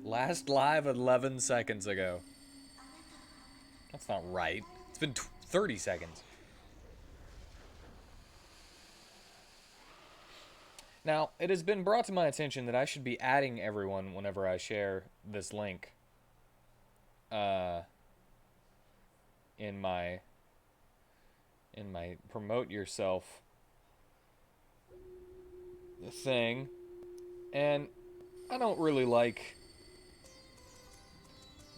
Last live 11 seconds ago. That's not right. It's been 30 seconds. Now, it has been brought to my attention that I should be adding everyone whenever I share this link. In my promote yourself thing. And I don't really like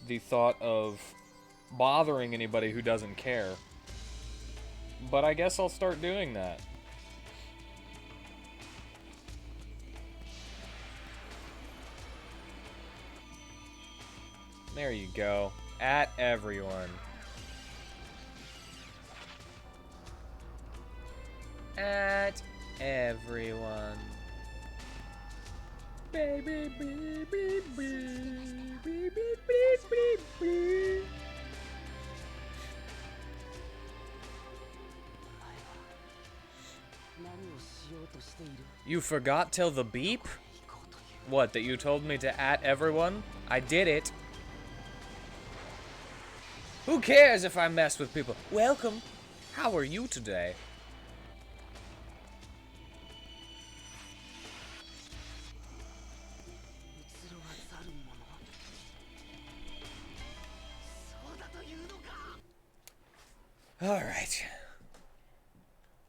the thought of bothering anybody who doesn't care. But I guess I'll start doing that. There you go. At everyone. At everyone. Baby, baby, baby, baby. You forgot till the beep? What, that you told me to at everyone? I did it. Who cares if I mess with people? Welcome. How are you today? Alright.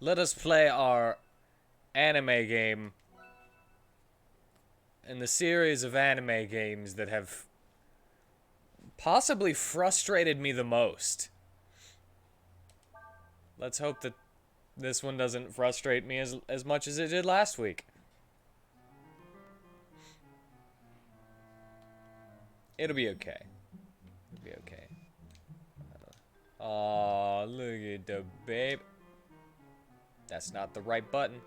Let us play our anime game in the series of anime games that have possibly frustrated me the most. Let's hope that this one doesn't frustrate me as much as it did last week. It'll be okay. It'll be okay. Aw, look at the babe. That's not the right button.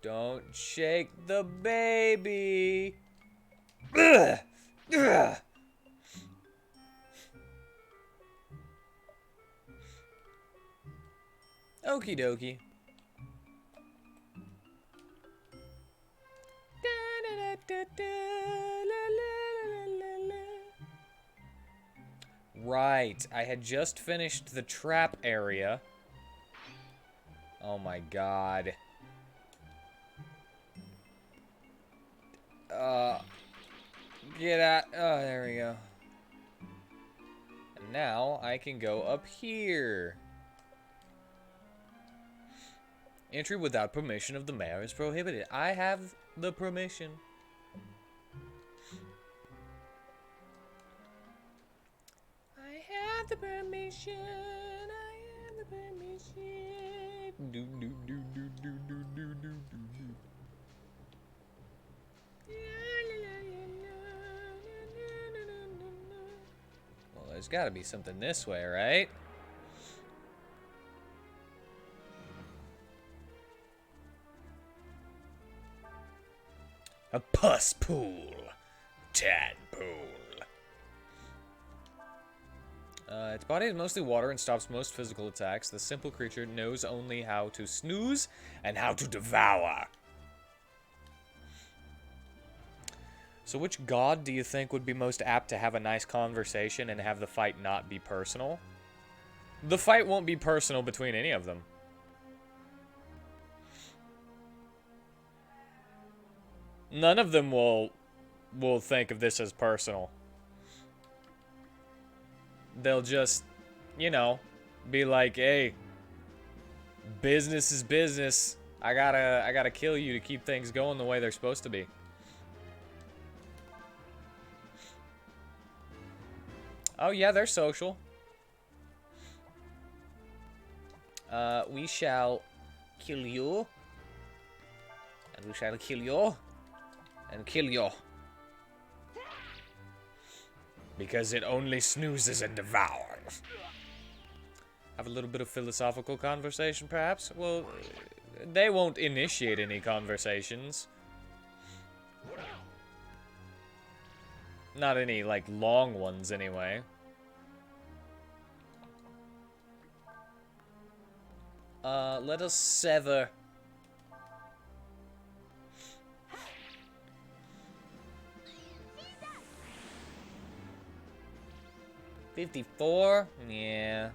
Don't shake the baby. Okie dokie. Right, I had just finished the trap area. Oh my god. Get out. Oh, there we go. And now I can go up here. Entry without permission of the mayor is prohibited. I have the permission. I have the permission. I have the permission. Do do do do do do do do do. Well, there's got to be something this way, right? A pus pool. Tadpole. Its body is mostly water and stops most physical attacks. The simple creature knows only how to snooze and how to devour. So which god do you think would be most apt to have a nice conversation and have the fight not be personal? The fight won't be personal between any of them. None of them will think of this as personal. They'll just, you know, be like, hey, business is business. I gotta kill you to keep things going the way they're supposed to be. Oh yeah, they're social. We shall kill you. And we shall kill you. And kill you. Because it only snoozes and devours. Have a little bit of philosophical conversation, perhaps? Well, they won't initiate any conversations. Not any, like, long ones, anyway. Let us sever 54? Yeah.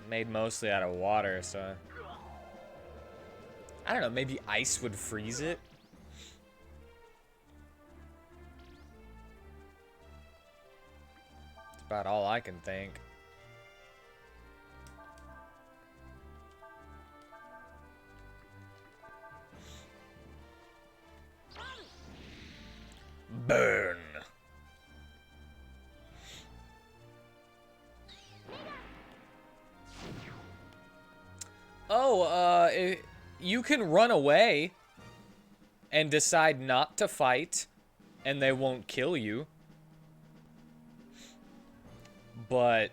Made mostly out of water, so... I don't know, maybe ice would freeze it? That's about all I can think. Burn! Oh, you can run away and decide not to fight, and they won't kill you. But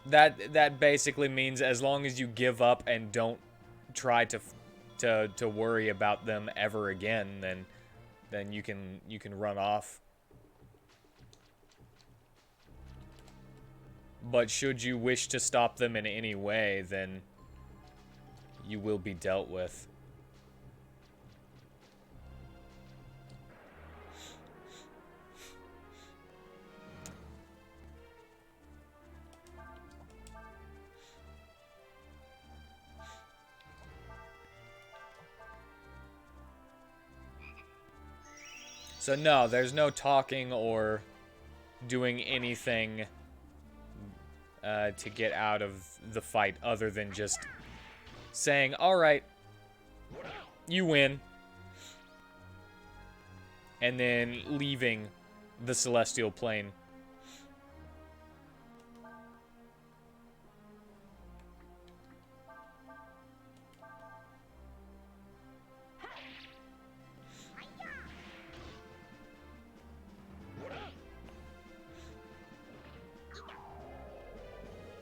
that basically means as long as you give up and don't try to worry about them ever again, then you can run off. But should you wish to stop them in any way, then you will be dealt with. So no, there's no talking or doing anything to get out of the fight other than just saying, alright, you win. And then leaving the celestial plane.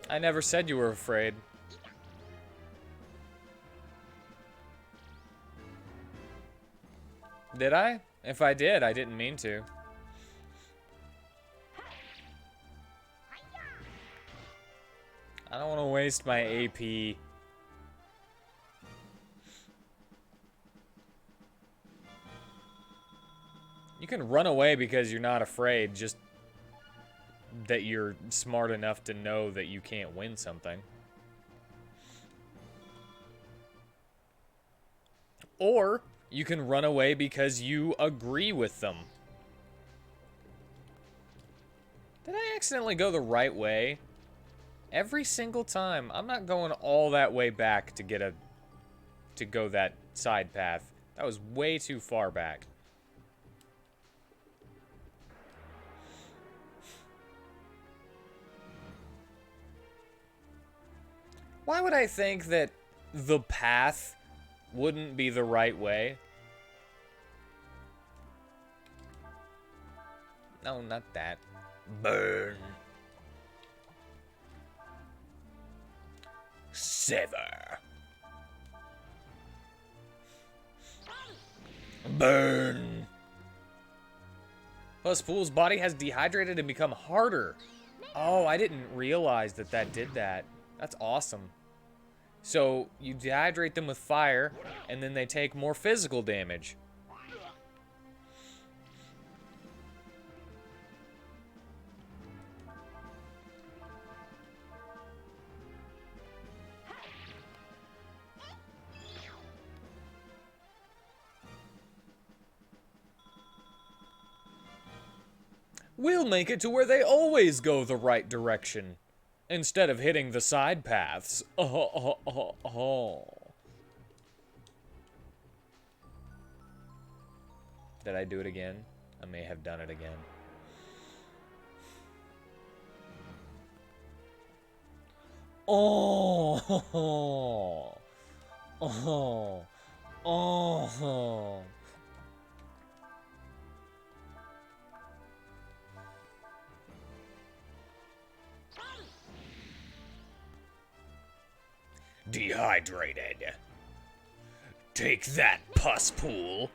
I never said you were afraid. Did I? If I did, I didn't mean to. I don't want to waste my AP. You can run away because you're not afraid, just that you're smart enough to know that you can't win something. Or you can run away because you agree with them. Did I accidentally go the right way? Every single time. I'm not going all that way back to go that side path. That was way too far back. Why would I think that the path wouldn't be the right way? No, not that. Burn. Sever. Burn. Plus, Fool's body has dehydrated and become harder. Oh, I didn't realize that did that. That's awesome. So, you dehydrate them with fire, and then they take more physical damage. We'll make it to where they always go the right direction, instead of hitting the side paths. Did I do it again? I may have done it again. Dehydrated. Take that, pus pool.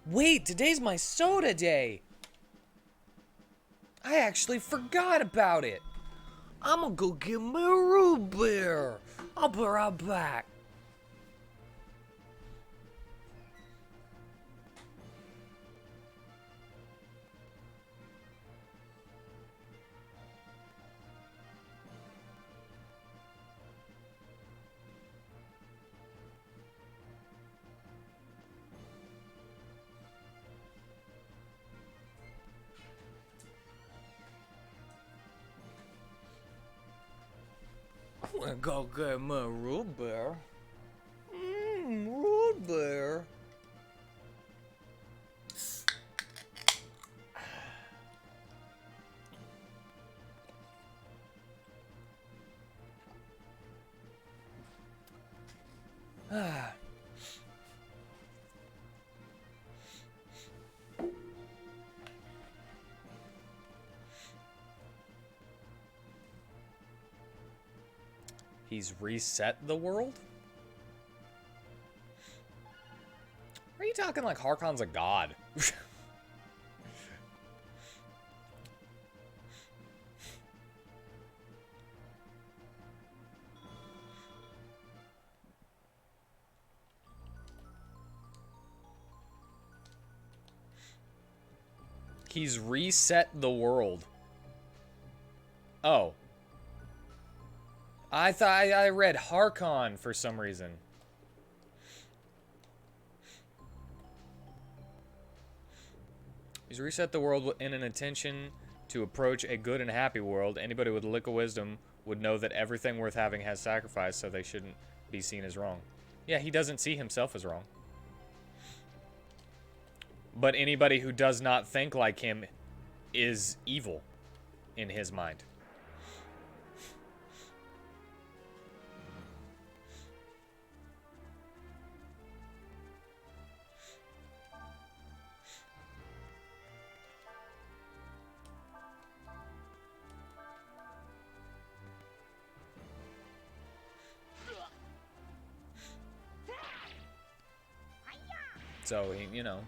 Wait, today's my soda day. I actually forgot about it. I'm gonna go get my root beer. I'll be right back. I'm gonna go get my root beer. Root beer. He's reset the world? Are you talking like Harkon's a god? He's reset the world. Oh. I thought I read Harkon for some reason. He's reset the world in an intention to approach a good and happy world. Anybody with a lick of wisdom would know that everything worth having has sacrifice, so they shouldn't be seen as wrong. Yeah, he doesn't see himself as wrong. But anybody who does not think like him is evil in his mind. So, you know,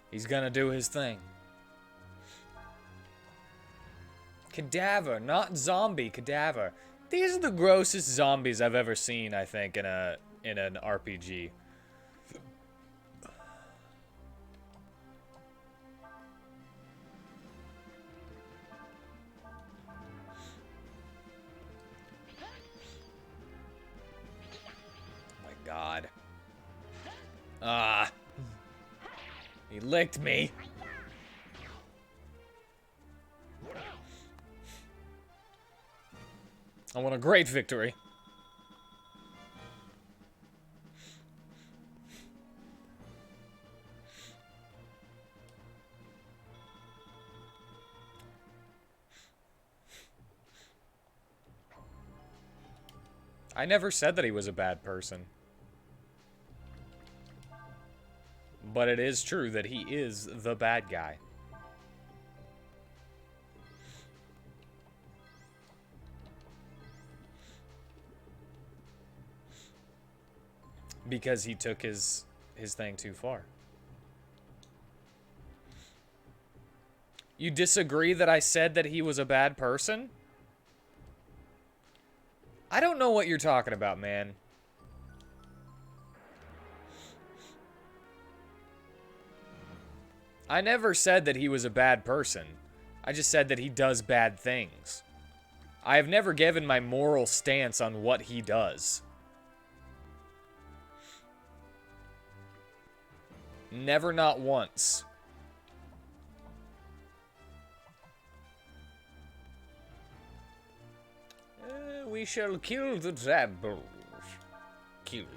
he's gonna do his thing. Cadaver, not zombie, cadaver. These are the grossest zombies I've ever seen, I think, in an RPG. Oh my god. Ah. He licked me. I want a great victory. I never said that he was a bad person. But it is true that he is the bad guy. Because he took his thing too far. You disagree that I said that he was a bad person? I don't know what you're talking about, man. I never said that he was a bad person. I just said that he does bad things. I have never given my moral stance on what he does. Never, not once. We shall kill the rebels. Kill them.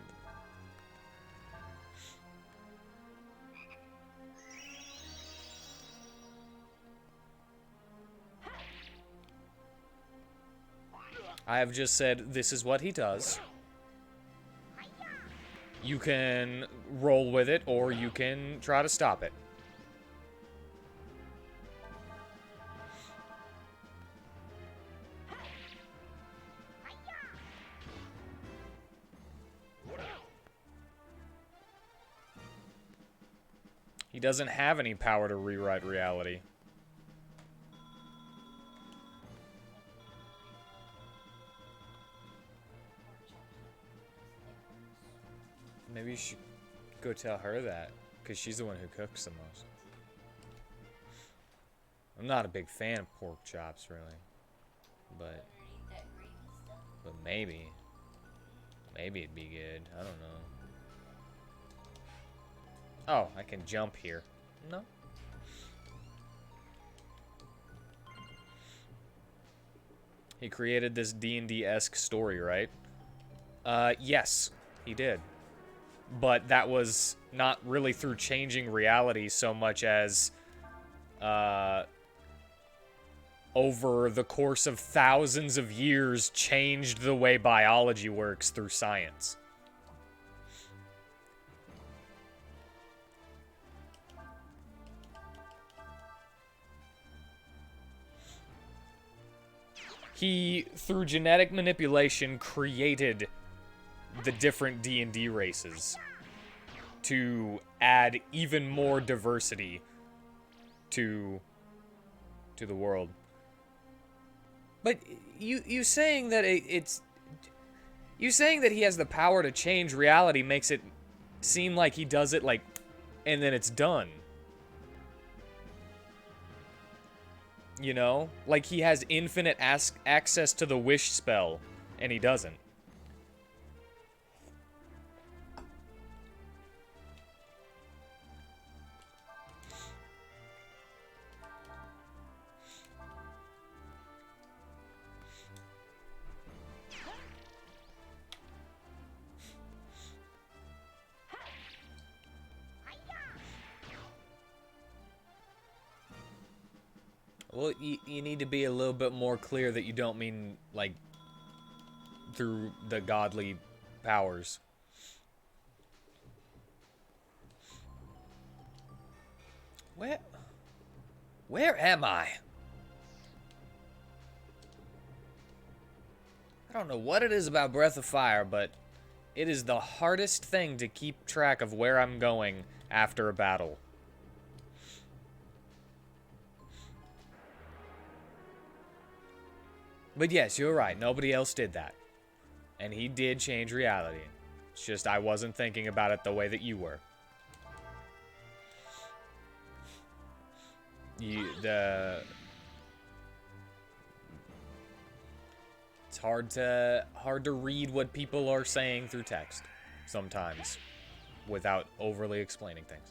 I have just said this is what he does. You can roll with it, or you can try to stop it. He doesn't have any power to rewrite reality. Maybe you should go tell her that, because she's the one who cooks the most. I'm not a big fan of pork chops, really. But maybe. Maybe it'd be good. I don't know. Oh, I can jump here. No. He created this D&D-esque story, right? Yes, he did. But that was not really through changing reality so much as, over the course of thousands of years, changed the way biology works through science. He, through genetic manipulation, created the different D&D races to add even more diversity to the world. But you saying that you saying that he has the power to change reality makes it seem like he does it, like, and then it's done. You know? Like he has infinite access to the wish spell, and he doesn't. Well, you need to be a little bit more clear that you don't mean, like, through the godly powers. Where am I? I don't know what it is about Breath of Fire, but it is the hardest thing to keep track of where I'm going after a battle. But yes, you're right. Nobody else did that. And he did change reality. It's just I wasn't thinking about it the way that you were. It's hard to read what people are saying through text sometimes without overly explaining things.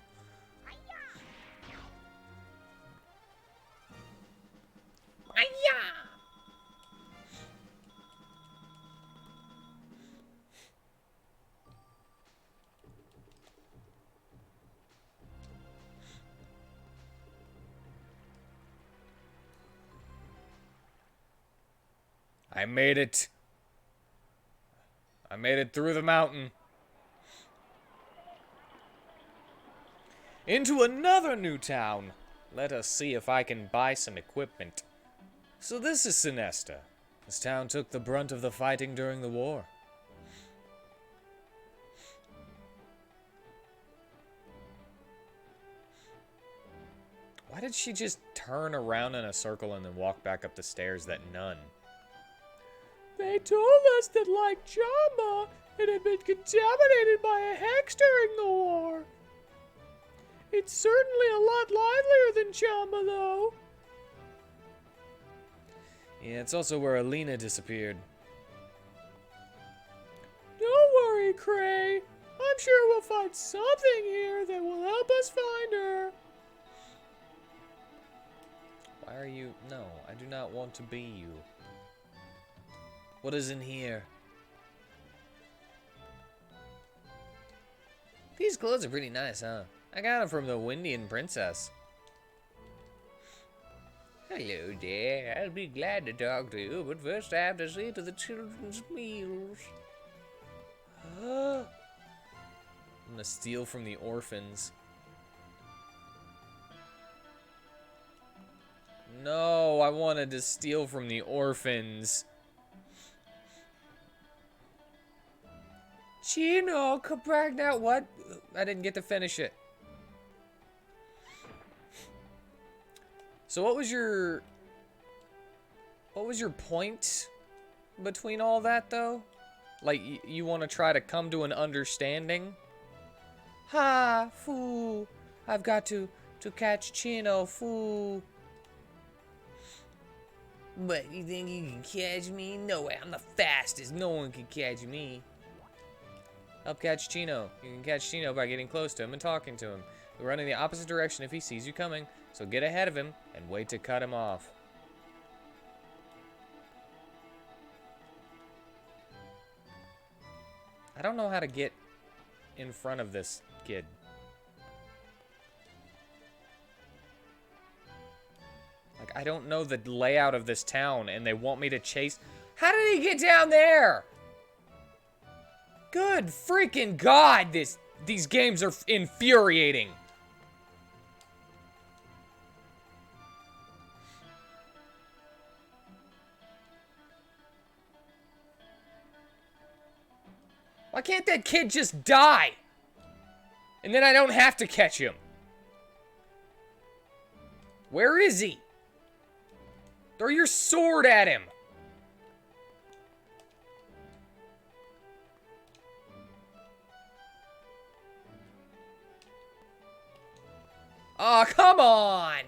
I made it. I made it through the mountain. Into another new town. Let us see if I can buy some equipment. So this is Sinesta. This town took the brunt of the fighting during the war. Why did she just turn around in a circle and then walk back up the stairs, that nun? They told us that, like Jamba, it had been contaminated by a hex during the war. It's certainly a lot livelier than Jamba, though. Yeah, it's also where Alina disappeared. Don't worry, Cray. I'm sure we'll find something here that will help us find her. Why are you... No, I do not want to be you. What is in here? These clothes are pretty nice, huh? I got them from the Windian princess. Hello there. I'll be glad to talk to you, but first I have to see to the children's meals. I'm gonna steal from the orphans. No, I wanted to steal from the orphans. Chino, come back now. What? I didn't get to finish it. So what was your point between all that, though? Like, you want to try to come to an understanding? Ha, fool. I've got to catch Chino, fool. But you think you can catch me? No way, I'm the fastest. No one can catch me. Help catch Chino. You can catch Chino by getting close to him and talking to him. You'll run in the opposite direction if he sees you coming, so get ahead of him and wait to cut him off. I don't know how to get in front of this kid. Like, I don't know the layout of this town, and they want me to chase... How did he get down there? Good freaking God, these games are infuriating. Why can't that kid just die? And then I don't have to catch him. Where is he? Throw your sword at him. Oh, come on!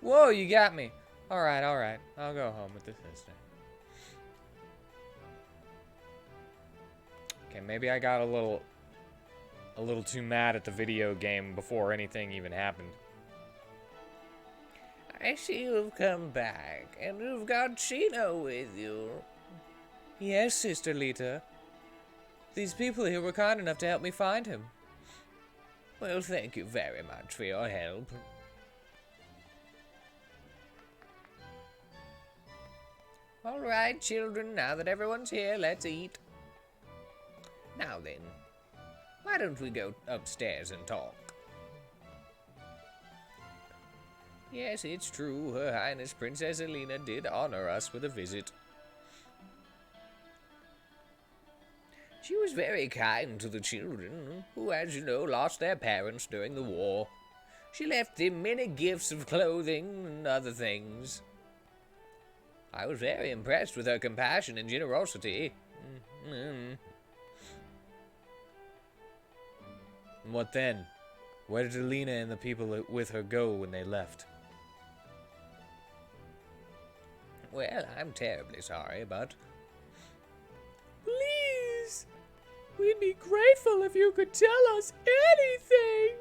Whoa, you got me. Alright, alright. I'll go home with the sister. Okay, maybe I got a little too mad at the video game before anything even happened. I see you've come back, and you've got Chino with you. Yes, Sister Lita. These people here were kind enough to help me find him. Well, thank you very much for your help. All right, children, now that everyone's here, let's eat. Now then, why don't we go upstairs and talk? Yes, it's true. Her Highness Princess Elena did honor us with a visit. She was very kind to the children, who, as you know, lost their parents during the war. She left them many gifts of clothing and other things. I was very impressed with her compassion and generosity. What then? Where did Elena and the people with her go when they left? Well, I'm terribly sorry, but... Please! We'd be grateful if you could tell us anything!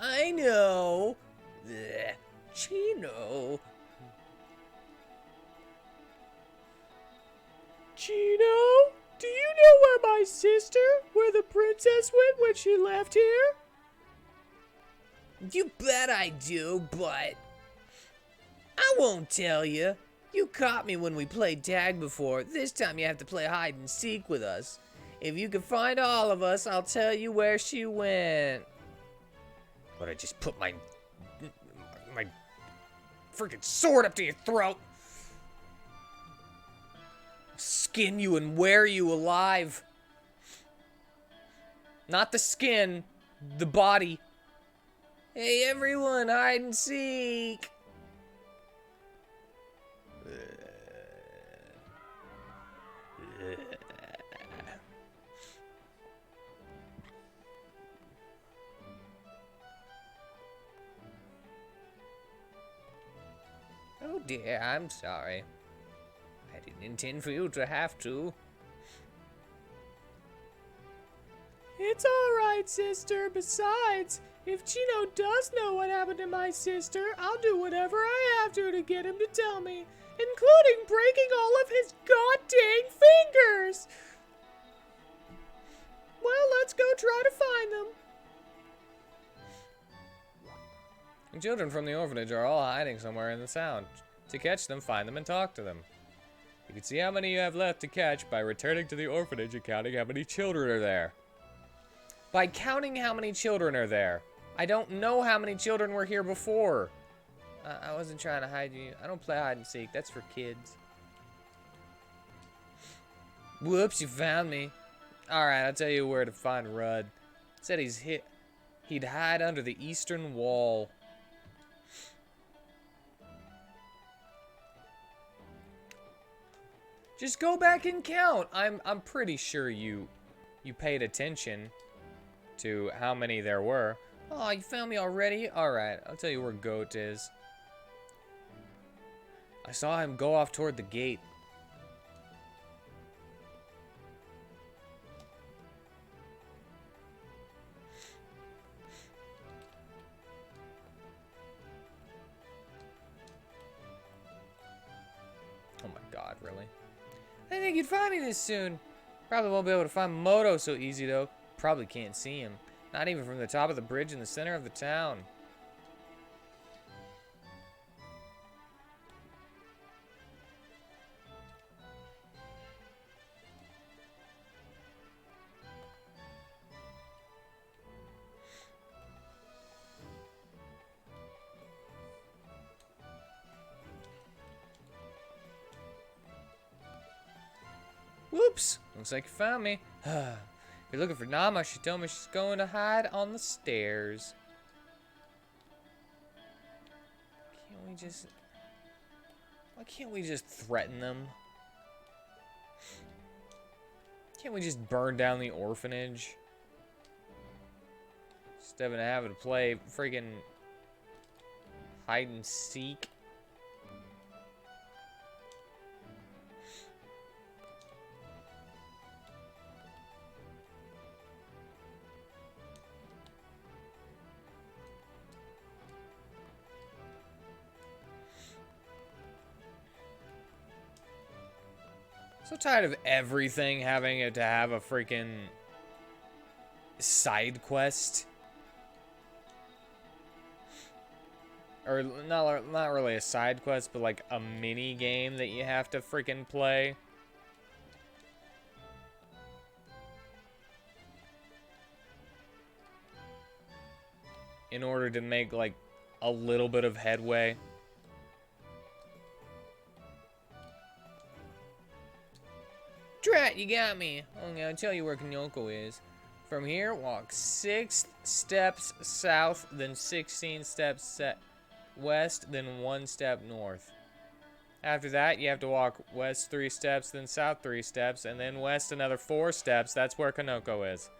I know. Blech. Chino. Chino? Do you know where my sister, where the princess went when she left here? You bet I do, but... I won't tell you. You caught me when we played tag before. This time you have to play hide and seek with us. If you can find all of us, I'll tell you where she went. But I just put my freaking sword up to your throat. Skin you and wear you alive. Not the skin, the body. Hey everyone, hide and seek. Oh dear, I'm sorry. I didn't intend for you to have to. It's alright, sister. Besides, if Chino does know what happened to my sister, I'll do whatever I have to get him to tell me, including breaking all of his god-dang fingers! Well, let's go try to find them. The children from the orphanage are all hiding somewhere in the town. To catch them, find them, and talk to them. You can see how many you have left to catch by returning to the orphanage and counting how many children are there. By counting how many children are there. I don't know how many children were here before. I wasn't trying to hide you. I don't play hide and seek. That's for kids. Whoops, you found me. Alright, I'll tell you where to find Rudd. It said he'd hide under the eastern wall. Just go back and count. I'm pretty sure you you paid attention to how many there were. Oh, you found me already? Alright, I'll tell you where Goat is. I saw him go off toward the gate. Oh my god, really? I didn't think you'd find me this soon. Probably won't be able to find Moto so easy, though. Probably can't see him. Not even from the top of the bridge in the center of the town. Whoops! Looks like you found me. If you're looking for Nama, she told me she's going to hide on the stairs. Can't we just... Why can't we just threaten them? Can't we just burn down the orphanage? Instead of having to play freaking hide and seek. So tired of everything having to have a freaking side quest. Or not really a side quest, but like a mini game that you have to freaking play. In order to make like a little bit of headway. Drat, you got me. Okay, I'll tell you where Kanyoko is. From here, walk 6 steps south, then 16 steps west, then 1 step north. After that, you have to walk west 3 steps, then south 3 steps, and then west another 4 steps. That's where Kanoko is.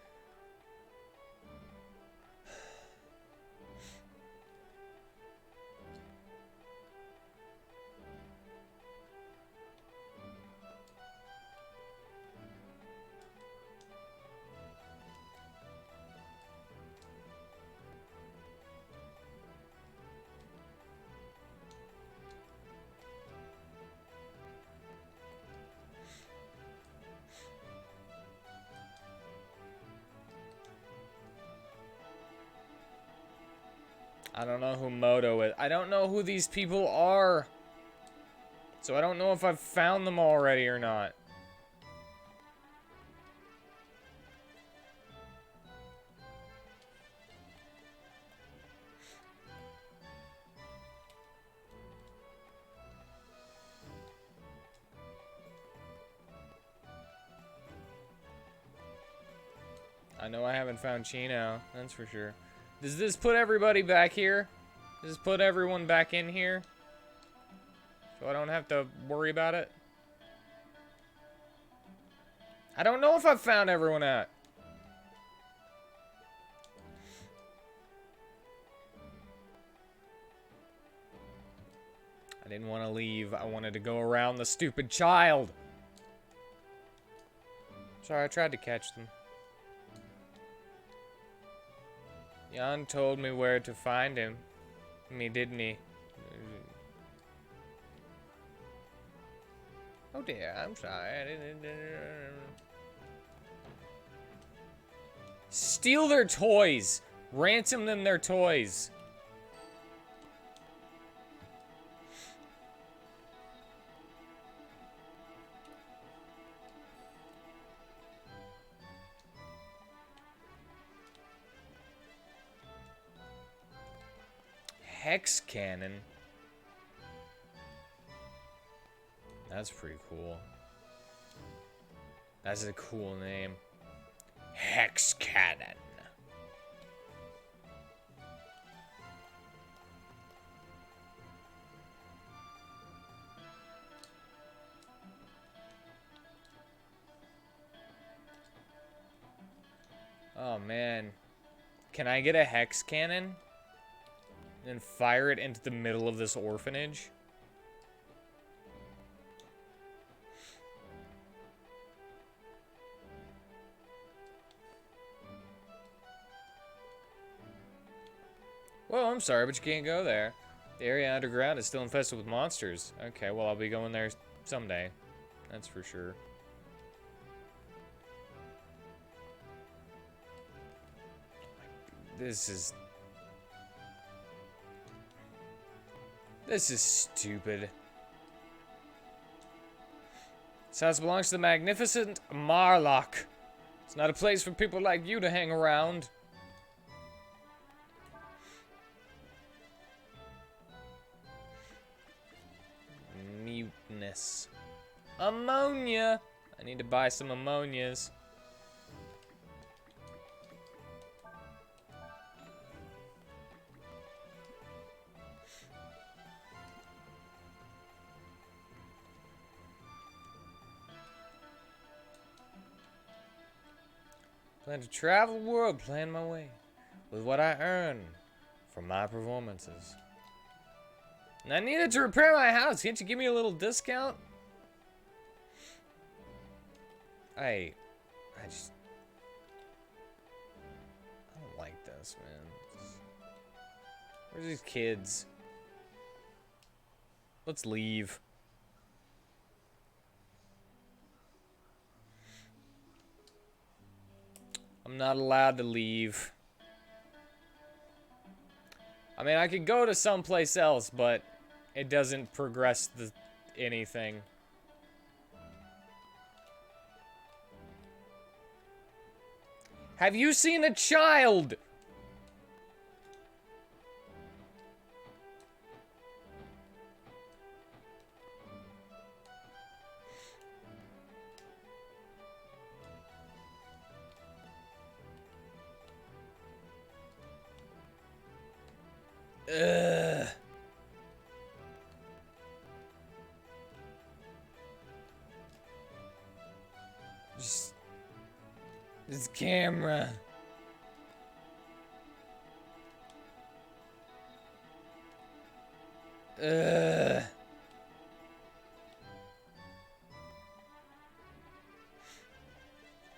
I don't know who Moto is. I don't know who these people are. So I don't know if I've found them already or not. I know I haven't found Chino, that's for sure. Does this put everybody back here? Does this put everyone back in here? So I don't have to worry about it? I don't know if I've found everyone out. I didn't want to leave. I wanted to go around the stupid child. Sorry, I tried to catch them. Jan told me where to find him. Didn't he? Oh dear, I'm sorry. Steal their toys! Ransom them their toys! Hex Cannon. That's pretty cool. That's a cool name. Hex Cannon. Oh, man. Can I get a Hex Cannon? And fire it into the middle of this orphanage? Well, I'm sorry, but you can't go there. The area underground is still infested with monsters. Okay, well, I'll be going there someday. That's for sure. This is stupid. This house belongs to the magnificent Marlock. It's not a place for people like you to hang around. Muteness. Ammonia! I need to buy some ammonias. Plan to travel the world, plan my way with what I earn from my performances. And I needed to repair my house. Can't you give me a little discount? I don't like this, man. Where's these kids? Let's leave. I'm not allowed to leave. I mean, I could go to someplace else, but it doesn't progress anything. Have you seen a child? Ugh. Just this camera. Ugh.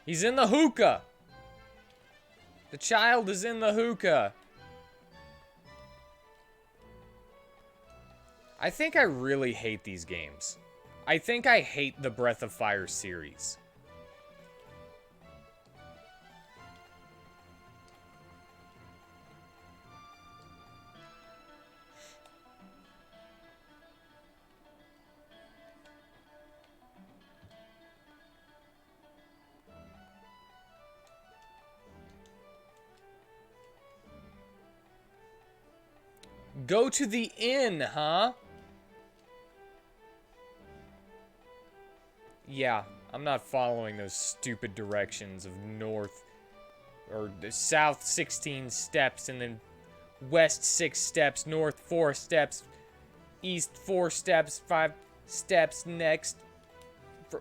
He's in the hookah. The child is in the hookah. I think I really hate these games. I think I hate the Breath of Fire series. Go to the inn, huh? Yeah, I'm not following those stupid directions of north or the south 16 steps and then west 6 steps, north 4 steps, east 4 steps, 5 steps next.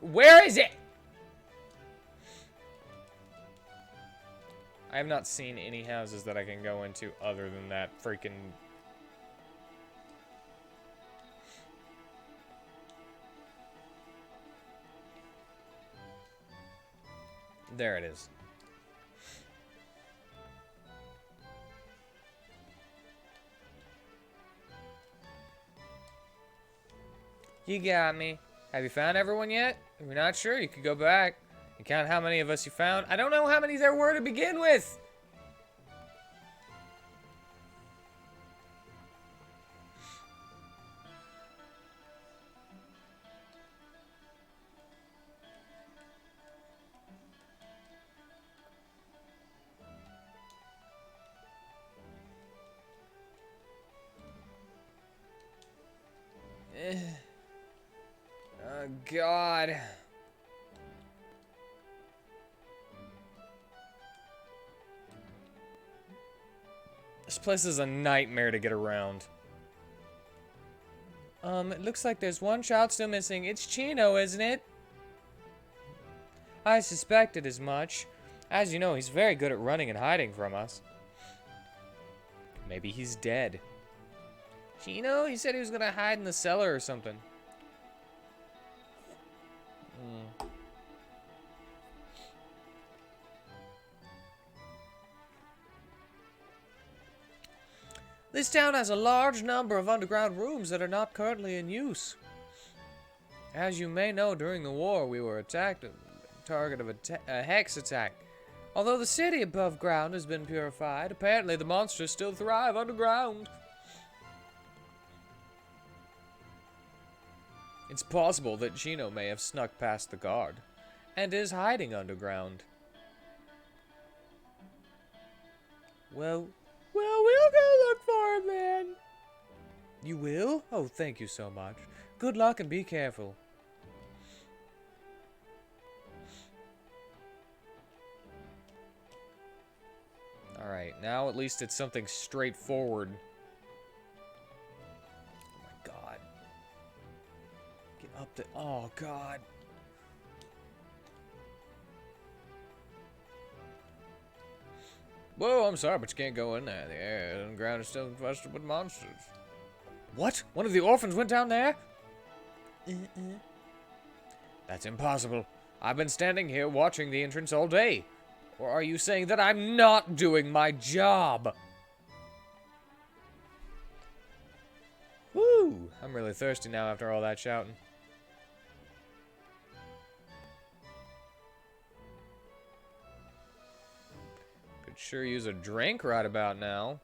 Where is it? I have not seen any houses that I can go into other than that freaking... There it is. You got me. Have you found everyone yet? If you're not sure, you could go back and count how many of us you found. I don't know how many there were to begin with. Oh, God. This place is a nightmare to get around. It looks like there's one child still missing. It's Chino, isn't it? I suspected as much. As you know, he's very good at running and hiding from us. Maybe he's dead. Chino? He said he was gonna hide in the cellar or something. This town has a large number of underground rooms that are not currently in use. As you may know, during the war, we were attacked, target of a hex attack. Although the city above ground has been purified, apparently the monsters still thrive underground. It's possible that Chino may have snuck past the guard, and is hiding underground. Well, we'll go look for him then. You will? Oh, thank you so much. Good luck and be careful. Alright, now at least it's something straightforward. Oh my god. Get up the... Oh god. Whoa, I'm sorry, but you can't go in there. The air and the ground is still infested with monsters. What? One of the orphans went down there? That's impossible. I've been standing here watching the entrance all day. Or are you saying that I'm not doing my job? Woo! I'm really thirsty now after all that shouting. Could sure use a drink right about now.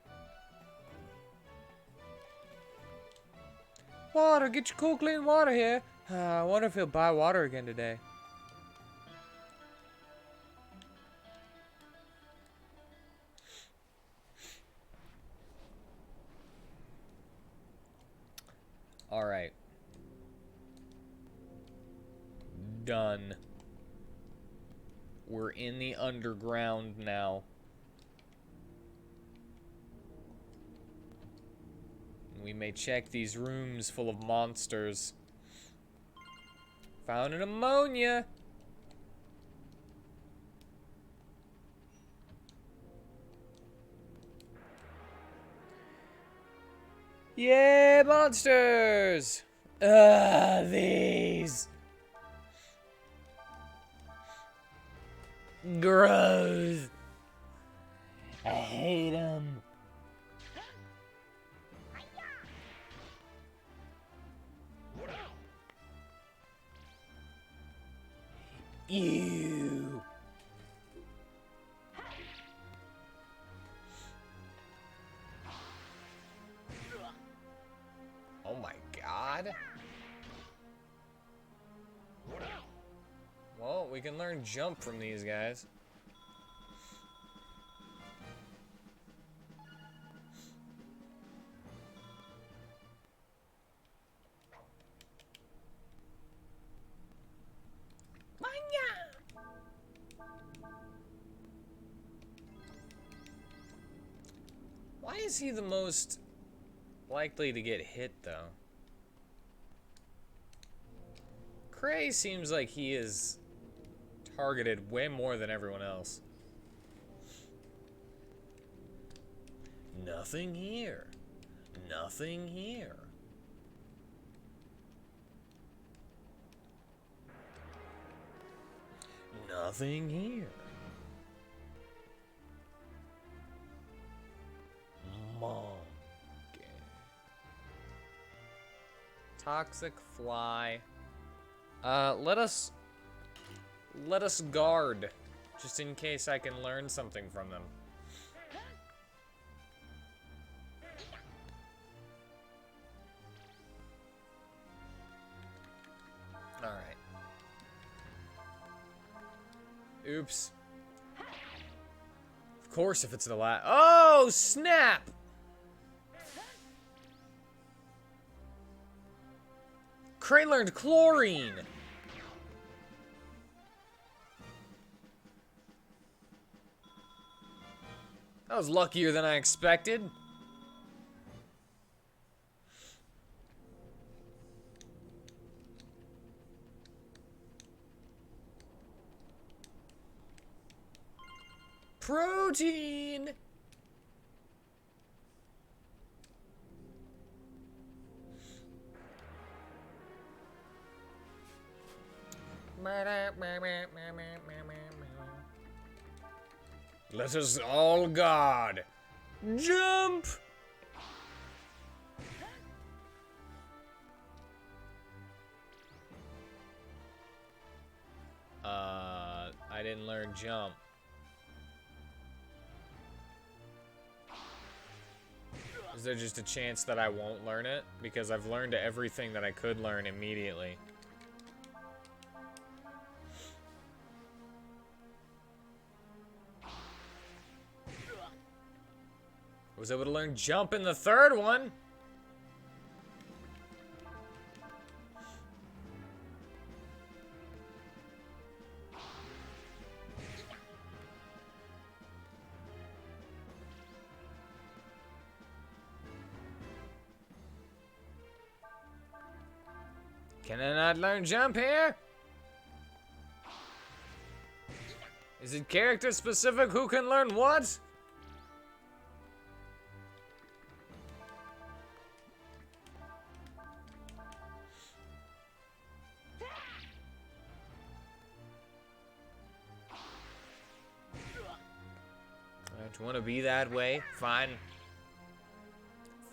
Water! Get your cool, clean water here. I wonder if he'll buy water again today. Alright. Done. We're in the underground now. We may check these rooms full of monsters. Found an ammonia. Yeah, monsters! These. Gross. I hate them. Ew. Oh my god. Well, we can learn jump from these guys. Why is he the most likely to get hit, though? Cray seems like he is targeted way more than everyone else. Nothing here. Nothing here. Nothing here. Monkey. Toxic fly. Let us guard, just in case I can learn something from them. All right. Oops. Of course, if it's the last. Oh, snap! Cray learned chlorine. That was luckier than I expected. Protein! Let us all guard. Jump! I didn't learn jump. Is there just a chance that I won't learn it? Because I've learned everything that I could learn immediately. I was able to learn jump in the third one. Can I not learn jump here? Is it character specific who can learn what? Don't you want to be that way? Fine.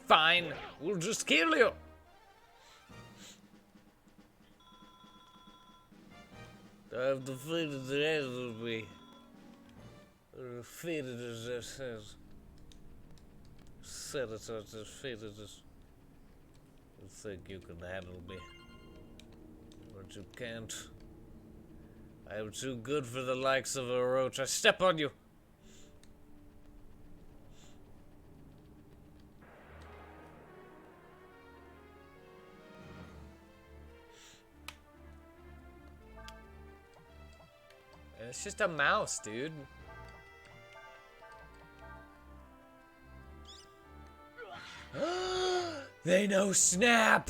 Fine. We'll just kill you. I've defeated the enemy. Defeated as it says. Senator defeated us. You think you can handle me? But you can't. I am too good for the likes of a roach. I step on you. It's just a mouse, dude. They know snap!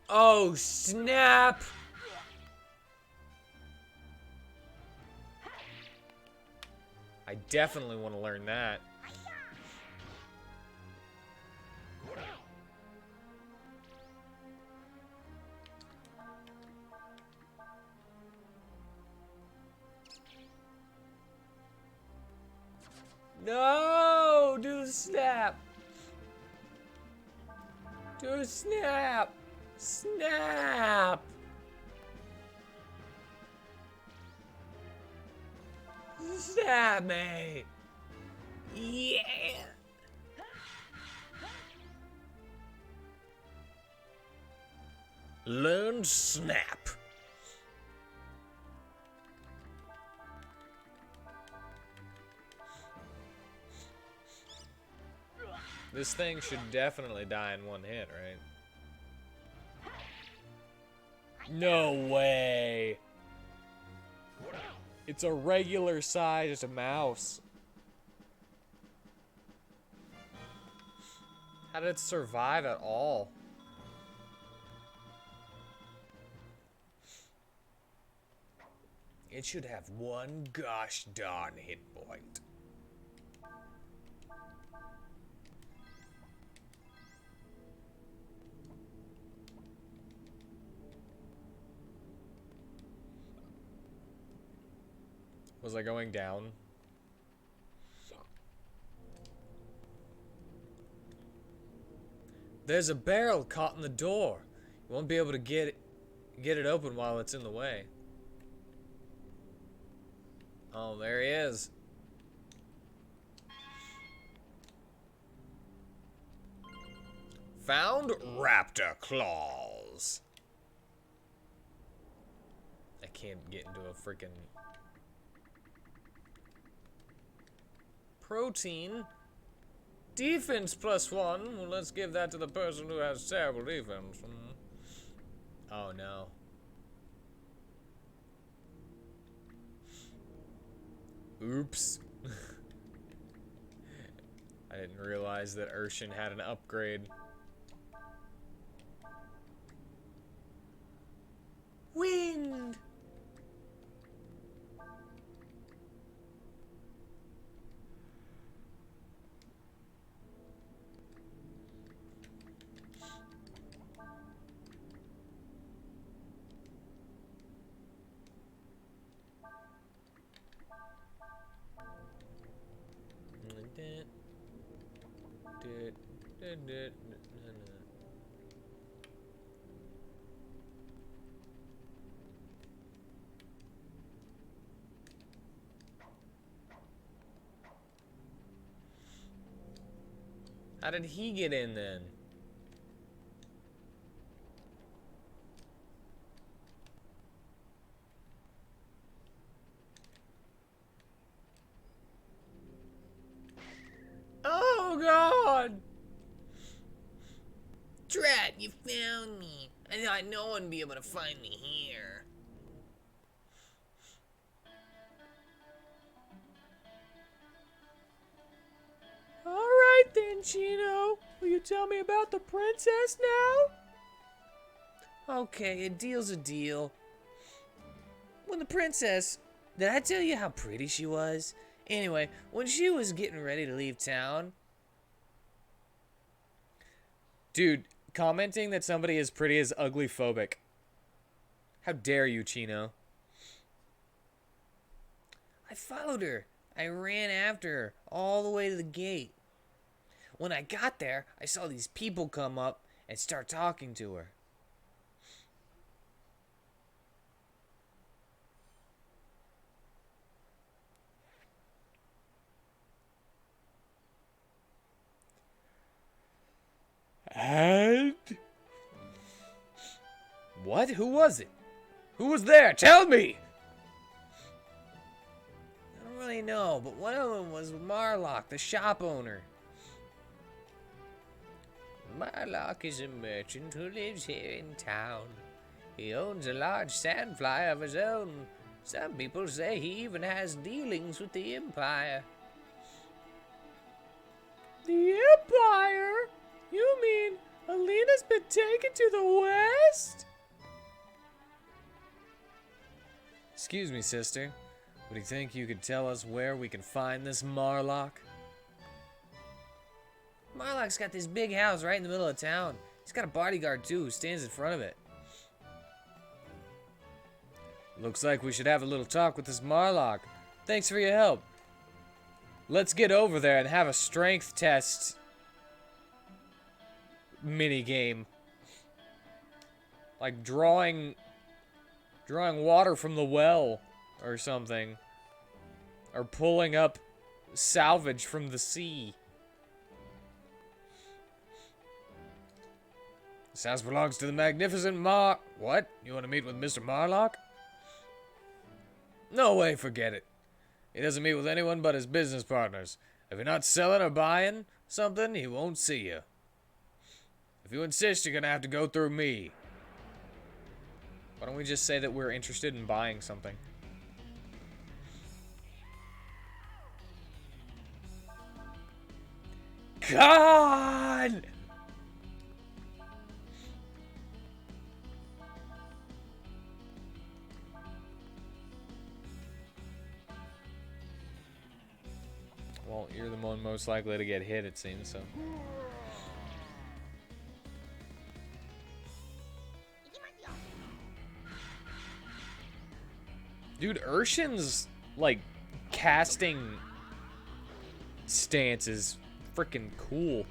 Oh, snap! I definitely want to learn that. No! Do the snap! Do the snap! Snap! Snap me! Yeah! Learn snap. This thing should definitely die in one hit, right? No way! It's a regular sized mouse. How did it survive at all? It should have one gosh darn hit point. Was I going down? There's a barrel caught in the door. You won't be able to get it open while it's in the way. Oh, there he is. Found raptor claws. I can't get into a freaking protein. Defense +1. Well, let's give that to the person who has terrible defense. Oh no. Oops. I didn't realize that Urshan had an upgrade. Wind! How did he get in then? Oh, God! Drat, you found me. I thought no one would be able to find me here. Alright then, Chino. Will you tell me about the princess now? Okay, a deal's a deal. When the princess... Did I tell you how pretty she was? Anyway, when she was getting ready to leave town... Dude, commenting that somebody is pretty is ugly phobic. How dare you, Chino? I followed her. I ran after her all the way to the gate. When I got there, I saw these people come up and start talking to her. And? What? Who was it? Who was there? Tell me! I don't really know, but one of them was Marlock, the shop owner. Marlock is a merchant who lives here in town. He owns a large sandfly of his own. Some people say he even has dealings with the Empire. The Empire? You mean Alina's been taken to the West? Excuse me, sister. Would you think you could tell us where we can find this Marlock? Marlock's got this big house right in the middle of town. He's got a bodyguard too who stands in front of it. Looks like we should have a little talk with this Marlock. Thanks for your help. Let's get over there and have a strength test mini game. Like drawing water from the well or something. Or pulling up salvage from the sea. This house belongs to the magnificent What? You want to meet with Mr. Marlock? No way, forget it. He doesn't meet with anyone but his business partners. If you're not selling or buying something, he won't see you. If you insist, you're gonna have to go through me. Why don't we just say that we're interested in buying something? God! Well, you're the one most likely to get hit, it seems, so. Dude, Urshan's, like, casting stance is freaking cool.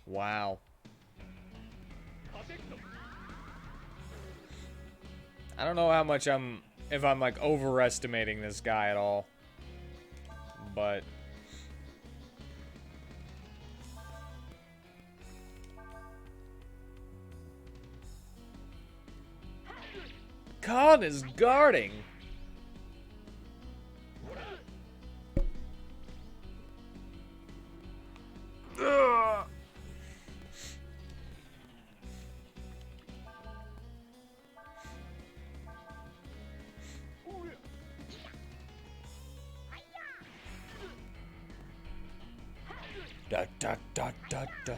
Wow. I don't know how much if I'm like overestimating this guy at all. But Khan is guarding. Ugh. Dot, dot, dot, dot, dot.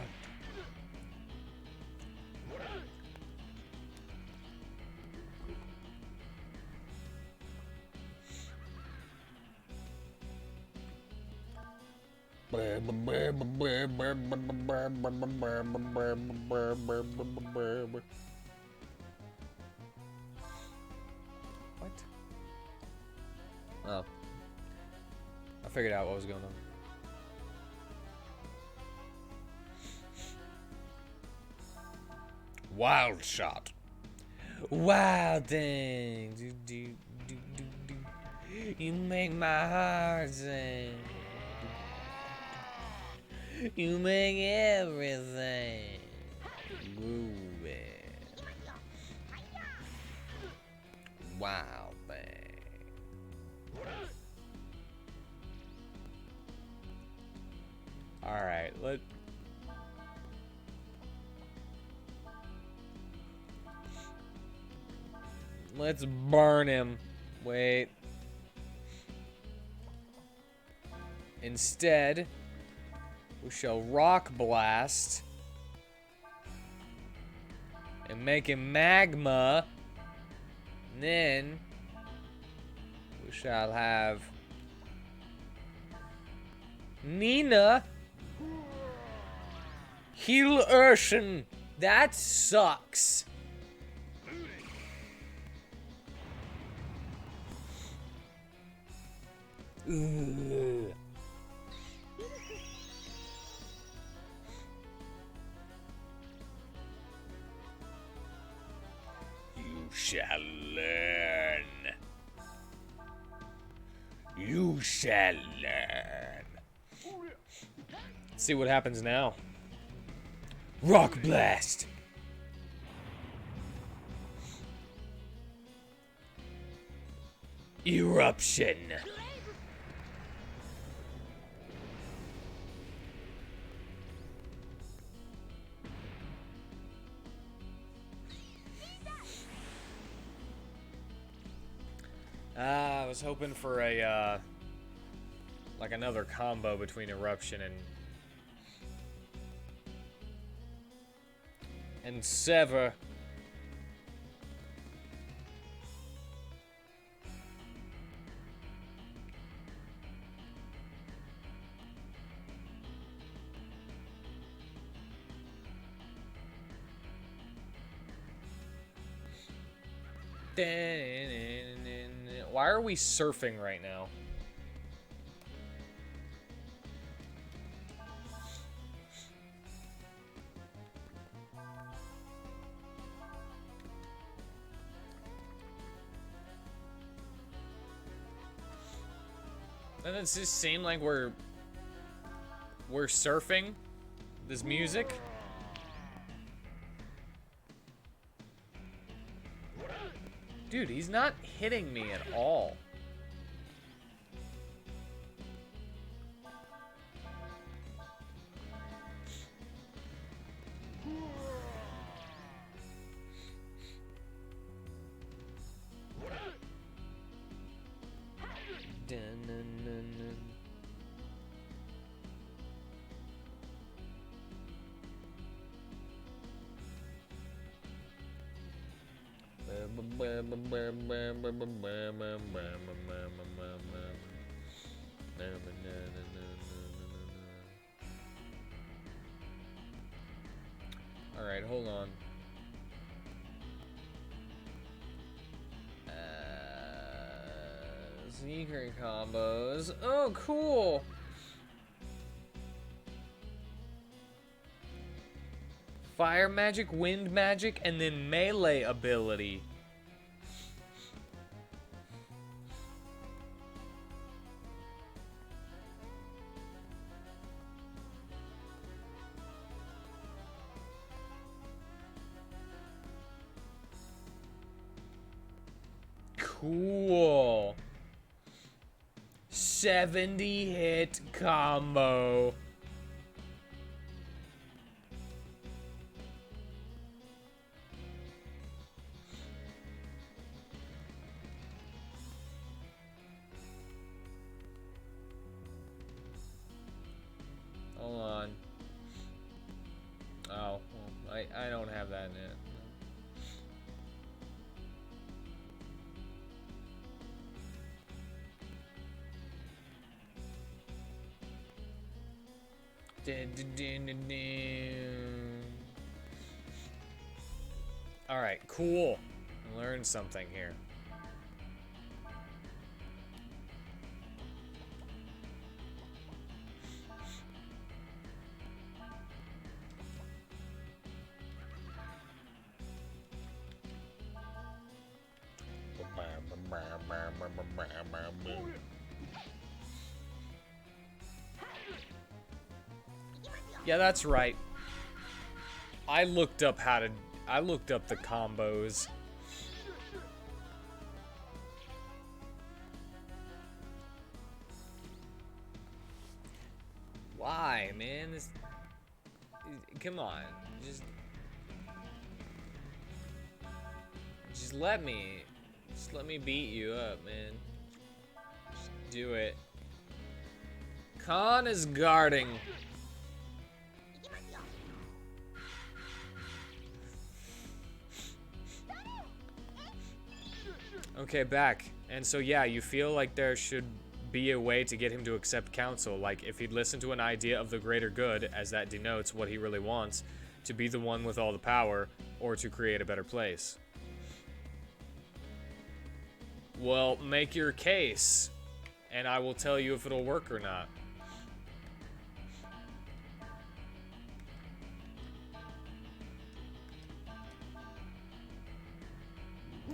What? Oh. I figured out what was going on. Wild shot. Wild thing. Do, do, do, do, do. You make my heart sing. You make everything move it. Wow, thing. Alright, let's burn him. Wait. Instead, we shall rock blast and make him magma. And then we shall have Nina heal Urshan. That sucks. Ugh. You shall learn. You shall learn. Let's see what happens now. Rock blast. Eruption. I was hoping for a, like another combo between Eruption and Sever. Why are we surfing right now? Doesn't it just seem like we're surfing this music? Dude, he's not hitting me at all. Alright, hold on. Secret combos. Oh, cool! Fire magic, wind magic, and then melee ability. Cool. 70 hit combo. Hold on. Alright, cool. Learned something here. Yeah, that's right. I looked up the combos. Why, man? Come on. Just let me beat you up, man. Just do it. Khan is guarding. Okay, back. And so yeah, you feel like there should be a way to get him to accept counsel, like if he'd listen to an idea of the greater good, as that denotes what he really wants, to be the one with all the power, or to create a better place. Well, make your case, and I will tell you if it'll work or not.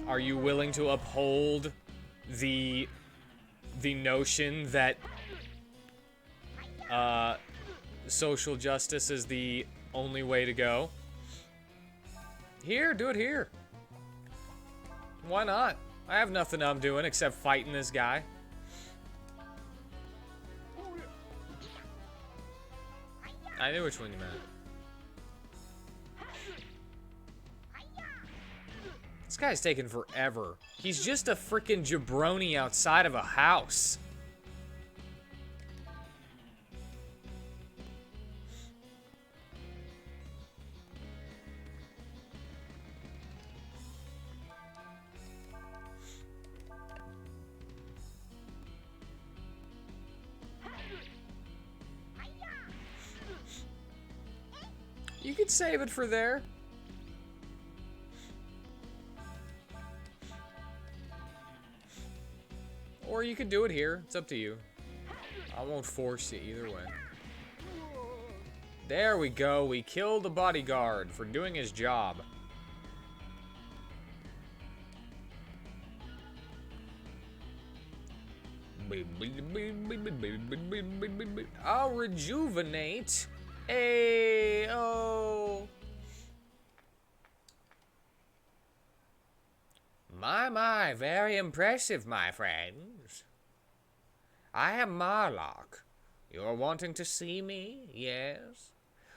Are you willing to uphold the notion that social justice is the only way to go? Here, do it here. Why not? I have nothing I'm doing except fighting this guy. I knew which one you meant. This guy's taking forever. He's just a freaking jabroni outside of a house. You could save it for there. Or you could do it here. It's up to you. I won't force you either way. There we go. We killed the bodyguard for doing his job. I'll rejuvenate. Ayo. My, very impressive, my friends. I am Marlock. You're wanting to see me, yes?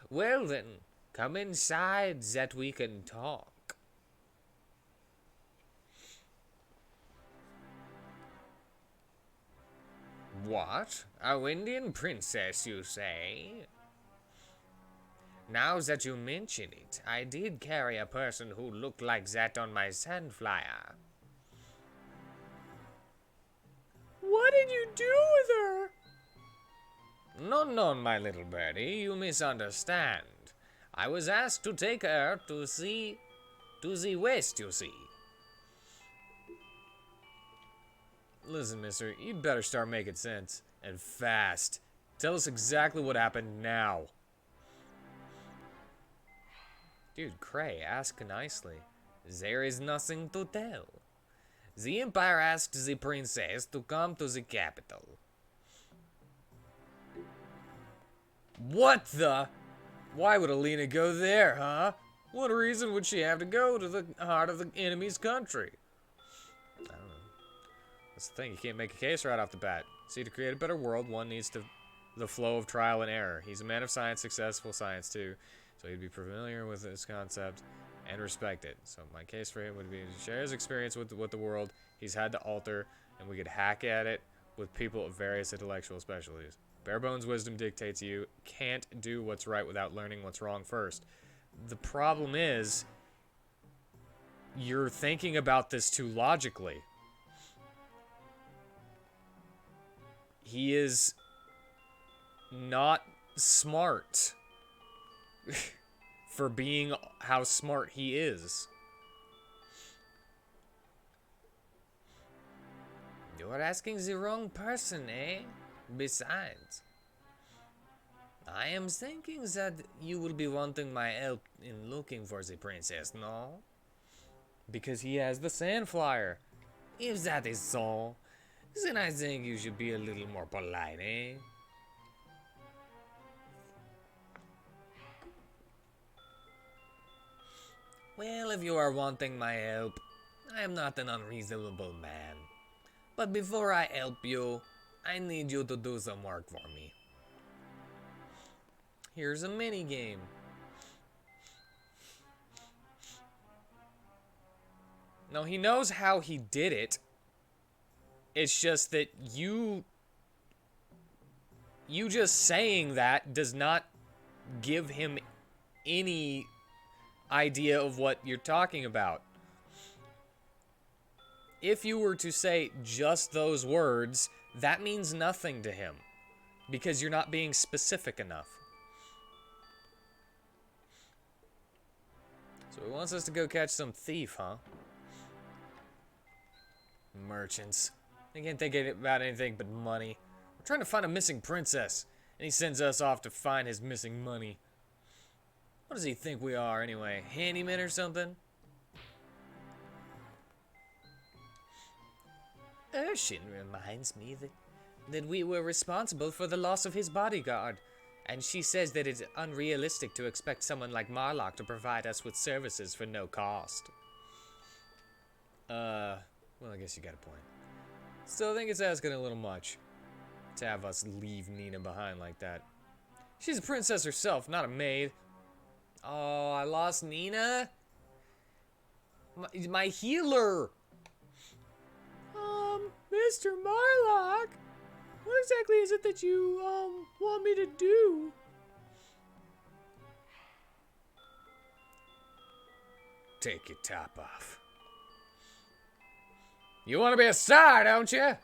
Well then, come inside that we can talk. What? A Indian princess, you say? Now that you mention it, I did carry a person who looked like that on my sand flyer. What did you do with her? No, my little birdie, you misunderstand. I was asked to take her to the west, you see. Listen, mister, you'd better start making sense. And fast. Tell us exactly what happened now. Dude, Cray, ask nicely. There is nothing to tell. The Empire asked the princess to come to the capital. What the? Why would Alina go there, huh? What reason would she have to go to the heart of the enemy's country? I don't know. That's the thing, you can't make a case right off the bat. See, to create a better world, one needs the flow of trial and error. He's a man of science, successful science too. So he'd be familiar with this concept and respect it. So my case for him would be to share his experience with the world he's had to alter, and we could hack at it with people of various intellectual specialties. Bare bones wisdom dictates you can't do what's right without learning what's wrong first. The problem is, you're thinking about this too logically. He is not smart for being how smart he is. You're asking the wrong person, eh? Besides, I am thinking that you will be wanting my help in looking for the princess, no? Because he has the sand flyer. If that is so, then I think you should be a little more polite, eh? Well, if you are wanting my help, I am not an unreasonable man. But before I help you, I need you to do some work for me. Here's a mini game. No, he knows how he did it. It's just that you just saying that does not give him any idea of what you're talking about. If you were to say just those words, that means nothing to him because you're not being specific enough. So he wants us to go catch some thief, huh? Merchants. They can't think about anything but money. We're trying to find a missing princess, and he sends us off to find his missing money. What does he think we are, anyway? Handyman or something? Urshin reminds me that we were responsible for the loss of his bodyguard, and she says that it's unrealistic to expect someone like Marlock to provide us with services for no cost. Well, I guess you got a point. Still, I think it's asking a little much to have us leave Nina behind like that. She's a princess herself, not a maid. Oh, I lost Nina? My healer! Mr. Marlock, what exactly is it that you, want me to do? Take your top off. You want to be a star, don't you?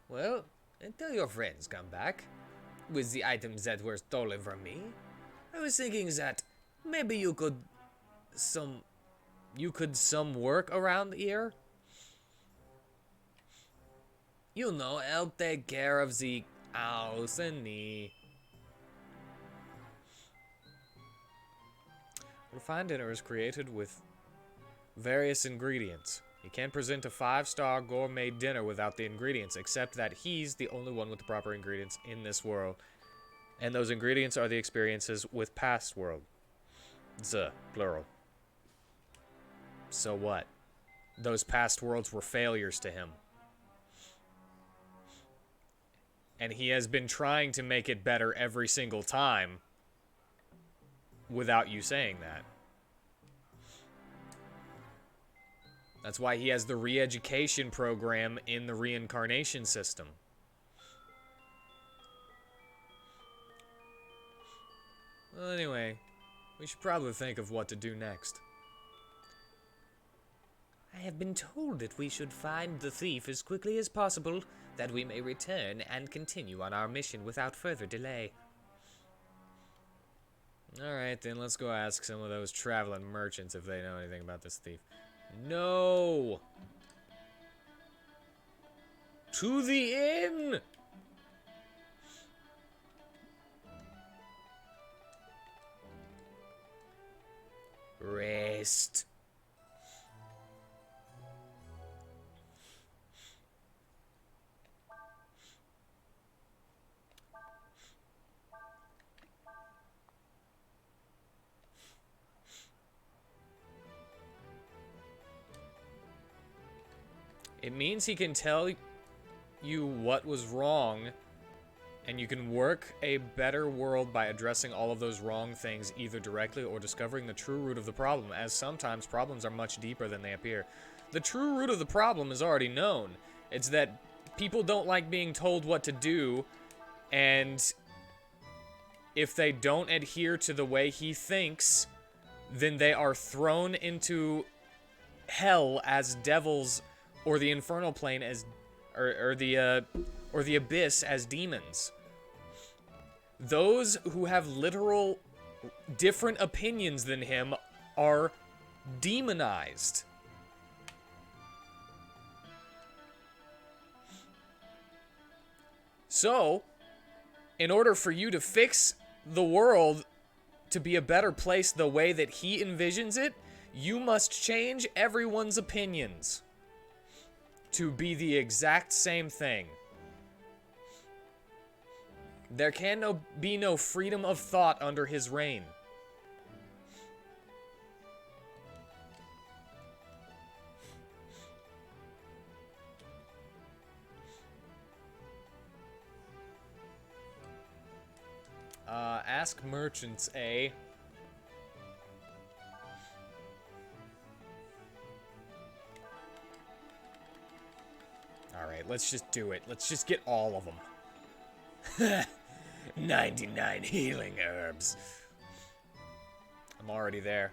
Well, until your friends come back with the items that were stolen from me, I was thinking that maybe you could some work around here. You know, help take care of the house and me. Refined dinner is created with various ingredients. You can't present a 5-star gourmet dinner without the ingredients, except that he's the only one with the proper ingredients in this world. And those ingredients are the experiences with past world. Plural. So what? Those past worlds were failures to him. And he has been trying to make it better every single time without you saying that. That's why he has the re-education program in the reincarnation system. Well, anyway, we should probably think of what to do next. I have been told that we should find the thief as quickly as possible, that we may return and continue on our mission without further delay. Alright, then let's go ask some of those traveling merchants if they know anything about this thief. No! To the inn! Rest. It means he can tell you what was wrong, and you can work a better world by addressing all of those wrong things either directly or discovering the true root of the problem, as sometimes problems are much deeper than they appear. The true root of the problem is already known. It's that people don't like being told what to do, and if they don't adhere to the way he thinks, then they are thrown into hell as devils, or the infernal plane as, or the abyss as demons. those who have literal different opinions than him are demonized. So, in order for you to fix the world to be a better place the way that he envisions it, you must change everyone's opinions to be the exact same thing. There can be no freedom of thought under his reign. Ask merchants, eh? Alright, let's just do it. Let's just get all of them. 99 healing herbs. I'm already there.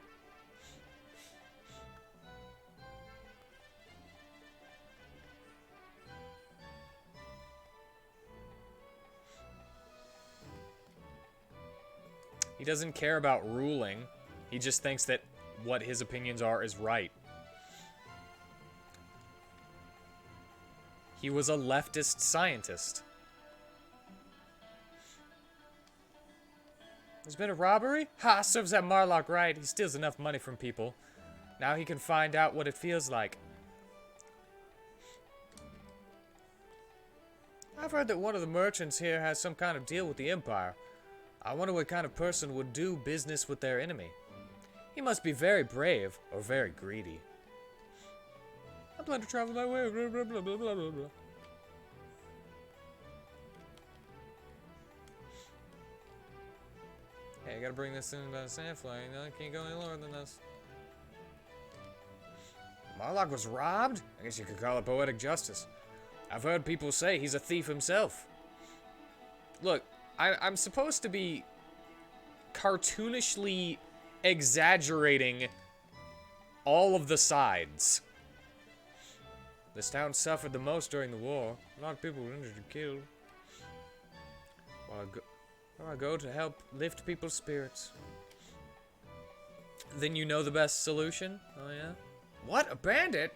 He doesn't care about ruling. He just thinks that what his opinions are is right. He was a leftist scientist. There's been a robbery? Ha! Serves that Marlock right. He steals enough money from people. Now he can find out what it feels like. I've heard that one of the merchants here has some kind of deal with the Empire. I wonder what kind of person would do business with their enemy. He must be very brave or very greedy. I plan to travel that way. Blah, blah, blah, blah, blah, blah, blah. Hey, I gotta bring this in by the sandfly. You know, I can't go any lower than this. Marlock was robbed? I guess you could call it poetic justice. I've heard people say he's a thief himself. Look, I'm supposed to be cartoonishly exaggerating all of the sides. This town suffered the most during the war. A lot of people were injured and killed. Well, I go to help lift people's spirits. Then you know the best solution? Oh, yeah? What? A bandit?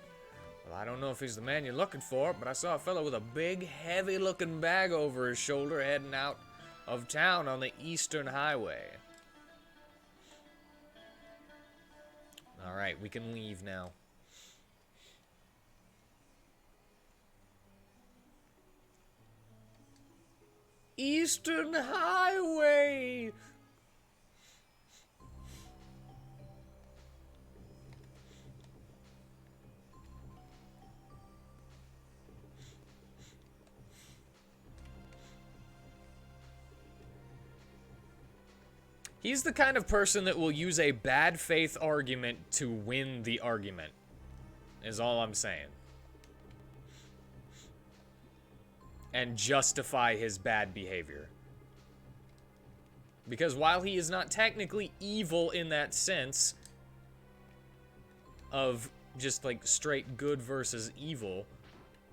Well, I don't know if he's the man you're looking for, but I saw a fellow with a big, heavy-looking bag over his shoulder heading out of town on the Eastern Highway. Alright, we can leave now. Eastern Highway! He's the kind of person that will use a bad faith argument to win the argument, is all I'm saying. And justify his bad behavior. Because while he is not technically evil in that sense of just like straight good versus evil,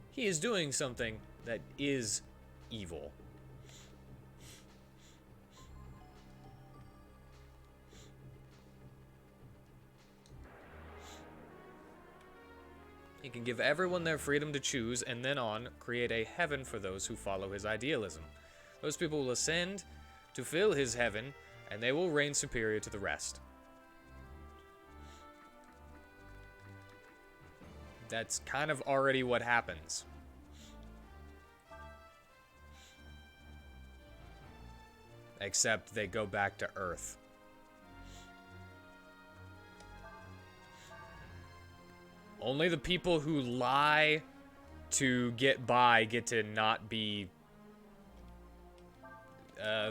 he is doing something that is evil. He can give everyone their freedom to choose, and then create a heaven for those who follow his idealism. Those people will ascend to fill his heaven, and they will reign superior to the rest. That's kind of already what happens. Except they go back to Earth. Only the people who lie to get by get to not be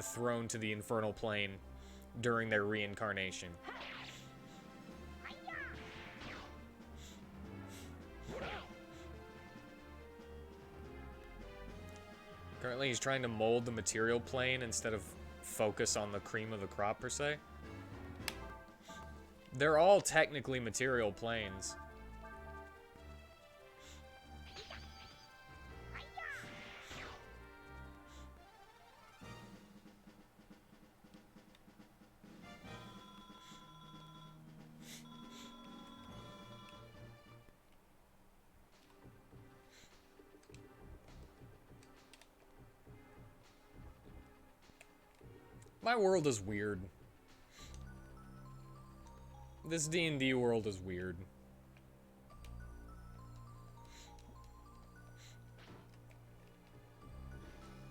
thrown to the infernal plane during their reincarnation. Currently, he's trying to mold the material plane instead of focus on the cream of the crop, per se. They're all technically material planes. My world is weird. This D&D world is weird.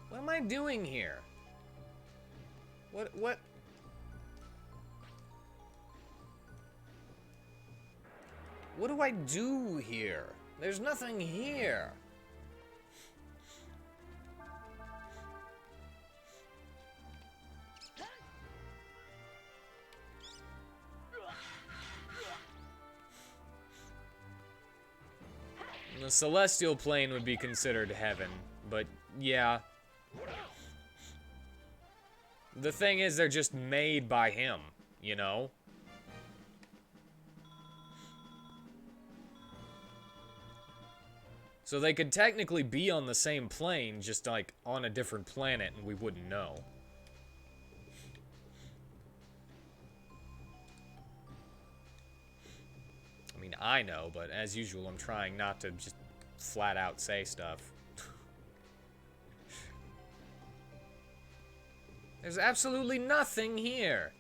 What am I doing here? What? What do I do here? There's nothing here. The celestial plane would be considered heaven, but yeah. The thing is, they're just made by him, you know? So they could technically be on the same plane, just like on a different planet, and we wouldn't know. I mean, I know, but as usual, I'm trying not to just flat out say stuff. There's absolutely nothing here.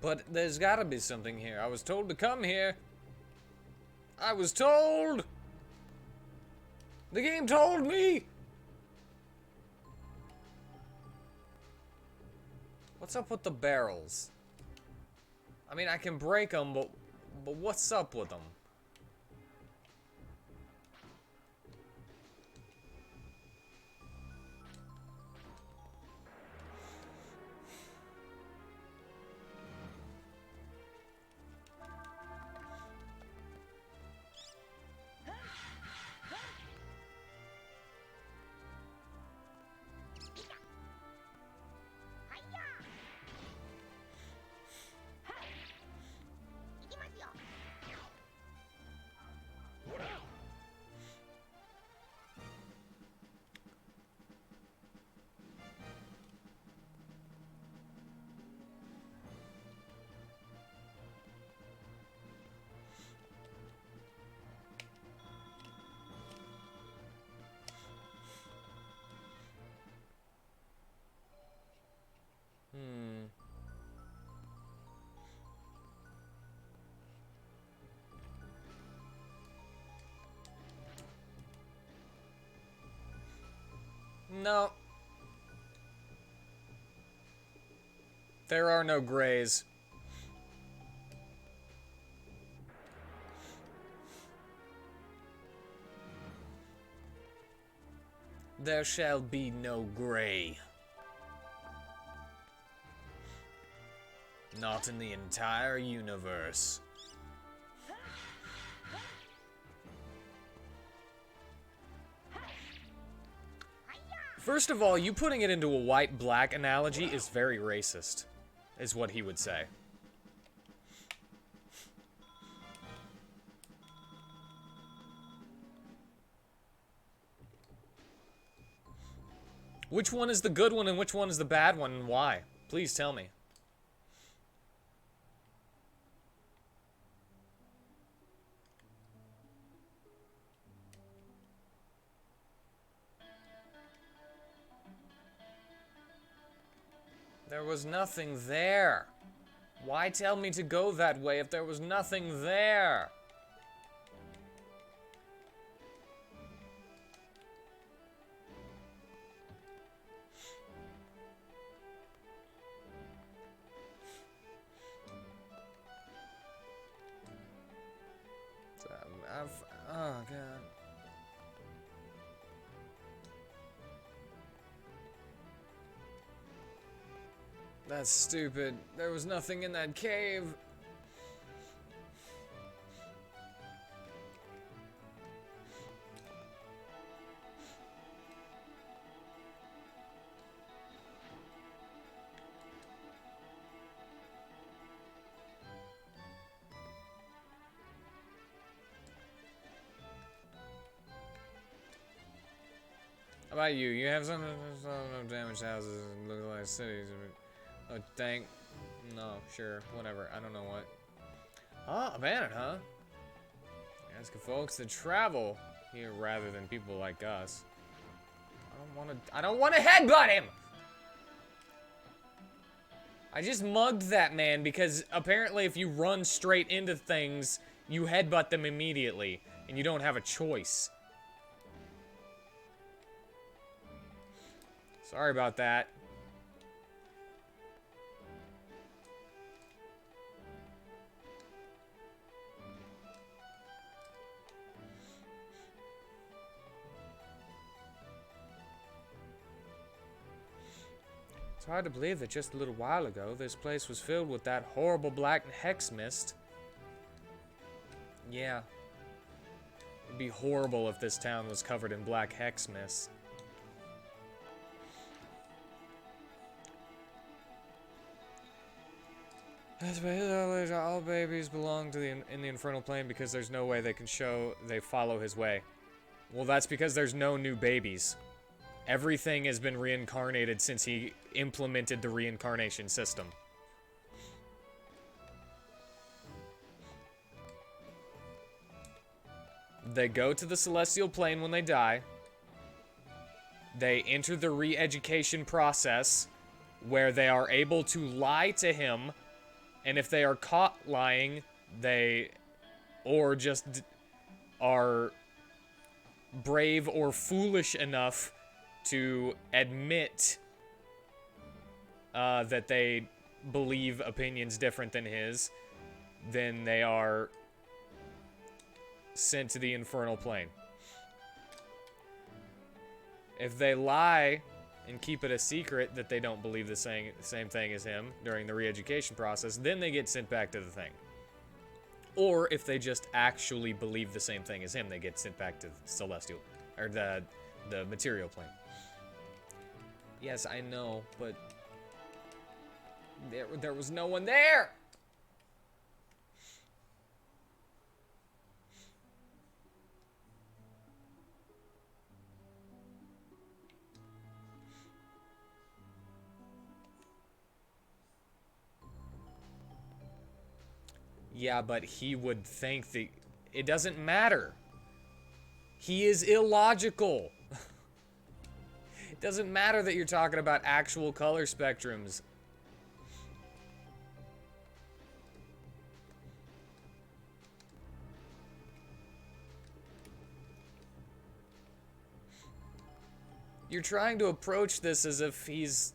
But there's gotta be something here. I was told to come here. I was told! The game told me! What's up with the barrels? I mean, I can break them, but what's up with them? No. There are no grays. There shall be no gray. Not in the entire universe. First of all, you putting it into a white-black analogy is very racist, is what he would say. Which one is the good one and which one is the bad one and why? Please tell me. There was nothing there. Why tell me to go that way if there was nothing there? Oh, God. That's stupid. There was nothing in that cave. How about you? You have something damaged houses and look like cities. Oh, dang. No, sure, whatever. I don't know what. Oh, abandoned, huh? Asking folks to travel here rather than people like us. I don't want to headbutt him! I just mugged that man because apparently if you run straight into things, you headbutt them immediately, and you don't have a choice. Sorry about that. It's hard to believe that just a little while ago, this place was filled with that horrible black hex mist. Yeah. It'd be horrible if this town was covered in black hex mist. That's why all babies belong to in the infernal plane because there's no way they can show they follow his way. Well, that's because there's no new babies. Everything has been reincarnated since he implemented the reincarnation system. They go to the celestial plane when they die. They enter the re-education process where they are able to lie to him. And if they are caught lying, or just are brave or foolish enough to admit that they believe opinions different than his, then they are sent to the infernal plane. If they lie and keep it a secret that they don't believe the same thing as him during the re-education process, then they get sent back to the thing. Or if they just actually believe the same thing as him, they get sent back to the celestial, or the material plane. Yes, I know, but there was no one there! Yeah, but he would think that it doesn't matter. He is illogical. It doesn't matter that you're talking about actual color spectrums. You're trying to approach this as if he's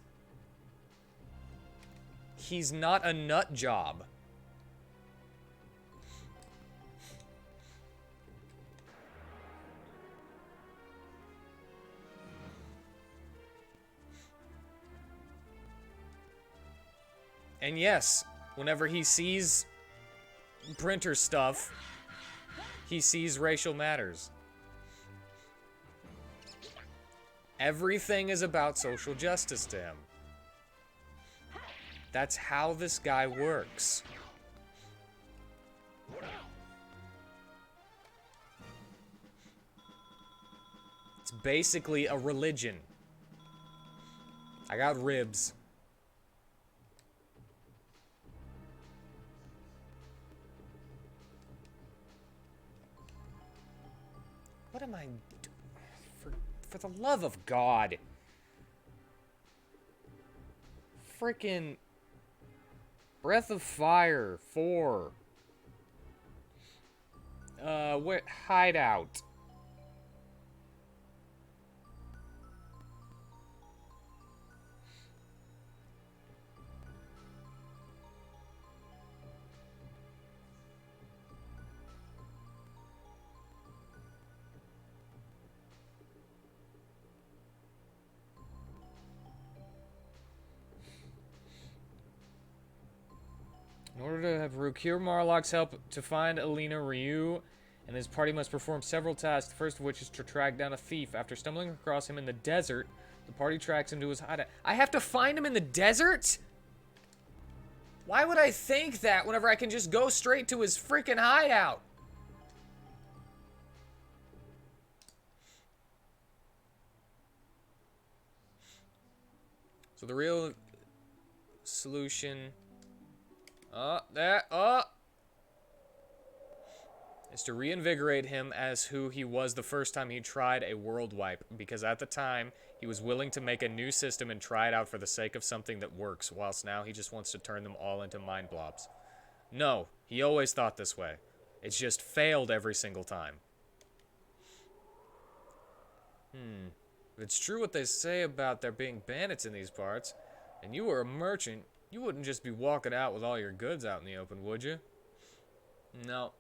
not a nut job. And yes, whenever he sees printer stuff, he sees racial matters. Everything is about social justice to him. That's how this guy works. It's basically a religion. I got ribs. What am I doing? For the love of God. Frickin' Breath of Fire 4. What hideout? order to have procure Marlock's help to find Alina, Ryu and his party must perform several tasks, the first of which is to track down a thief. After stumbling across him in the desert, the party tracks him to his hideout. I have to find him in the desert? Why would I think that whenever I can just go straight to his freaking hideout? So the real solution... is to reinvigorate him as who he was the first time he tried a world wipe, because at the time he was willing to make a new system and try it out for the sake of something that works, whilst now he just wants to turn them all into mind blobs. No, he always thought this way. It's just failed every single time. If it's true what they say about there being bandits in these parts, and you were a merchant, you wouldn't just be walking out with all your goods out in the open, would you? No.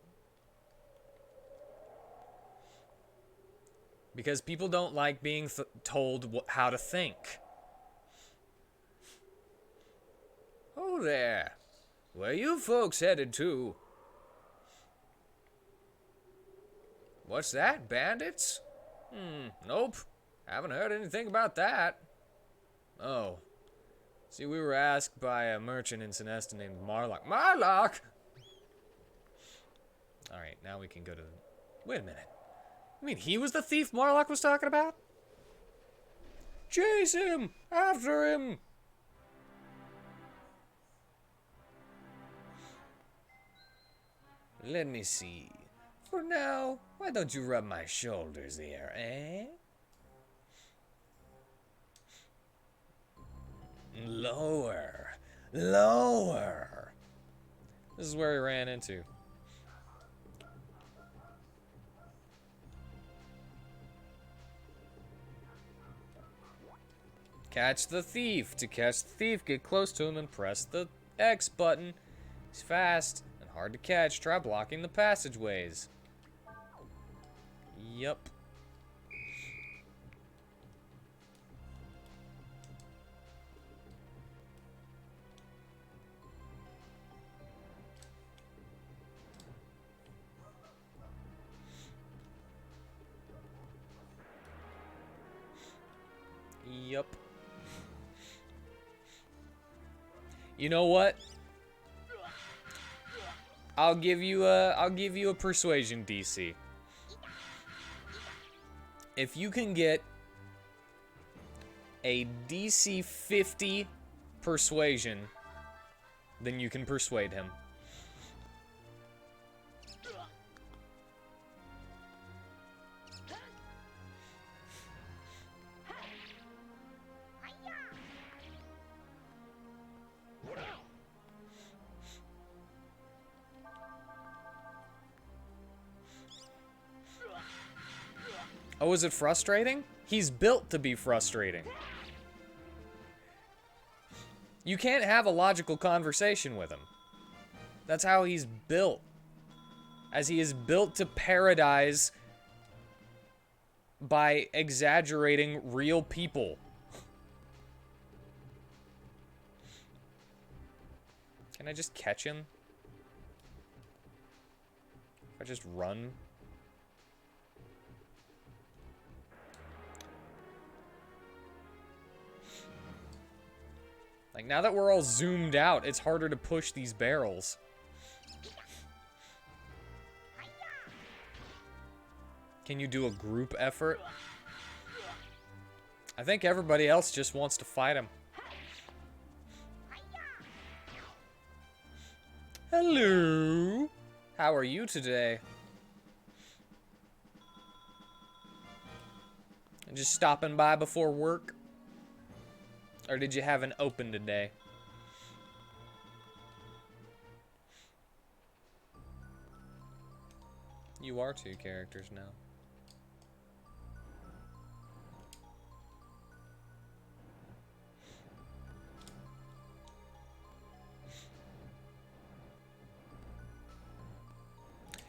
Because people don't like being told how to think. Oh there. Where you folks headed to? What's that, bandits? Nope. Haven't heard anything about that. Oh. See, we were asked by a merchant in Sinesta named Marlock. Marlock! Alright, now we can go to... Wait a minute. You mean he was the thief Marlock was talking about? Chase him! After him! Let me see. For now, why don't you rub my shoulders here, eh? Lower. Lower. This is where he ran into. Catch the thief. To catch the thief, get close to him and press the X button. He's fast and hard to catch. Try blocking the passageways. Yup. Yup. You know what? I'll give you a persuasion DC. If you can get a DC 50 persuasion, then you can persuade him. Oh, is it frustrating? He's built to be frustrating. You can't have a logical conversation with him. That's how he's built. As he is built to parodize by exaggerating real people. Can I just catch him? If I just run? Like, now that we're all zoomed out, it's harder to push these barrels. Can you do a group effort? I think everybody else just wants to fight him. Hello. How are you today? Just stopping by before work? Or did you have an open today? You are two characters now.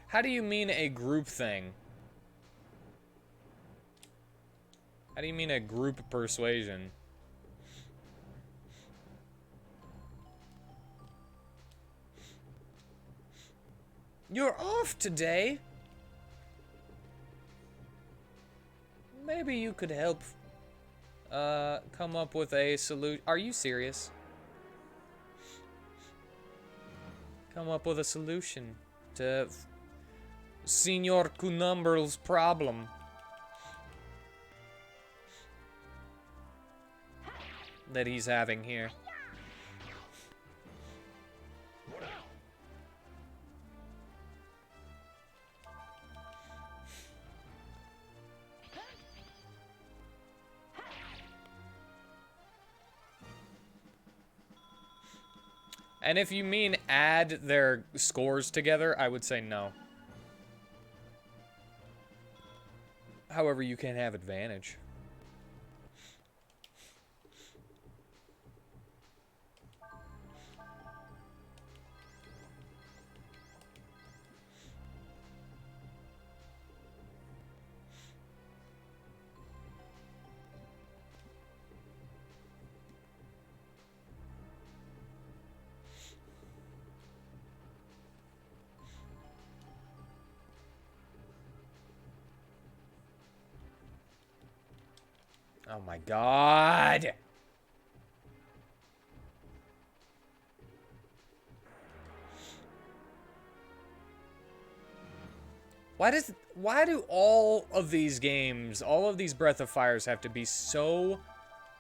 How do you mean a group thing? How do you mean a group persuasion? You're off today. Maybe you could help come up with a solution. Are you serious? Come up with a solution to Senor Cunumbral's problem. That he's having here. And if you mean add their scores together, I would say no. However, you can have advantage. Oh my god! Why do all of these games, all of these Breath of Fires have to be so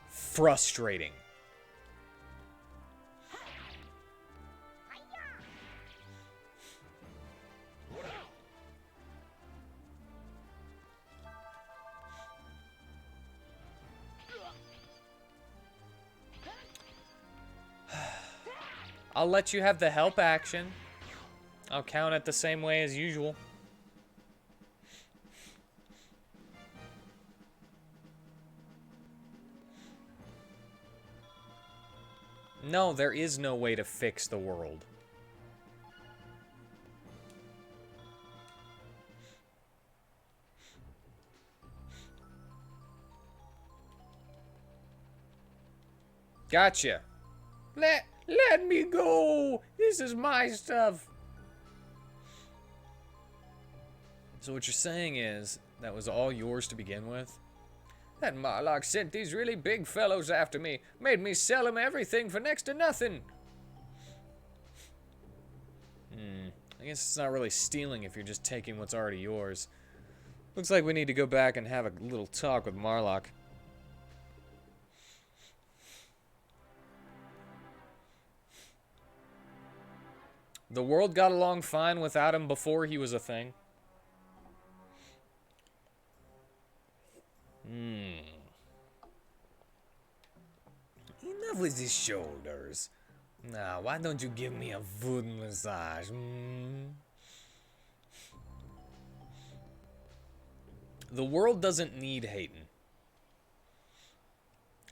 frustrating? I'll let you have the help action. I'll count it the same way as usual. No, there is no way to fix the world. Gotcha. Let me go. This is my stuff. So what you're saying is that was all yours to begin with? That Marlock sent these really big fellows after me. Made me sell him everything for next to nothing. I guess it's not really stealing if you're just taking what's already yours. Looks like we need to go back and have a little talk with Marlock. The world got along fine without him before he was a thing. Enough with his shoulders. Now, why don't you give me a foot massage? The world doesn't need Hayden.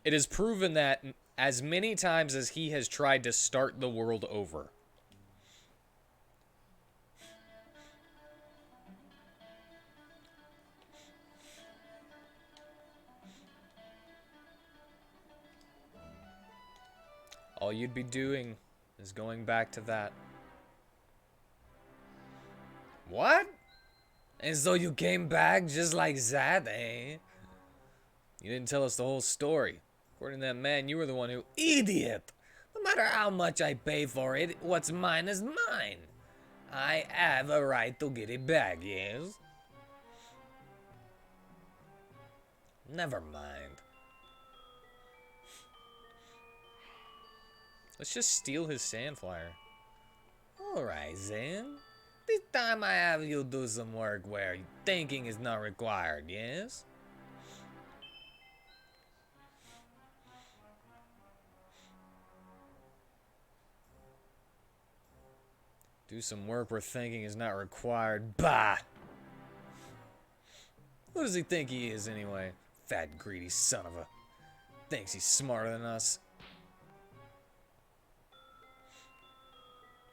It is proven that as many times as he has tried to start the world over. All you'd be doing is going back to that. What? And so you came back just like that, eh? You didn't tell us the whole story. According to that man, you were the one who... Idiot! No matter how much I pay for it, what's mine is mine. I have a right to get it back, yes? Never mind. Let's just steal his sand flyer. Alright then. This time I have you do some work where thinking is not required, yes? Do some work where thinking is not required. Bah! Who does he think he is anyway? Fat, greedy son of a... Thinks he's smarter than us.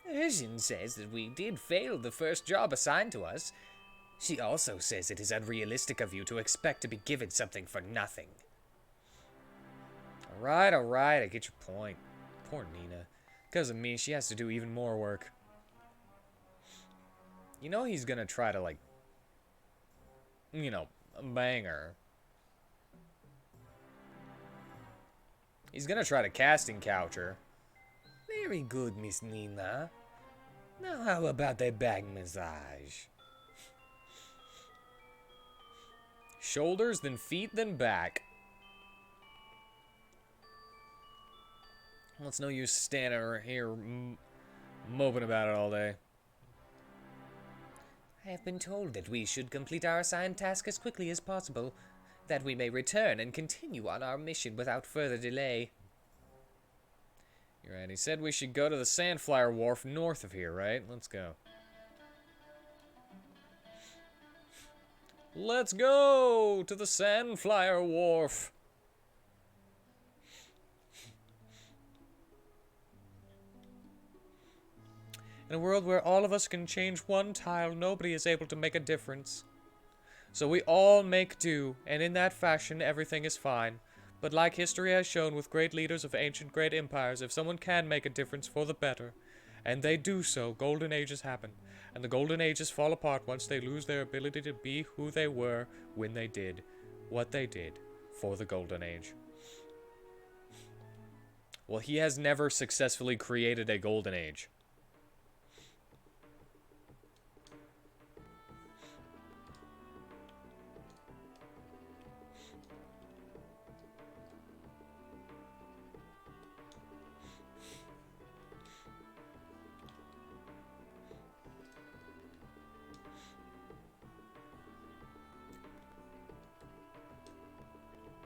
Ursion says that we did fail the first job assigned to us. She also says it is unrealistic of you to expect to be given something for nothing. Alright, I get your point. Poor Nina. Because of me, she has to do even more work. You know he's gonna try to, like, you know, bang her. He's gonna try to casting couch her. Very good, Miss Nina. Now how about a back massage? Shoulders, then feet, then back. Well, it's no use standing here moping about it all day. I have been told that we should complete our assigned task as quickly as possible, that we may return and continue on our mission without further delay. You're right. He said we should go to the Sandflyer Wharf north of here, right? Let's go. Let's go to the Sandflyer Wharf. In a world where all of us can change one tile, nobody is able to make a difference. So we all make do, and in that fashion everything is fine. But like history has shown with great leaders of ancient great empires, if someone can make a difference for the better, and they do so, golden ages happen. And the golden ages fall apart once they lose their ability to be who they were when they did what they did for the golden age. Well, he has never successfully created a golden age.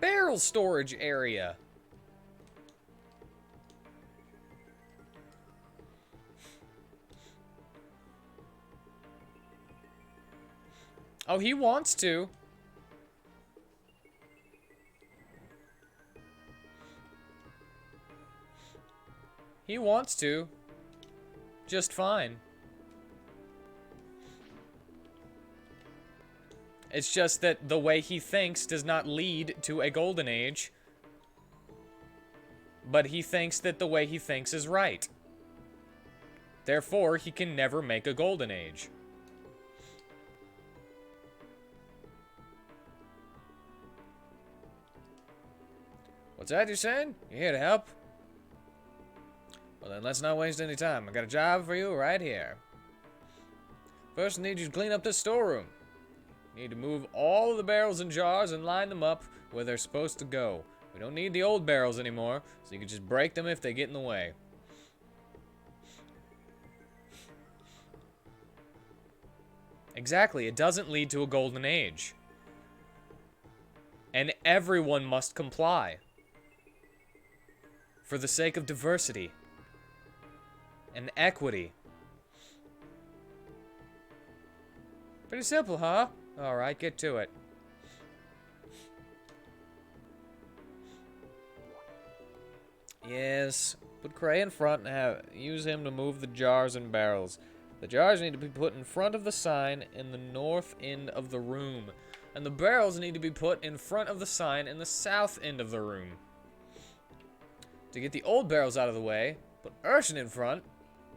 Barrel storage area. Oh, he wants to. He wants to. Just fine. It's just that the way he thinks does not lead to a golden age. But he thinks that the way he thinks is right. Therefore, he can never make a golden age. What's that you're saying? You here to help? Well then, let's not waste any time. I got a job for you right here. First, I need you to clean up this storeroom. You need to move all of the barrels and jars and line them up where they're supposed to go. We don't need the old barrels anymore, so you can just break them if they get in the way. Exactly, it doesn't lead to a golden age. And everyone must comply. For the sake of diversity. And equity. Pretty simple, huh? Alright, get to it. Yes, put Cray in front and use him to move the jars and barrels. The jars need to be put in front of the sign in the north end of the room. And the barrels need to be put in front of the sign in the south end of the room. To get the old barrels out of the way, put Urshan in front.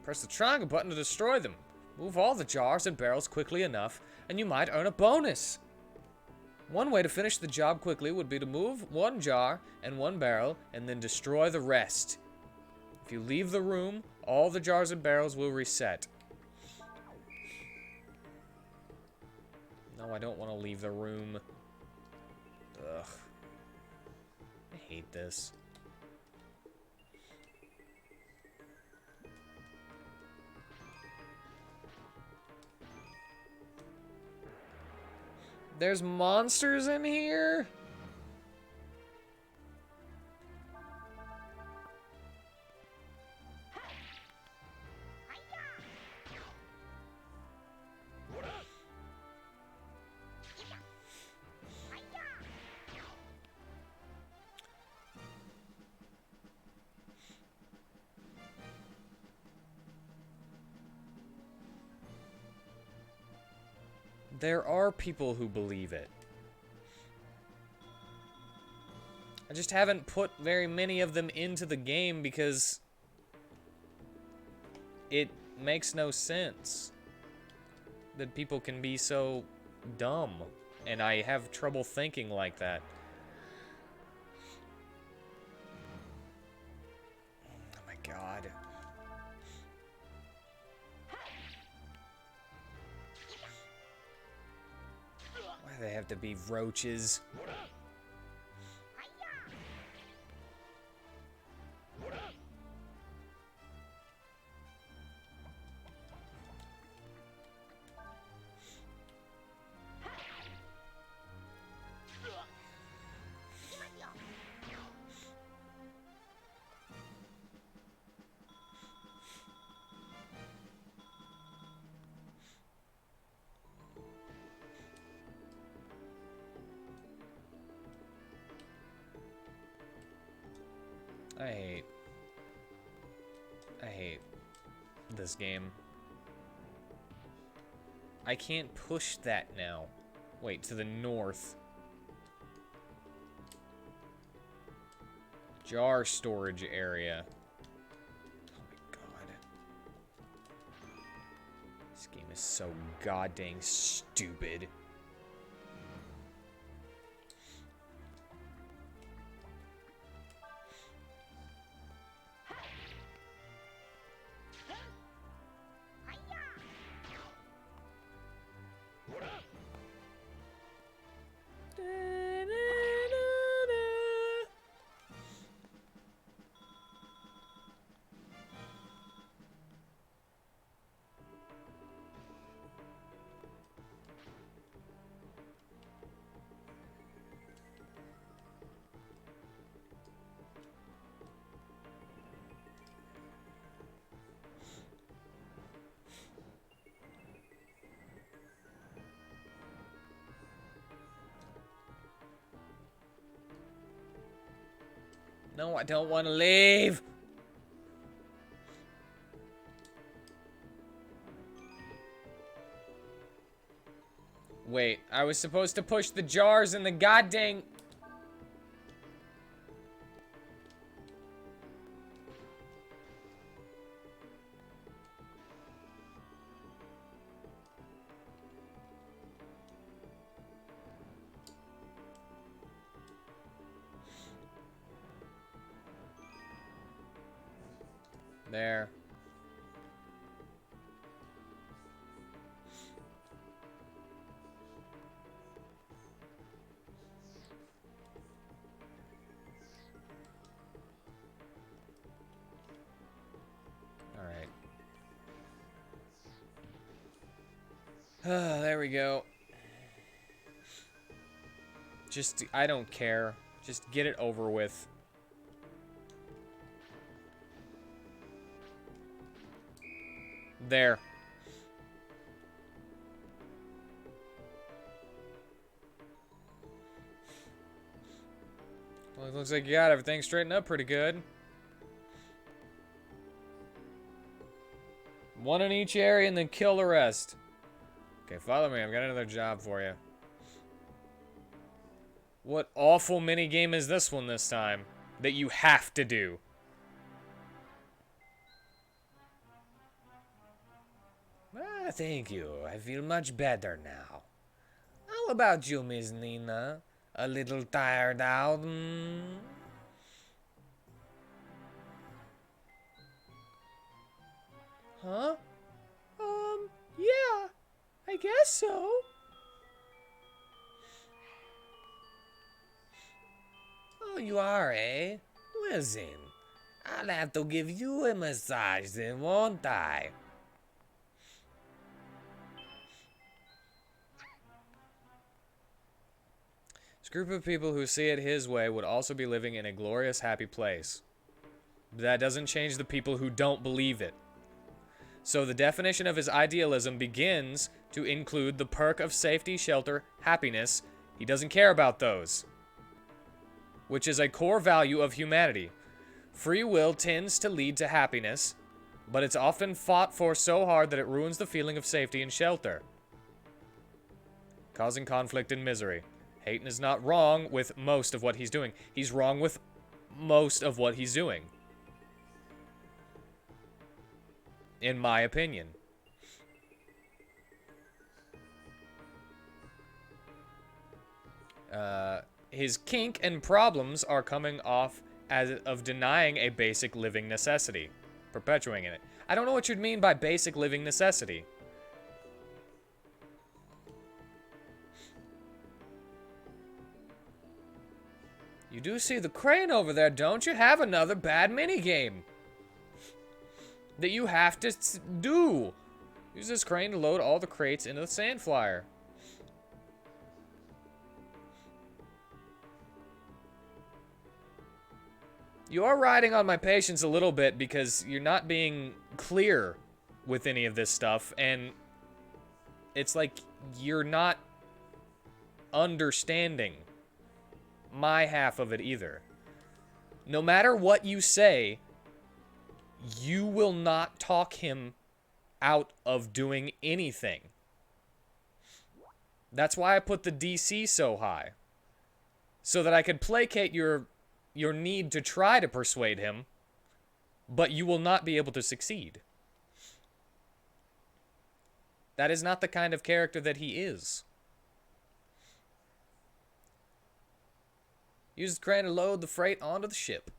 Press the triangle button to destroy them. Move all the jars and barrels quickly enough, and you might earn a bonus. One way to finish the job quickly would be to move one jar and one barrel, and then destroy the rest. If you leave the room, all the jars and barrels will reset. No, I don't want to leave the room. Ugh. I hate this. There's monsters in here? There are people who believe it. I just haven't put very many of them into the game because it makes no sense. that people can be so dumb. And I have trouble thinking like that. Oh my god. Why do they have to be roaches? I hate this game. I can't push that now. Wait, to the north. Jar storage area. Oh my god. This game is so goddamn stupid. No, I don't want to leave. Wait, I was supposed to push the jars in the goddamn... There. All right. There we go. Just, I don't care. Just get it over with. There. Well, it looks like you got everything straightened up pretty good. One in each area and then kill the rest. Okay, follow me. I've got another job for you. What awful minigame is this one this time that you have to do? Ah, thank you. I feel much better now. How about you, Miss Nina? A little tired out? Huh? Yeah. I guess so. Oh, you are, eh? Listen, I'll have to give you a massage then, won't I? This group of people who see it his way would also be living in a glorious, happy place. But that doesn't change the people who don't believe it. So the definition of his idealism begins to include the perk of safety, shelter, happiness. He doesn't care about those, which is a core value of humanity. Free will tends to lead to happiness, but it's often fought for so hard that it ruins the feeling of safety and shelter, causing conflict and misery. Hayton is not wrong with most of what he's doing. He's wrong with most of what he's doing, in my opinion. His kink and problems are coming off as of denying a basic living necessity, perpetuating it. I don't know what you'd mean by basic living necessity. You do see the crane over there, don't you? Have another bad minigame that you have to do. Use this crane to load all the crates into the sand flyer. You are riding on my patience a little bit because you're not being clear with any of this stuff, and it's like you're not understanding my half of it either. No matter what you say, you will not talk him out of doing anything. That's why I put the DC so high. So that I could placate your need to try to persuade him, but you will not be able to succeed. That is not the kind of character that he is. Use the crane to load the freight onto the ship.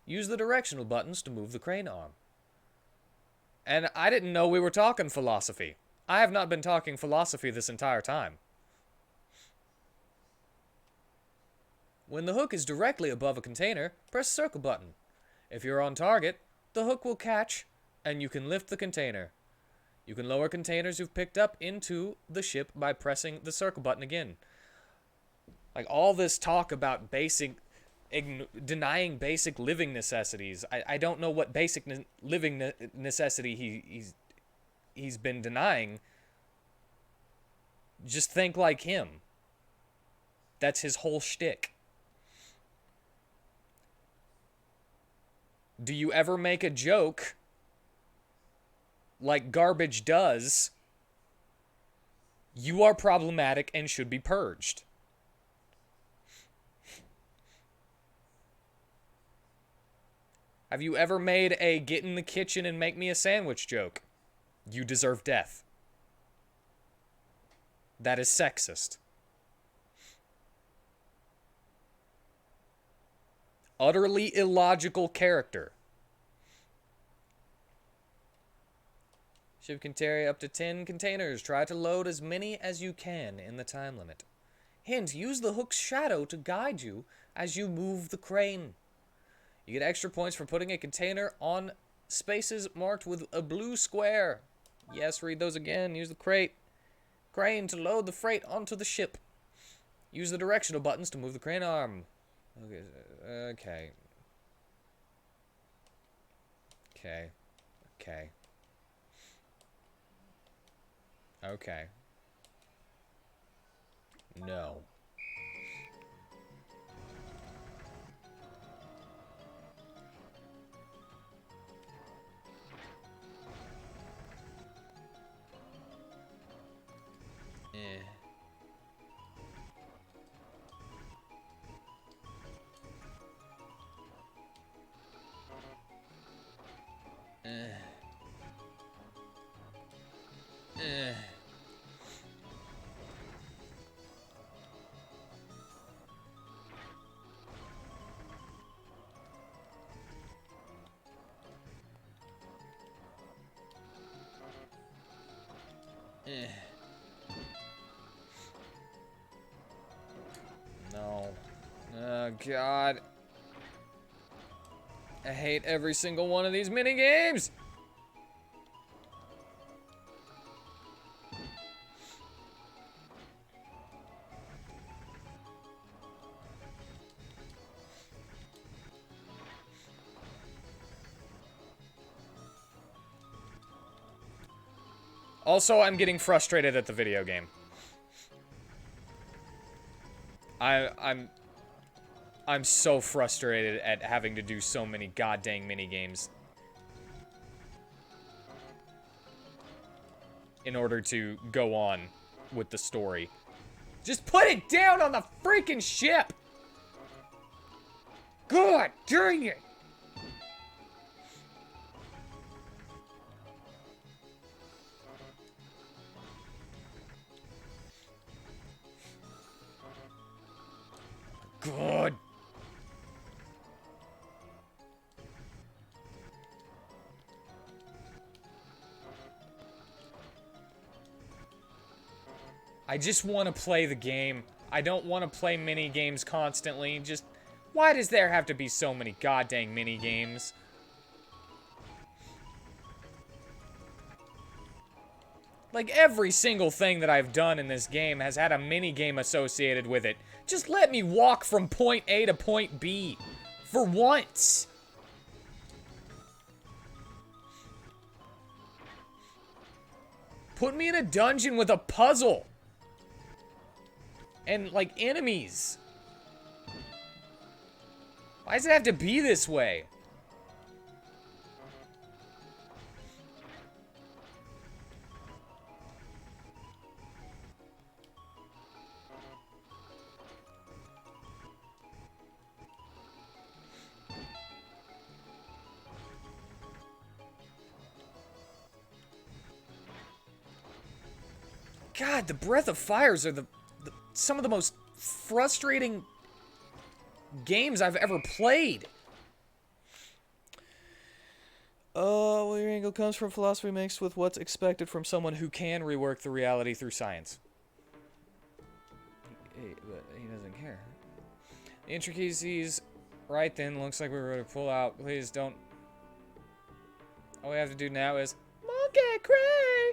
Use the directional buttons to move the crane arm. And I didn't know we were talking philosophy. I have not been talking philosophy this entire time. When the hook is directly above a container, press the circle button. If you're on target, the hook will catch, and you can lift the container. You can lower containers you've picked up into the ship by pressing the circle button again. Like, all this talk about denying basic living necessities. I don't know what basic living necessity he's been denying. Just think like him. That's his whole shtick. Do you ever make a joke like garbage does? You are problematic and should be purged. Have you ever made a get in the kitchen and make me a sandwich joke? You deserve death. That is sexist. Utterly illogical character. Ship can carry up to 10 containers. Try to load as many as you can in the time limit. Hint, use the hook's shadow to guide you as you move the crane. You get extra points for putting a container on spaces marked with a blue square. Yes, read those again. Use the crane to load the freight onto the ship. Use the directional buttons to move the crane arm. Okay. No. No. Oh, God. I hate every single one of these minigames! Also, I'm getting frustrated at the video game. I'm so frustrated at having to do so many goddamn minigames in order to go on with the story. Just put it down on the freaking ship! God dang it! I just want to play the game. I don't want to play mini games constantly. Just, why does there have to be so many goddamn mini games? Like, every single thing that I've done in this game has had a mini game associated with it. Just let me walk from point A to point B. For once. Put me in a dungeon with a puzzle. And, like, enemies. Why does it have to be this way? God, the Breath of Fires are some of the most frustrating games I've ever played. Well, your angle comes from philosophy mixed with what's expected from someone who can rework the reality through science. But he doesn't care. The intricacies, right then, looks like we're ready to pull out. Please don't. All we have to do now is monkey cray.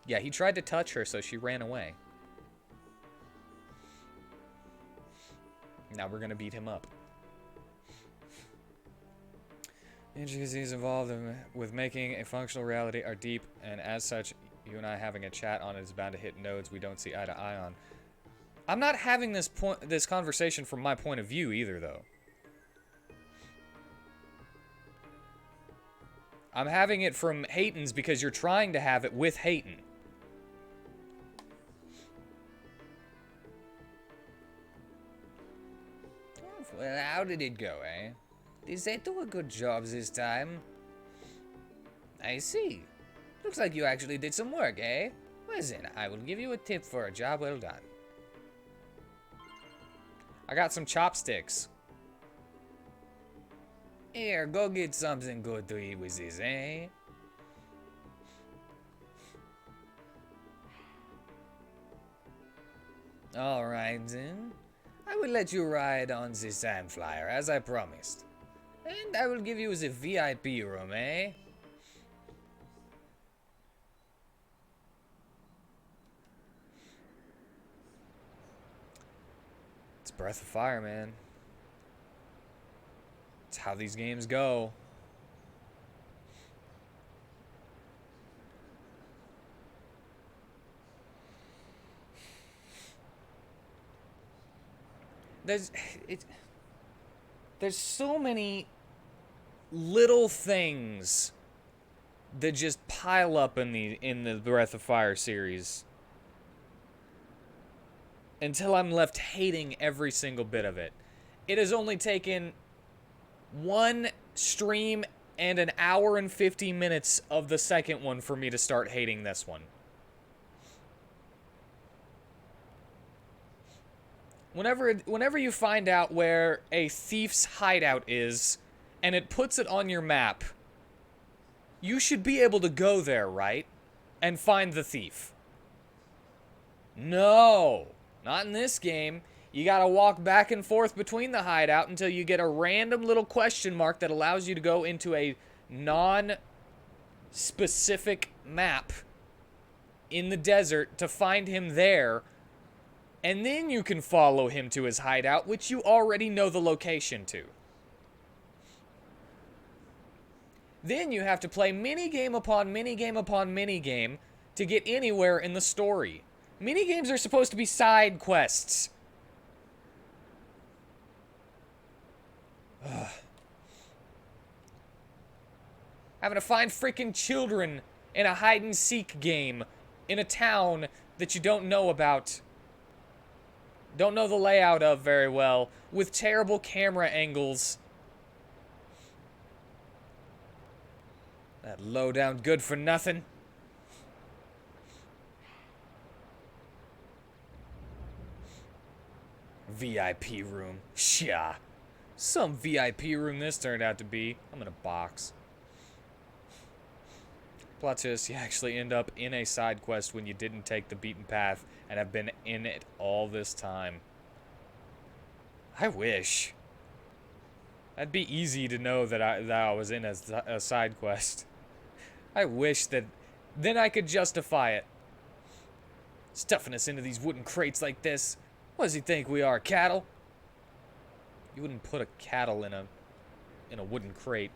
Yeah, he tried to touch her, so she ran away. Now we're gonna beat him up. Intricacies involved with making a functional reality are deep, and as such, you and I having a chat on it is bound to hit nodes we don't see eye to eye on. I'm not having this conversation from my point of view either, though. I'm having it from Hayton's because you're trying to have it with Hayton. Well, how did it go, eh? Did they do a good job this time? I see. Looks like you actually did some work, eh? Well then, I will give you a tip for a job well done. I got some chopsticks. Here, go get something good to eat with this, eh? Alright then. I will let you ride on the sand flyer, as I promised. And I will give you the VIP room, eh? It's Breath of Fire, man. It's how these games go. There's so many little things that just pile up in the Breath of Fire series until I'm left hating every single bit of it. It has only taken one stream and an hour and 50 minutes of the second one for me to start hating this one. Whenever you find out where a thief's hideout is, and it puts it on your map, you should be able to go there, right? And find the thief. No, not in this game. You gotta walk back and forth between the hideout until you get a random little question mark that allows you to go into a non-specific map in the desert to find him there. And then you can follow him to his hideout, which you already know the location to. Then you have to play minigame upon minigame upon minigame to get anywhere in the story. Minigames are supposed to be side quests. Ugh. Having to find freaking children in a hide-and-seek game in a town that you don't know about. Don't know the layout of very well, with terrible camera angles. That low-down good for nothing. VIP room. Sha. Some VIP room this turned out to be. I'm in a box. Plot twist, you actually end up in a side quest when you didn't take the beaten path and have been in it all this time. I wish. That'd be easy to know that I was in a side quest. I wish that then I could justify it. Stuffing us into these wooden crates like this. What does he think we are, cattle? You wouldn't put a cattle in a wooden crate.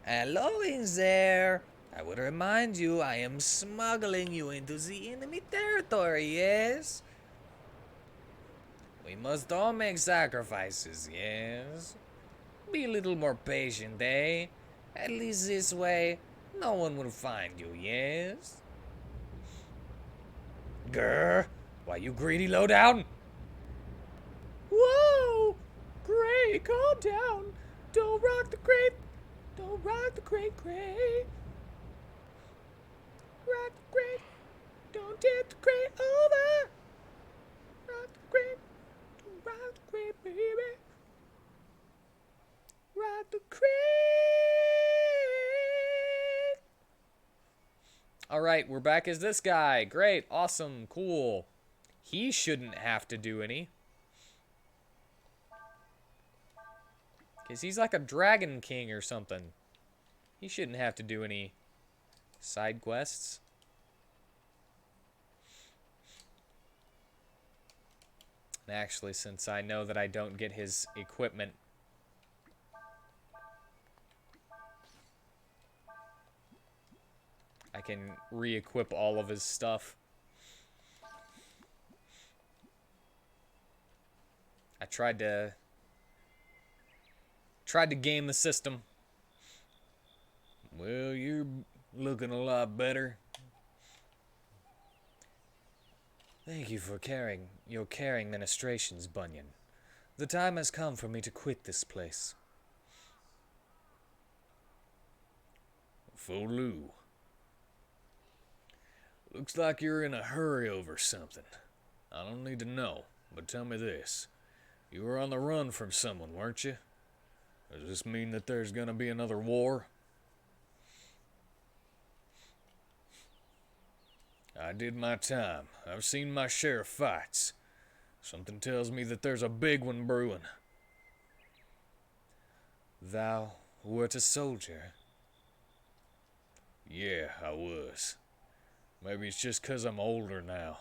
Hello in there. I would remind you I am smuggling you into the enemy territory, yes? We must all make sacrifices, yes? Be a little more patient, eh? At least this way, no one will find you, yes? Grr, why you greedy lowdown? Whoa! Gray, calm down. Don't rock the crate. Don't rock the crate, Gray. Rock the crate. Don't tip the crate over. Rock the crate. Don't rock the crate, baby. Rock the crate. All right, we're back as this guy. Great, awesome, cool. He shouldn't have to do any. Because he's like a dragon king or something. He shouldn't have to do any side quests. And actually, since I know that I don't get his equipment, I can re-equip all of his stuff. I tried to game the system. Well, you're looking a lot better. Thank you for your caring ministrations, Bunyan. The time has come for me to quit this place. Folu. Looks like you're in a hurry over something. I don't need to know, but tell me this. You were on the run from someone, weren't you? Does this mean that there's gonna be another war? I did my time. I've seen my share of fights. Something tells me that there's a big one brewing. Thou wert a soldier? Yeah, I was. Maybe it's just 'cause I'm older now.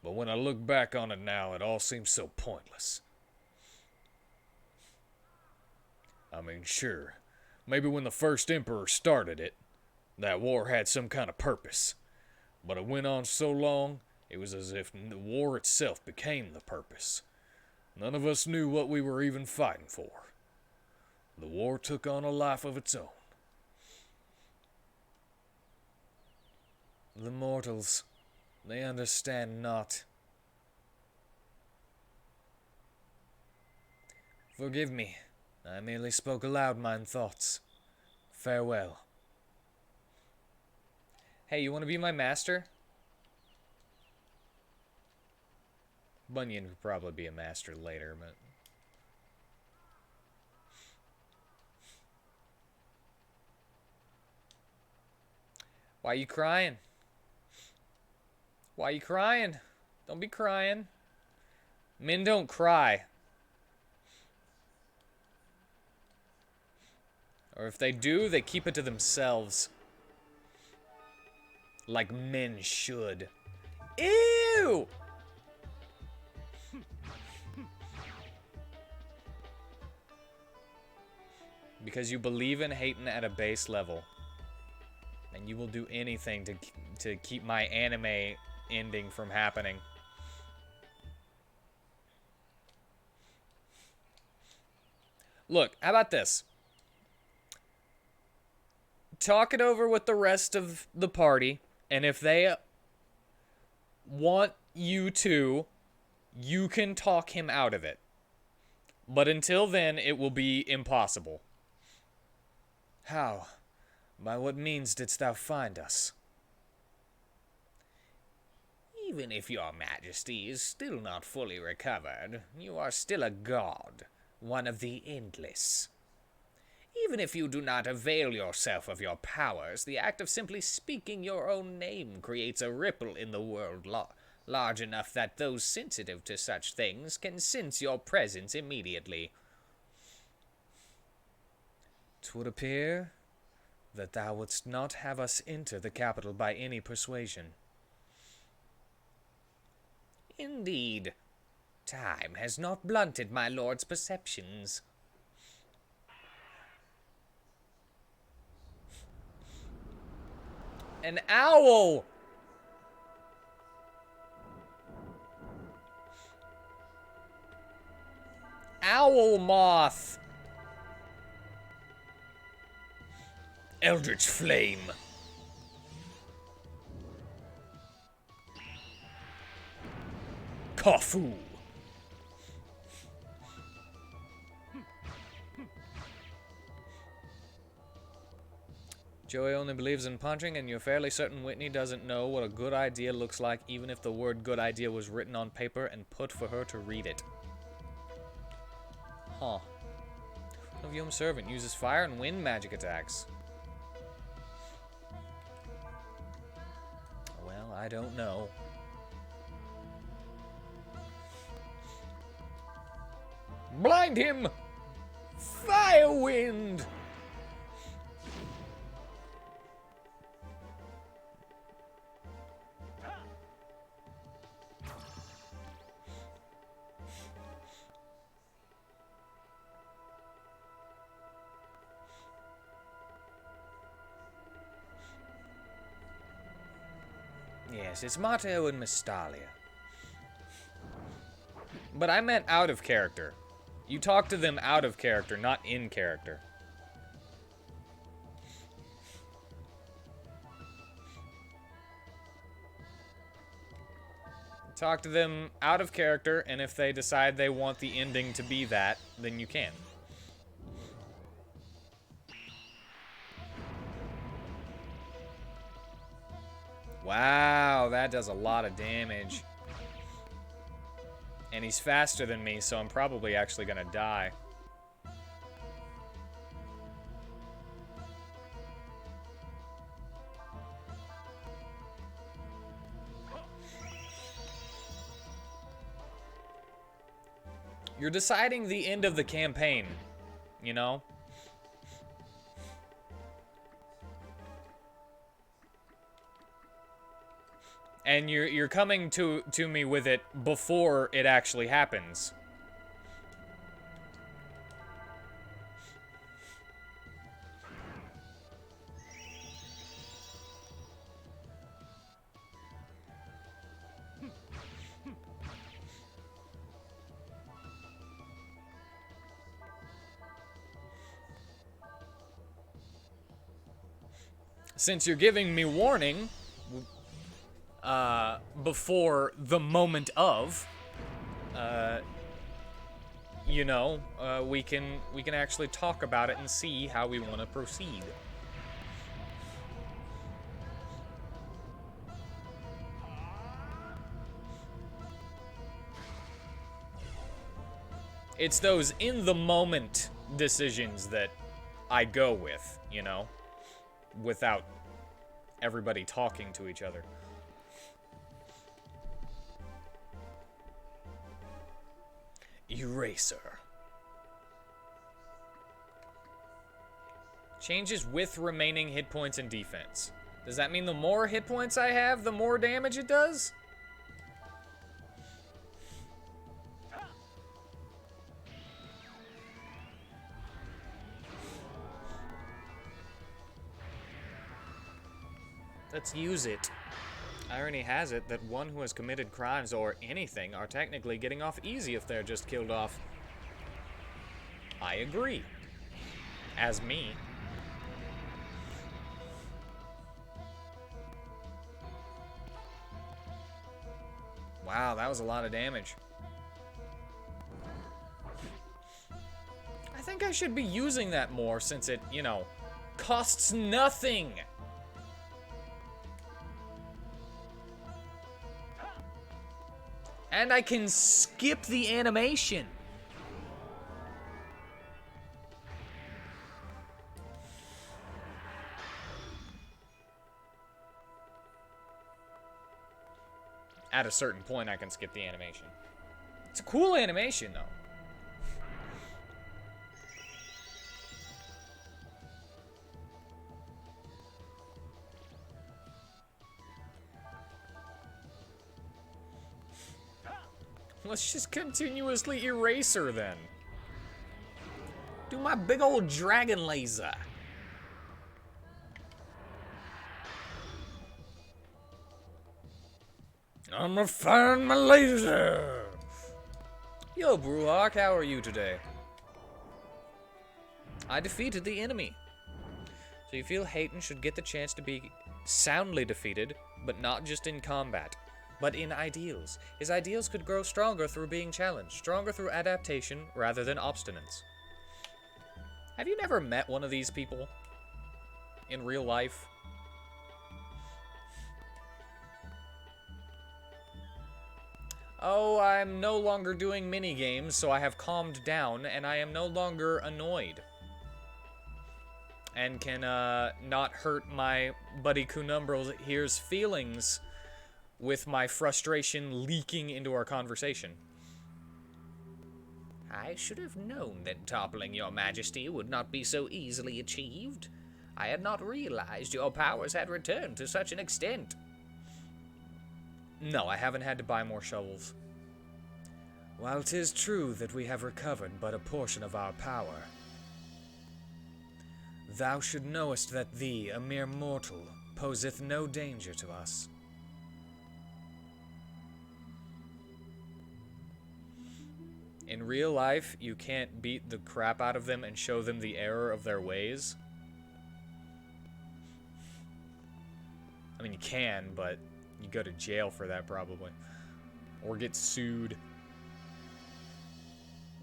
But when I look back on it now, it all seems so pointless. I mean, sure, maybe when the first emperor started it, that war had some kind of purpose. But it went on so long, it was as if the war itself became the purpose. None of us knew what we were even fighting for. The war took on a life of its own. The mortals, they understand not. Forgive me, I merely spoke aloud mine thoughts. Farewell. Hey, you want to be my master? Bunyan would probably be a master later, but... Why you crying? Why you crying? Don't be crying. Men don't cry. Or if they do, they keep it to themselves. Like men should. Ew! Because you believe in hating at a base level. And you will do anything to keep my anime ending from happening. Look, how about this? Talk it over with the rest of the party, and if they want you to, you can talk him out of it. But until then, it will be impossible. How? By what means didst thou find us? Even if your majesty is still not fully recovered, you are still a god, one of the endless. Even if you do not avail yourself of your powers, the act of simply speaking your own name creates a ripple in the world large enough that those sensitive to such things can sense your presence immediately. 'Twould appear that thou wouldst not have us enter the capital by any persuasion. Indeed, time has not blunted my lord's perceptions. An owl! Owl moth! Eldritch flame! Kofu! Joey only believes in punching, and you're fairly certain Whitney doesn't know what a good idea looks like, even if the word good idea was written on paper and put for her to read it. Huh. One of Yum's servant uses fire and wind magic attacks. Well, I don't know. Blind him! Fire wind! Yes, it's Matteo and Mystalia. But I meant out of character. You talk to them out of character, not in character. Talk to them out of character, and if they decide they want the ending to be that, then you can. Wow, that does a lot of damage. And he's faster than me, so I'm probably actually gonna die. You're deciding the end of the campaign, you know? And you're coming to me with it before it actually happens. Since you're giving me warning before the moment of, you know, we can actually talk about it and see how we want to proceed. It's those in the moment decisions that I go with, you know, without everybody talking to each other. Eraser. Changes with remaining hit points and defense. Does that mean the more hit points I have, the more damage it does? Let's use it. Irony has it that one who has committed crimes or anything are technically getting off easy if they're just killed off. I agree. As me. Wow, that was a lot of damage. I think I should be using that more since it, you know, costs nothing. And I can skip the animation. At a certain point, I can skip the animation. It's a cool animation, though. Let's just continuously erase her, then. Do my big old dragon laser. I'ma find my laser. Yo, Bruhawk, how are you today? I defeated the enemy. So you feel Hayton should get the chance to be soundly defeated, but not just in combat, but in ideals. His ideals could grow stronger through being challenged, stronger through adaptation rather than obstinance. Have you never met one of these people in real life? Oh, I'm no longer doing mini-games, so I have calmed down, and I am no longer annoyed. And can not hurt my buddy Kunumbrel here's feelings with my frustration leaking into our conversation. I should have known that toppling your majesty would not be so easily achieved. I had not realized your powers had returned to such an extent. No, I haven't had to buy more shovels. While 'tis true that we have recovered but a portion of our power, thou should knowest that thee, a mere mortal, poseth no danger to us. In real life, you can't beat the crap out of them and show them the error of their ways. I mean, you can, but you go to jail for that probably. Or get sued.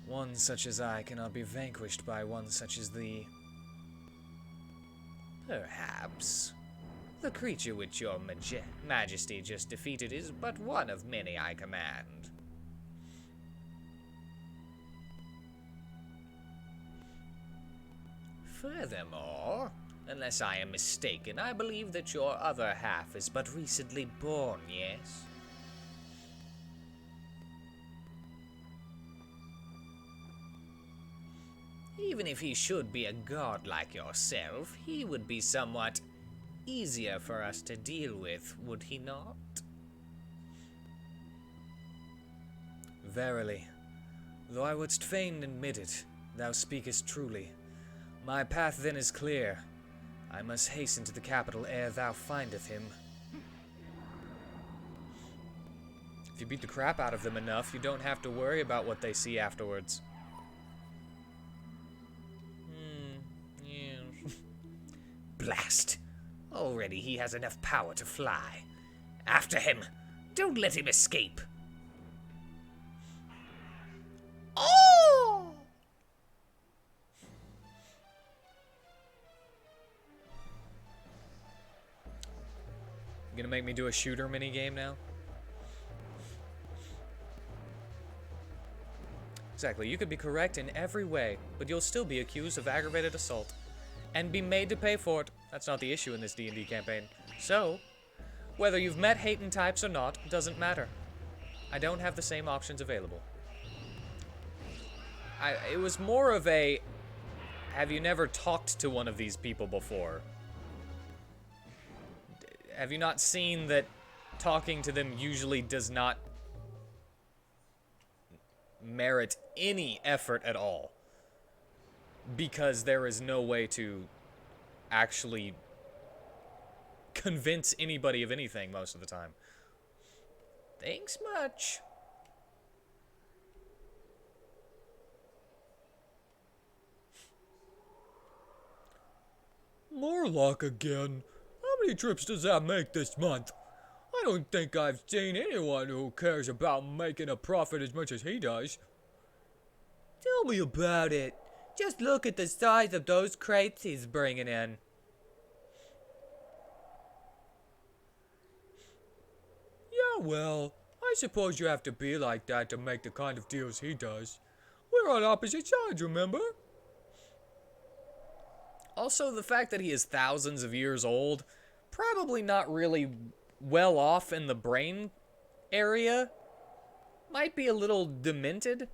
One such as I cannot be vanquished by one such as thee. Perhaps. The creature which your majesty just defeated is but one of many I command. Furthermore, unless I am mistaken, I believe that your other half is but recently born, yes? Even if he should be a god like yourself, he would be somewhat easier for us to deal with, would he not? Verily, though I wouldst fain admit it, thou speakest truly. My path then is clear. I must hasten to the capital ere thou findeth him. If you beat the crap out of them enough, you don't have to worry about what they see afterwards. Yeah. Blast! Already he has enough power to fly. After him! Don't let him escape! Oh! You gonna make me do a shooter minigame now? Exactly, you could be correct in every way, but you'll still be accused of aggravated assault. And be made to pay for it. That's not the issue in this D&D campaign. So, whether you've met Hayton types or not, doesn't matter. I don't have the same options available. It was more of a, have you never talked to one of these people before? Have you not seen that talking to them usually does not merit any effort at all? Because there is no way to actually convince anybody of anything most of the time. Thanks much. More luck again. How many trips does that make this month? I don't think I've seen anyone who cares about making a profit as much as he does. Tell me about it. Just look at the size of those crates he's bringing in. Yeah, well, I suppose you have to be like that to make the kind of deals he does. We're on opposite sides, remember? Also, the fact that he is thousands of years old, probably not really well off in the brain area might be a little demented.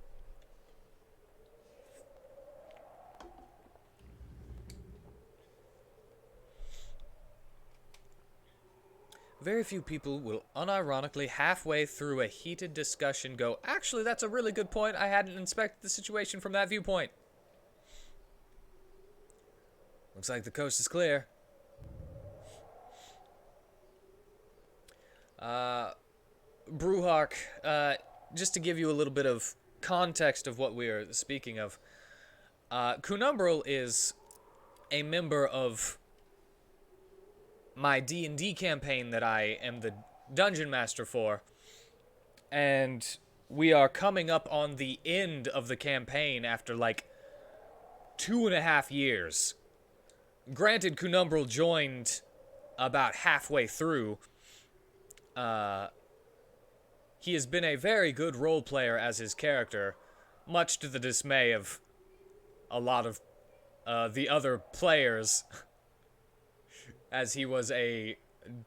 Very few people will unironically halfway through a heated discussion go, actually, that's a really good point. I hadn't inspected the situation from that viewpoint. Looks like the coast is clear. Brewhawk, just to give you a little bit of context of what we are speaking of, Kunumbrel is a member of my D&D campaign that I am the dungeon master for, and we are coming up on the end of the campaign after like 2.5 years. Granted, Kunumbrel joined about halfway through. He has been a very good role player as his character, much to the dismay of a lot of the other players, as he was a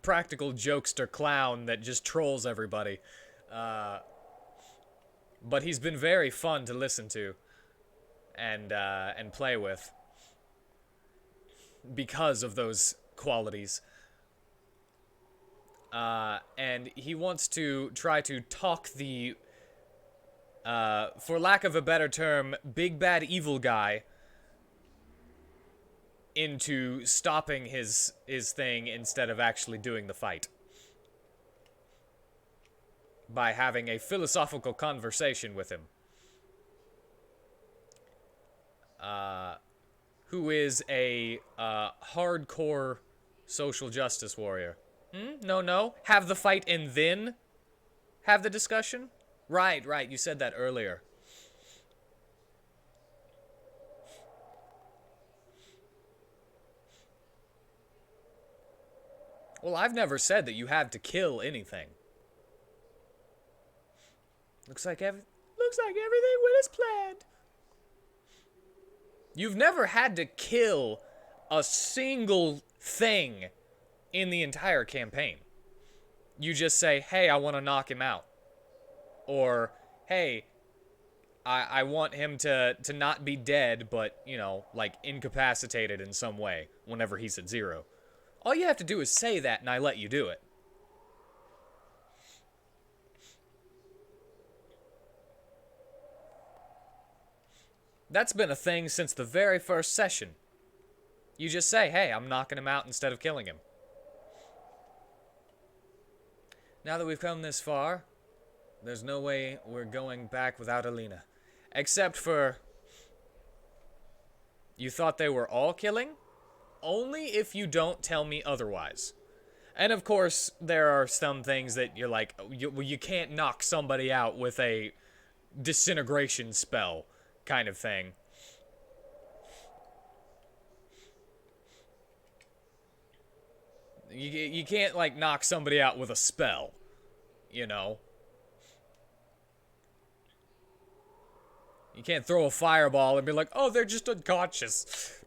practical jokester clown that just trolls everybody. But he's been very fun to listen to and play with because of those qualities. And he wants to try to talk the, for lack of a better term, big bad evil guy into stopping his thing instead of actually doing the fight. By having a philosophical conversation with him. Who is a hardcore social justice warrior. No. Have the fight and then have the discussion? Right, you said that earlier. Well, I've never said that you have to kill anything. Looks like everything went as planned. You've never had to kill a single thing in the entire campaign. You just say, hey, I want to knock him out. Or, hey, I want him to not be dead, but, you know, like incapacitated in some way whenever he's at 0. All you have to do is say that and I let you do it. That's been a thing since the very first session. You just say, hey, I'm knocking him out instead of killing him. Now that we've come this far, there's no way we're going back without Alina. Except for... You thought they were all killing? Only if you don't tell me otherwise. And of course, there are some things that you're like, you can't knock somebody out with a disintegration spell kind of thing. You can't, like, knock somebody out with a spell, you know? You can't throw a fireball and be like, oh, they're just unconscious.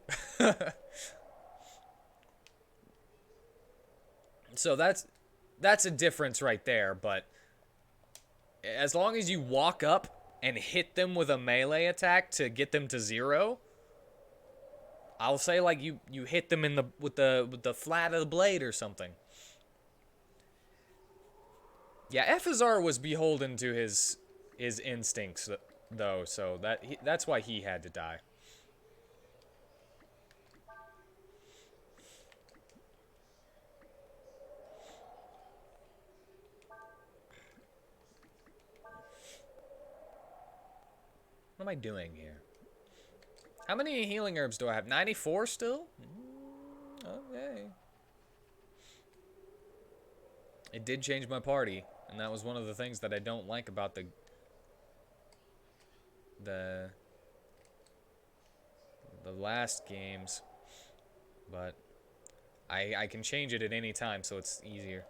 So that's a difference right there, but as long as you walk up and hit them with a melee attack to get them to 0, I'll say like you hit them in with the flat of the blade or something. Yeah, Ephazar was beholden to his instincts though, so that's why he had to die. What am I doing here? How many healing herbs do I have? 94 still? Okay. It did change my party, and that was one of the things that I don't like about the last games. But I can change it at any time, so it's easier.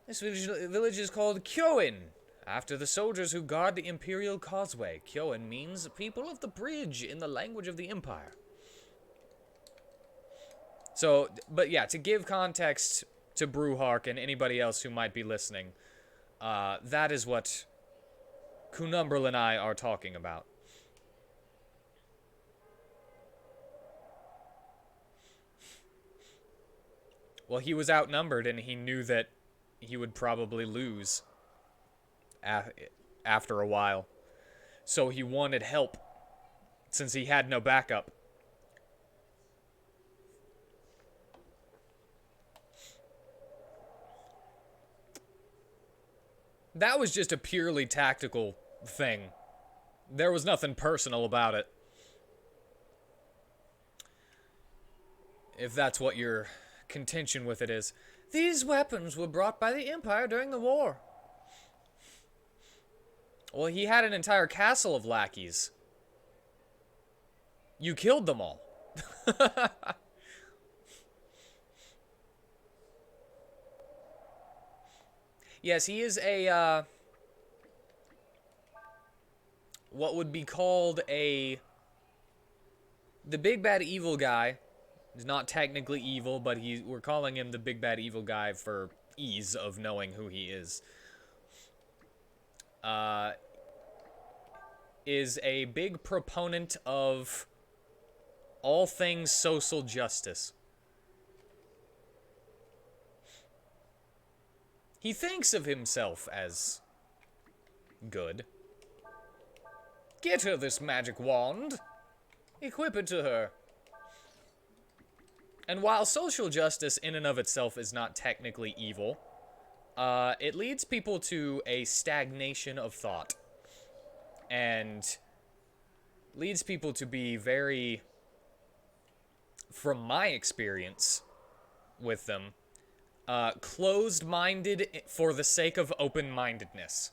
This village is called Kyoin, after the soldiers who guard the Imperial Causeway. Kyoin means people of the bridge in the language of the Empire. So, but yeah, to give context to Brewhawk and anybody else who might be listening, That is what Cunumberl and I are talking about. Well, he was outnumbered, and he knew that he would probably lose after a while. So he wanted help, since he had no backup. That was just a purely tactical thing. There was nothing personal about it. If that's what your contention with it is. These weapons were brought by the Empire during the war. Well, he had an entire castle of lackeys. You killed them all. Yes, he is a, what would be called the big bad evil guy. He's not technically evil, but we're calling him the big bad evil guy for ease of knowing who he is. Is a big proponent of all things social justice. He thinks of himself as good. Get her this magic wand. Equip it to her. And while social justice in and of itself is not technically evil, it leads people to a stagnation of thought. And leads people to be very, from my experience with them, closed-minded for the sake of open-mindedness.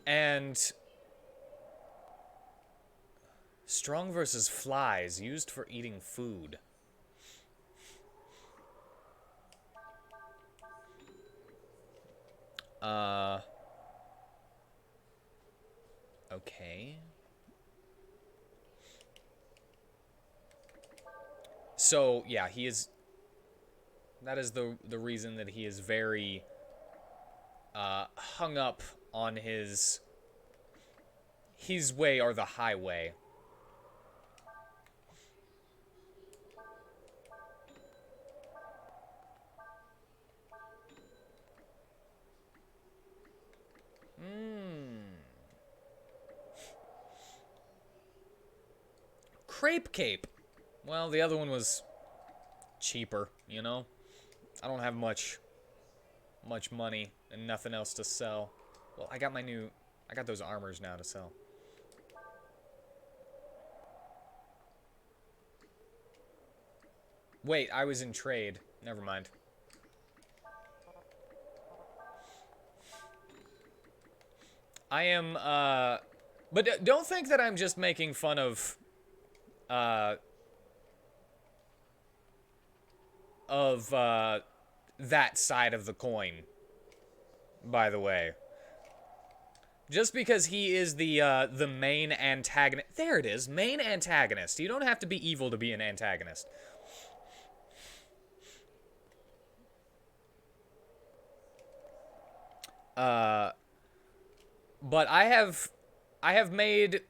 And strong versus flies used for eating food. Okay. So, yeah, he is... That is the reason that he is very hung up on his way or the highway. Crepe Cape. Well, the other one was cheaper, you know? I don't have much money and nothing else to sell. Well, I got those armors now to sell. Wait, I was in trade. Never mind. I am, but don't think that I'm just making fun of, that side of the coin, by the way. Just because he is the main antagonist. There it is, main antagonist. You don't have to be evil to be an antagonist. But I have made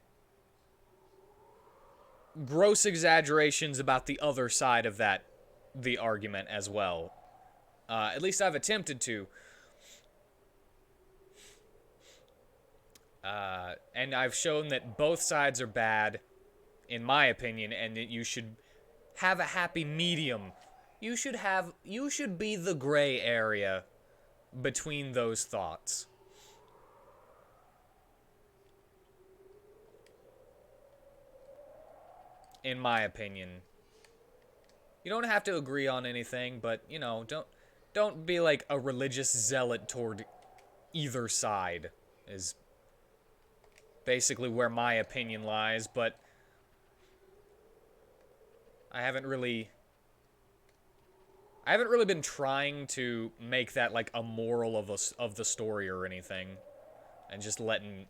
gross exaggerations about the other side of the argument as well. At least I've attempted to. And I've shown that both sides are bad, in my opinion, and that you should have a happy medium. You should be the gray area between those thoughts. In my opinion. You don't have to agree on anything, but, you know, don't be like a religious zealot toward either side, is basically where my opinion lies, but I haven't really been trying to make that like a moral of the story or anything, and just letting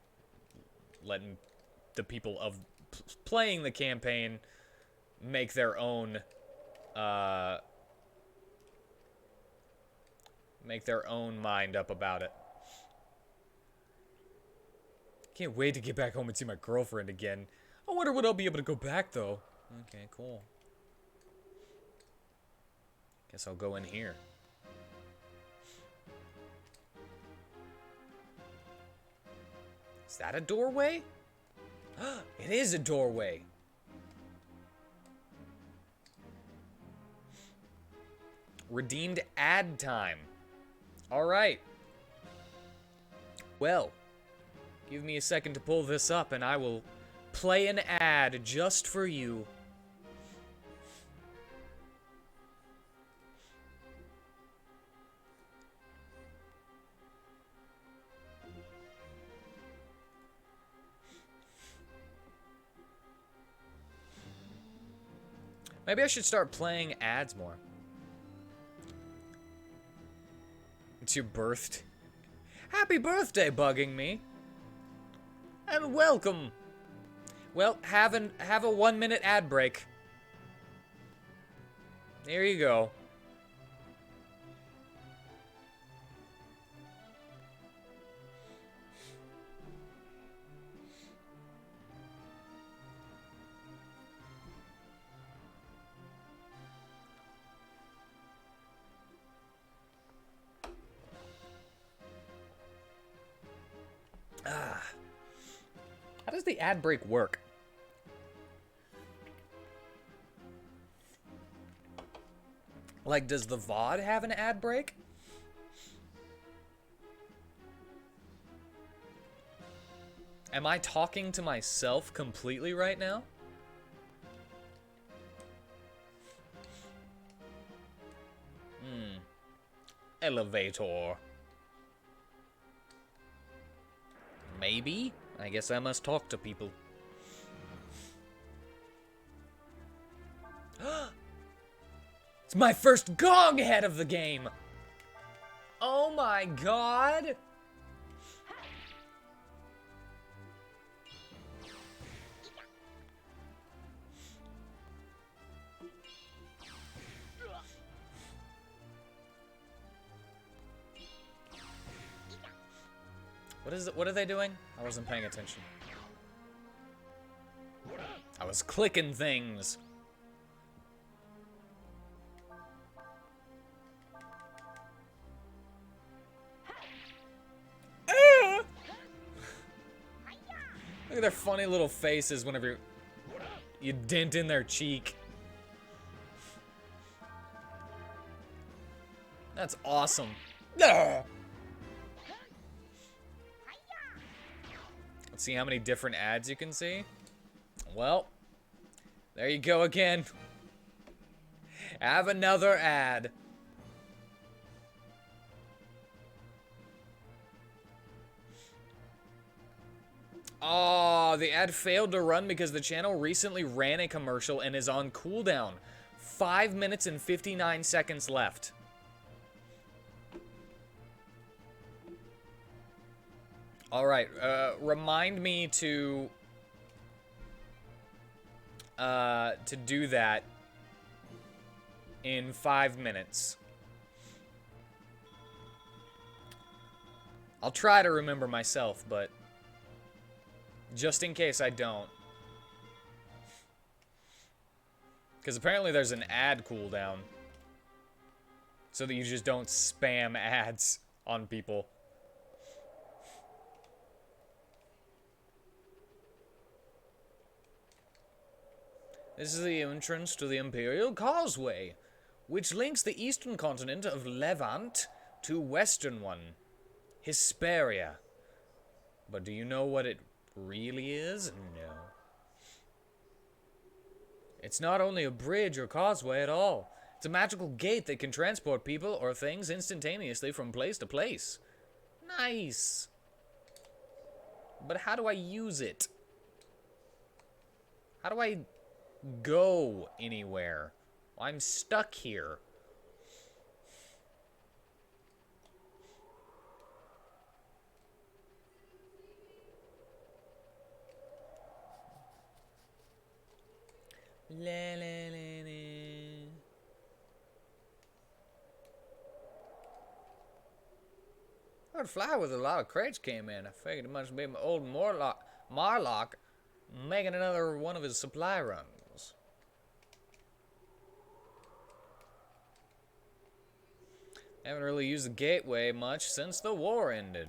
the people of playing the campaign make their own mind up about it. Can't wait to get back home and see my girlfriend again. I wonder when I'll be able to go back, though. Okay, cool. Guess I'll go in here. Is that a doorway? It is a doorway. Redeemed ad time. Alright. Well, give me a second to pull this up and I will play an ad just for you. Maybe I should start playing ads more. It's your birthday. Happy birthday, bugging me. And welcome. Well, have a 1-minute ad break. There you go. How does the ad break work? Like, does the VOD have an ad break? Am I talking to myself completely right now? Elevator. Maybe? I guess I must talk to people. It's my first gong head of the game! Oh my god! What are they doing? I wasn't paying attention. I was clicking things. Look at their funny little faces whenever you dent in their cheek. That's awesome. Let's see how many different ads you can see. Well, there you go again. Have another ad. Oh, the ad failed to run because the channel recently ran a commercial and is on cooldown. 5 minutes and 59 seconds left. Alright, remind me to do that in 5 minutes. I'll try to remember myself, but just in case I don't. Because apparently there's an ad cooldown. So that you just don't spam ads on people. This is the entrance to the Imperial Causeway, which links the eastern continent of Levant to western one, Hesperia. But do you know what it really is? No. It's not only a bridge or causeway at all. It's a magical gate that can transport people or things instantaneously from place to place. Nice. But how do I use it? How do I go anywhere? I'm stuck here. That fly with a lot of crates came in. I figured it must be my old Marlock making another one of his supply runs. Haven't really used the gateway much since the war ended.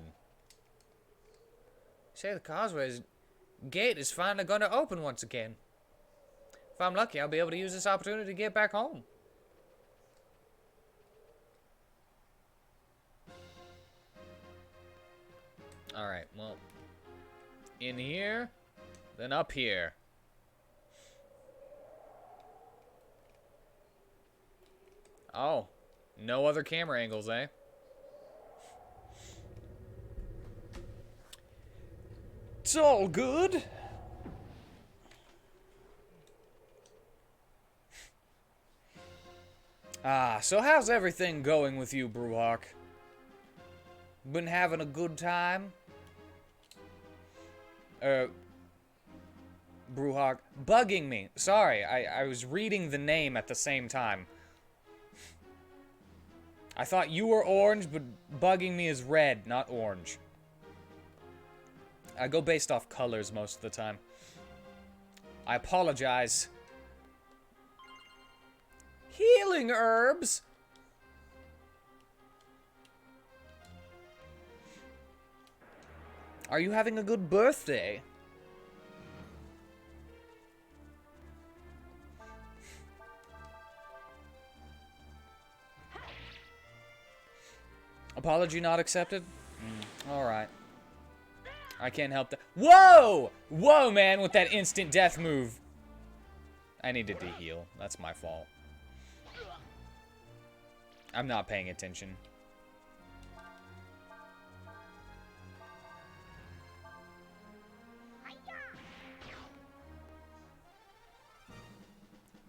Say the causeway's gate is finally going to open once again. If I'm lucky, I'll be able to use this opportunity to get back home. Alright, well, in here, then up here. Oh, no other camera angles, eh? It's all good. So how's everything going with you, Brewhawk? Been having a good time? Brewhawk, bugging me. Sorry, I was reading the name at the same time. I thought you were orange, but bugging me is red, not orange. I go based off colors most of the time. I apologize. Healing herbs? Are you having a good birthday? Apology not accepted? Alright. I can't help that. Whoa! Whoa, man, with that instant death move. I needed to heal. That's my fault. I'm not paying attention.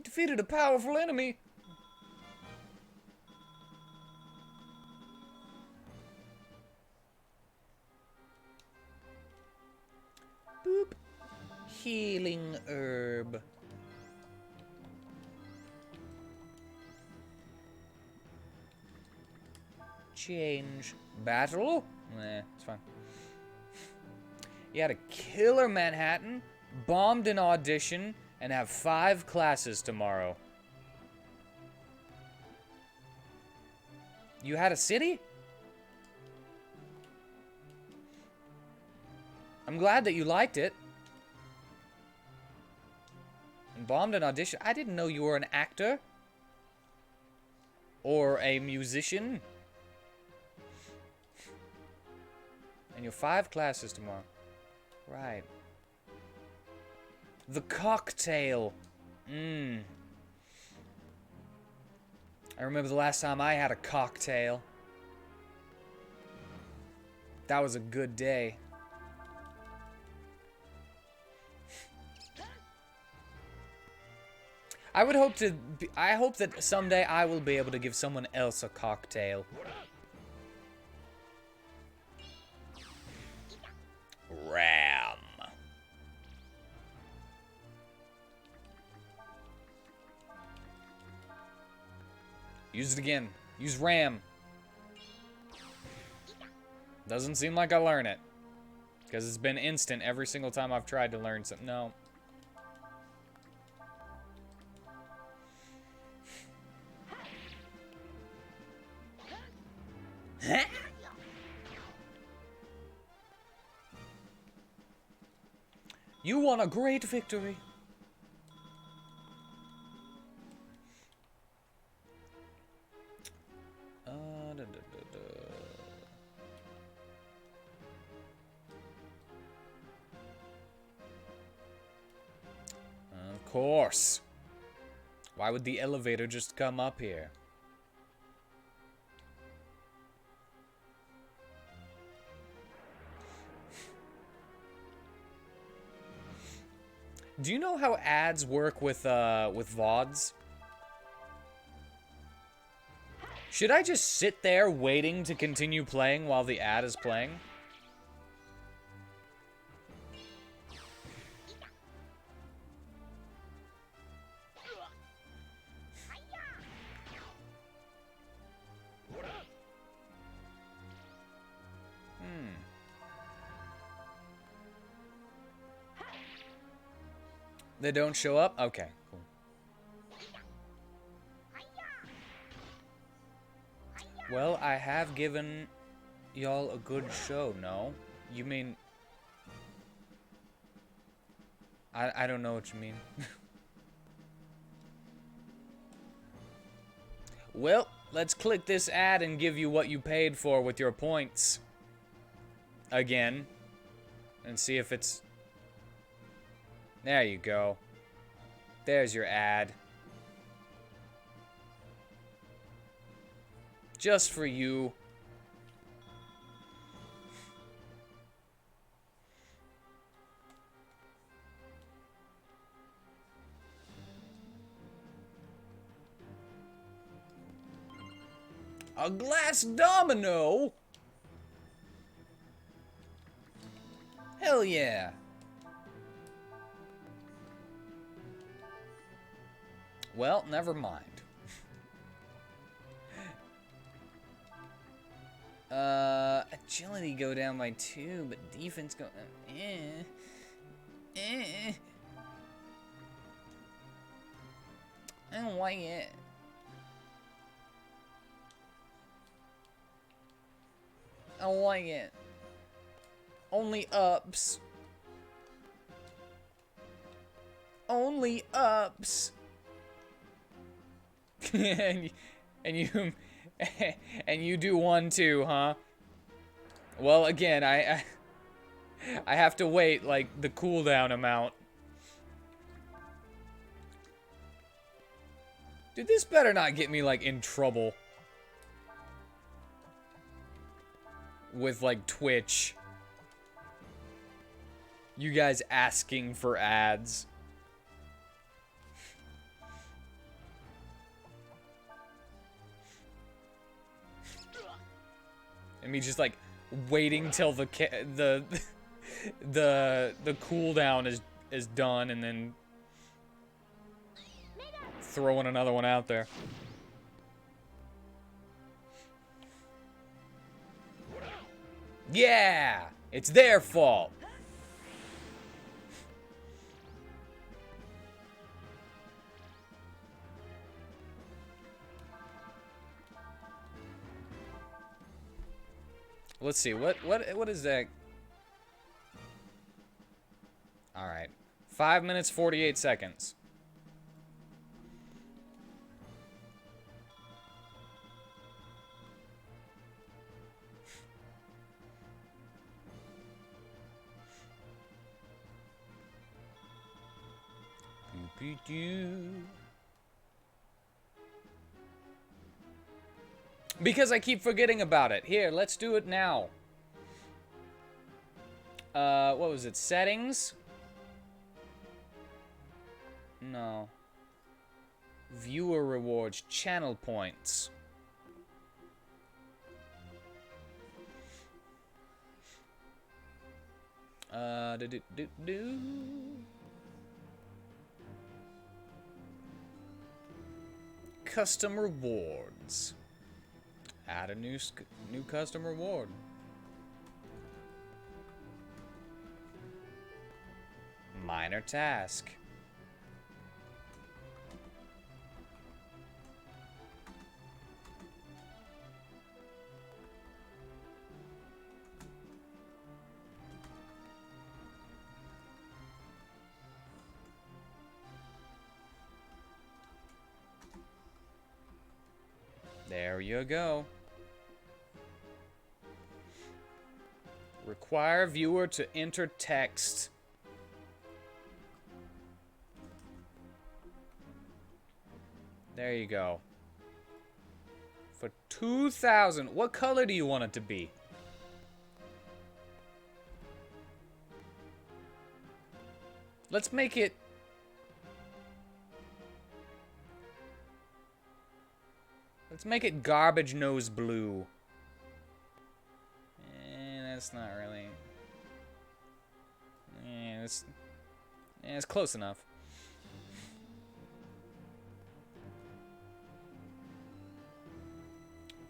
Defeated a powerful enemy. Boop. Healing herb. Change. Battle? Nah, it's fine. You had a killer Manhattan, bombed an audition, and have 5 classes tomorrow. You had a city? I'm glad that you liked it. And bombed an audition. I didn't know you were an actor. Or a musician. And your 5 classes tomorrow. Right. The cocktail. I remember the last time I had a cocktail. That was a good day. I hope that someday I will be able to give someone else a cocktail. Ram. Use it again. Use ram. Doesn't seem like I learn it. Because it's been instant every single time I've tried to learn something. No. You won a great victory. Of course. Why would the elevator just come up here? Do you know how ads work with VODs? Should I just sit there waiting to continue playing while the ad is playing? They don't show up? Okay, cool. Well, I have given y'all a good show, no? You mean... I don't know what you mean. Well, let's click this ad and give you what you paid for with your points. Again. And see if it's... There you go. There's your ad. Just for you. A glass domino? Hell yeah. Well, never mind. Agility go down by 2, but defense go... I don't like it. I don't like it. Only ups. Only ups. and you and you do 1 too, huh? Well, again, I have to wait like the cooldown amount. Dude, this better not get me like in trouble with like Twitch. You guys asking for ads. And me just like waiting till the cooldown is done and then throwing another one out there. Yeah! It's their fault. Let's see, what is that? Alright. 5 minutes, 48 seconds. Because I keep forgetting about it. Here, let's do it now. What was it? Settings? No. Viewer rewards, channel points. Custom rewards. Add a new custom reward. Minor task. There you go. Require viewer to enter text. There you go. For 2,000. What color do you want it to be? Let's make it... Let's make it garbage nose blue. That's not really... Yeah, it's close enough.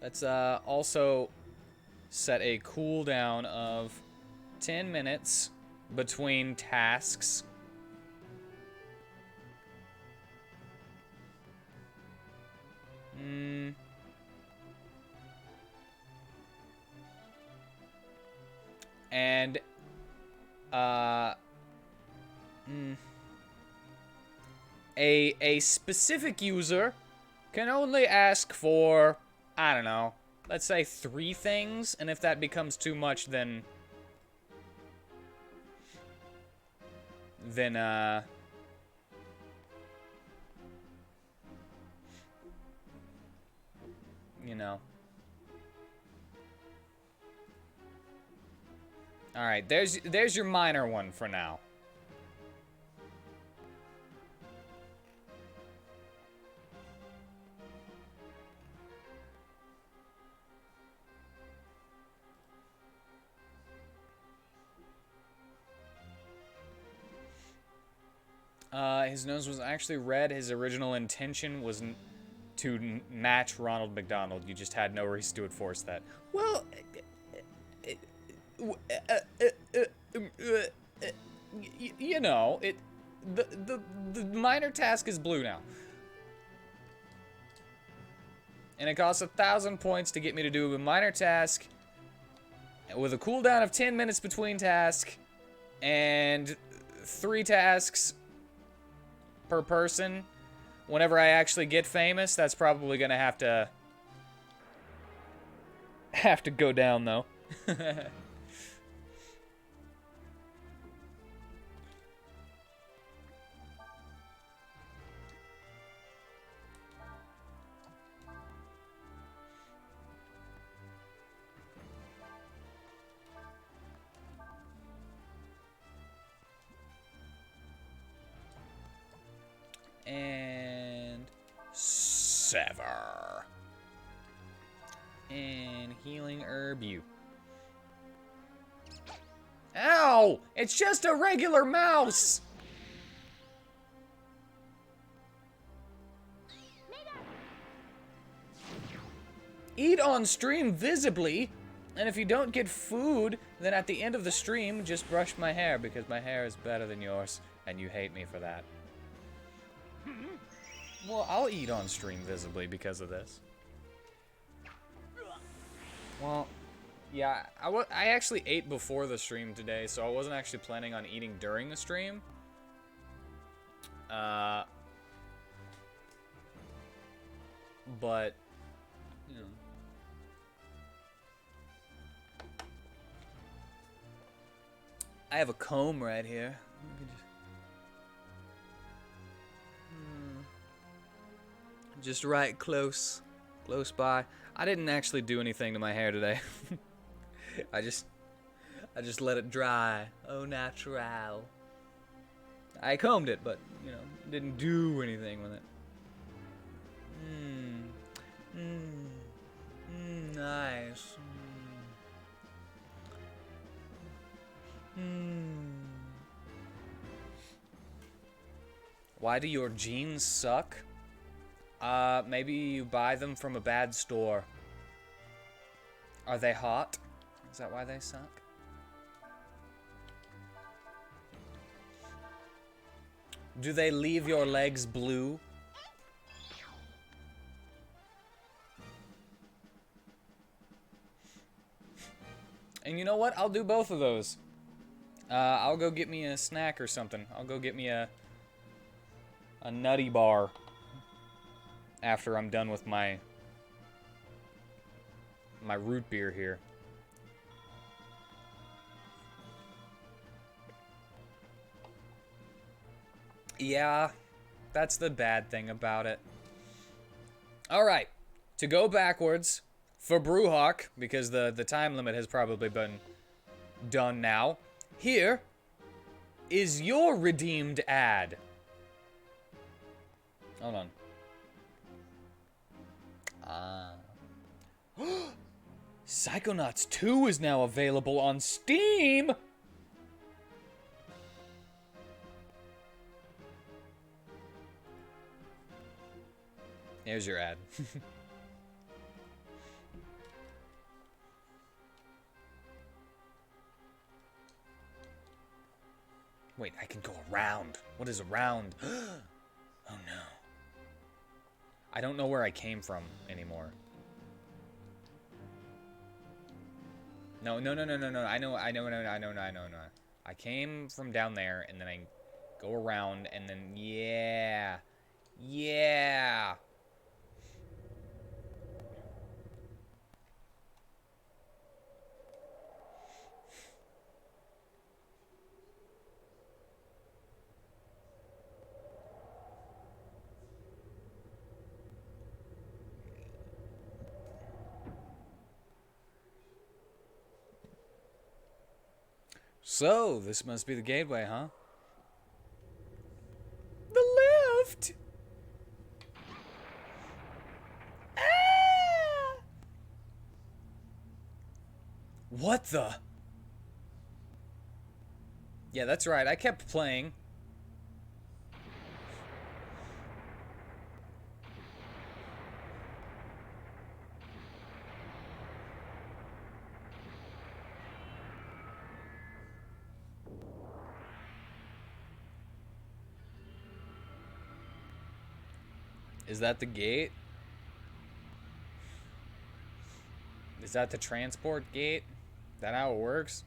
Let's also set a cooldown of 10 minutes between tasks. And, a specific user can only ask for, I don't know, let's say 3 things, and if that becomes too much, then you know. Alright, there's your minor one for now. His nose was actually red. His original intention was to match Ronald McDonald. You just had no reason to enforce that. Well, you know, the minor task is blue now. And it costs 1,000 points to get me to do a minor task with a cooldown of 10 minutes between tasks and 3 tasks per person. Whenever I actually get famous, that's probably gonna have to go down though. And sever. And healing herb you. Ow! It's just a regular mouse! Eat on stream visibly, and if you don't get food, then at the end of the stream, just brush my hair, because my hair is better than yours, and you hate me for that. Well, I'll eat on stream visibly because of this. Well, yeah, I actually ate before the stream today, so I wasn't actually planning on eating during the stream. But, you know. I have a comb right here. Just right close by. I didn't actually do anything to my hair today. I just let it dry. Au natural. I combed it, but you know, didn't do anything with it. Nice. Why do your jeans suck? Maybe you buy them from a bad store. Are they hot? Is that why they suck? Do they leave your legs blue? And you know what? I'll do both of those. I'll go get me a snack or something. I'll go get me a nutty bar. After I'm done with my root beer here. Yeah, that's the bad thing about it. Alright, to go backwards, for Brewhawk, because the time limit has probably been done now, here is your redeemed ad. Hold on. Psychonauts 2 is now available on Steam! Here's your ad. Wait, I can go around. What is around? Oh no. I don't know where I came from anymore. No. I know. I came from down there, and then I go around, and then, yeah. Yeah. So, this must be the gateway, huh? The lift! Ah! What the? Yeah, that's right. I kept playing. Is that the gate? Is that the transport gate? Is that how it works?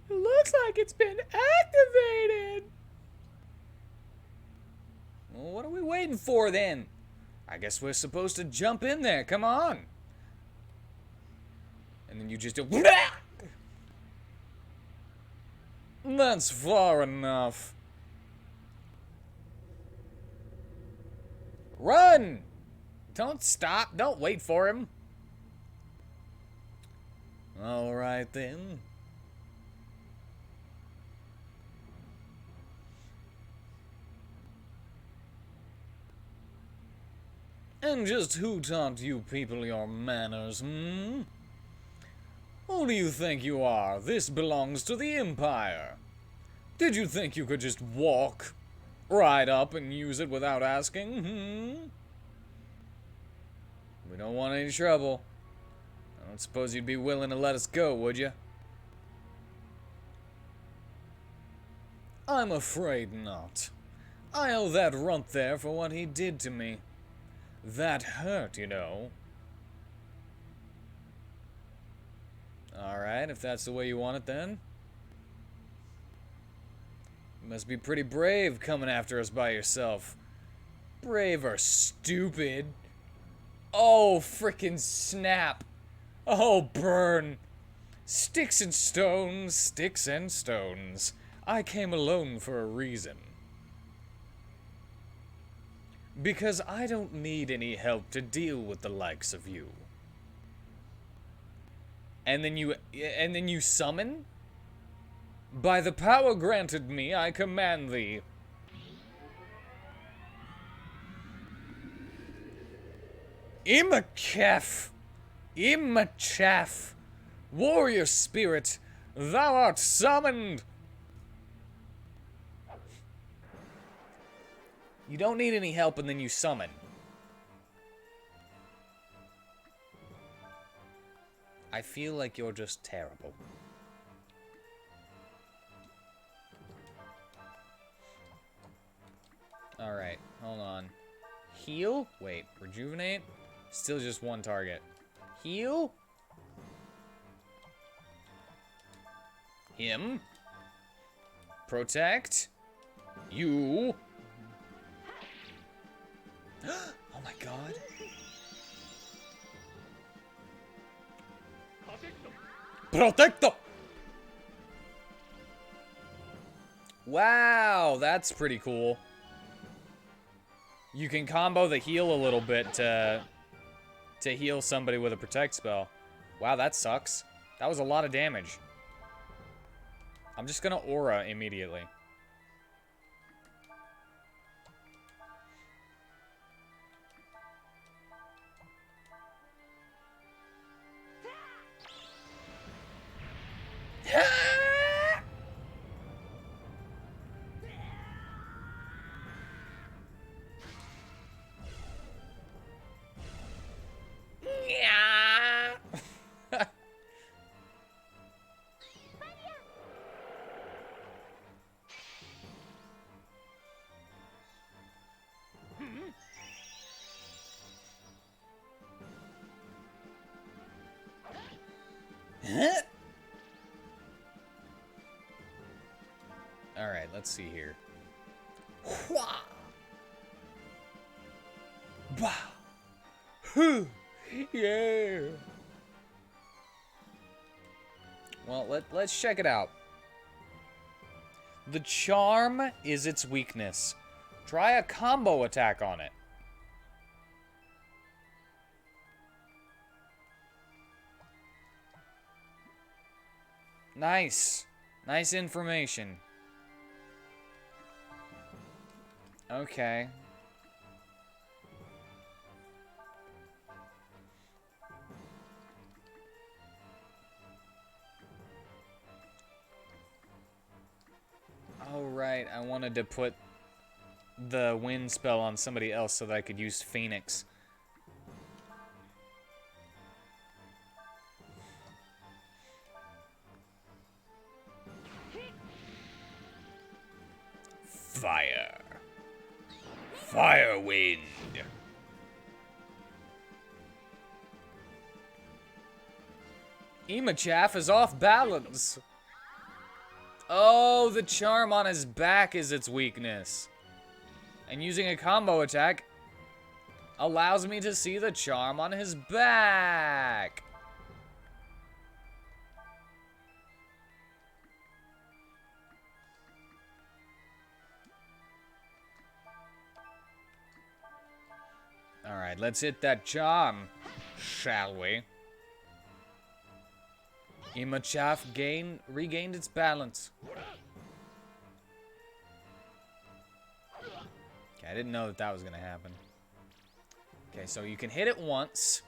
It looks like it's been activated! Well, what are we waiting for then? I guess we're supposed to jump in there. Come on! And then you just do... That's far enough. Run! Don't stop. Don't wait for him. All right then. And just who taught you people your manners, hmm? Who do you think you are? This belongs to the Empire. Did you think you could just walk right up and use it without asking, hmm? We don't want any trouble. I don't suppose you'd be willing to let us go, would you? I'm afraid not. I owe that runt there for what he did to me. That hurt, you know. Alright, if that's the way you want it then. You must be pretty brave coming after us by yourself. Brave or stupid. Oh, frickin' snap. Oh, burn. Sticks and stones, sticks and stones. I came alone for a reason. Because I don't need any help to deal with the likes of you. And then you summon? By the power granted me, I command thee. Imachef, warrior spirit, thou art summoned. You don't need any help and then you summon. I feel like you're just terrible. Alright, hold on. Heal? Wait, rejuvenate? Still just one target. Heal? Him? Protect? You? Oh my god. Protecto! Wow, that's pretty cool. You can combo the heal a little bit to heal somebody with a protect spell. Wow, that sucks. That was a lot of damage. I'm just gonna aura immediately. Alright, let's see here. Yeah. Well, let's check it out. The charm is its weakness. Try a combo attack on it. Nice. Nice information. Okay. Oh, right. I wanted to put the wind spell on somebody else so that I could use Phoenix. Fire. Fire wind. Imachaff is off balance. Oh, the charm on his back is its weakness. And using a combo attack allows me to see the charm on his back. Alright, let's hit that charm, shall we? Imachaff regained its balance. Okay, I didn't know that was gonna happen. Okay, so you can hit it once.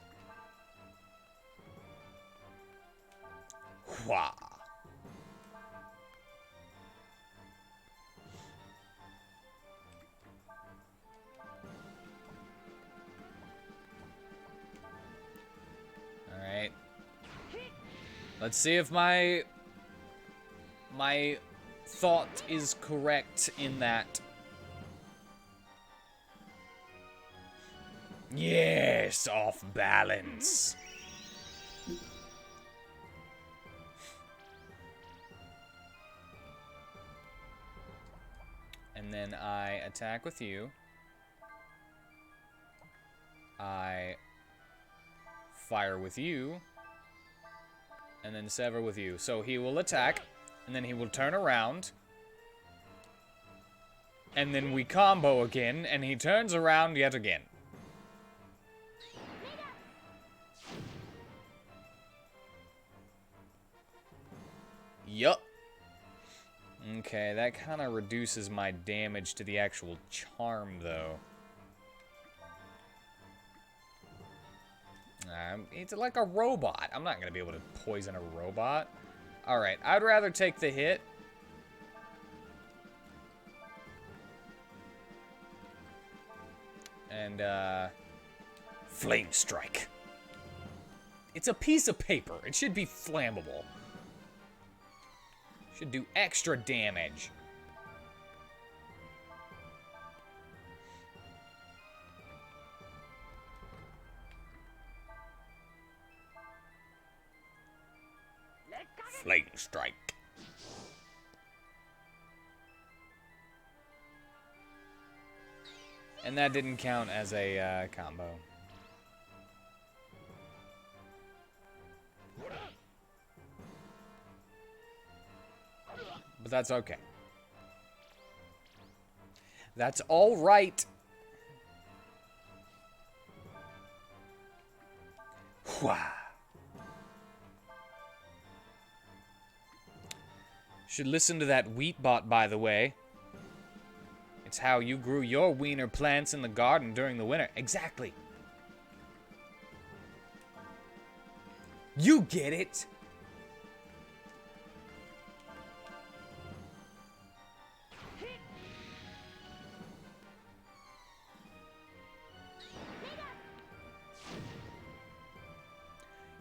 Wah. Alright. Let's see if my thought is correct in that. Yes, off balance. And then I attack with you. I fire with you. And then sever with you. So he will attack, and then he will turn around. And then we combo again, and he turns around yet again. Yup. Okay, that kind of reduces my damage to the actual charm, though. It's like a robot. I'm not going to be able to poison a robot. Alright, I'd rather take the hit. And, Flame Strike. It's a piece of paper. It should be flammable. Should do extra damage. Flame Strike. And that didn't count as a combo. But that's okay. That's all right. Whew. Should listen to that WheatBot, by the way. It's how you grew your wiener plants in the garden during the winter. Exactly. You get it.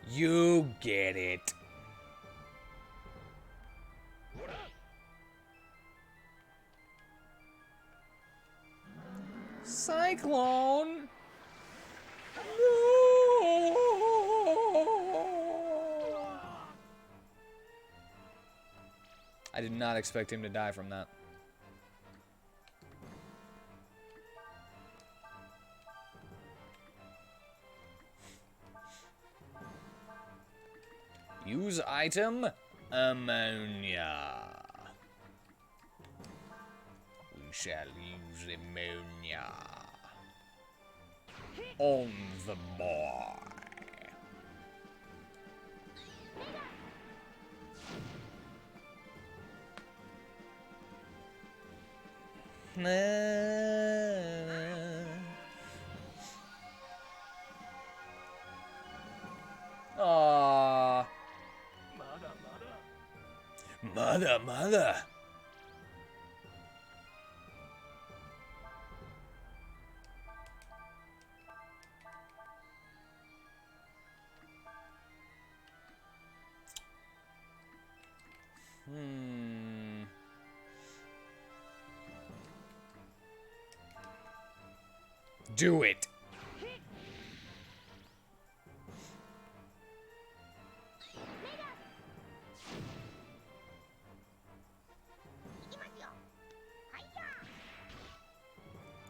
You get it. Cyclone. No. I did not expect him to die from that. Use item ammonia. We shall use ammonia on the boy. Aww. Mother. Do it.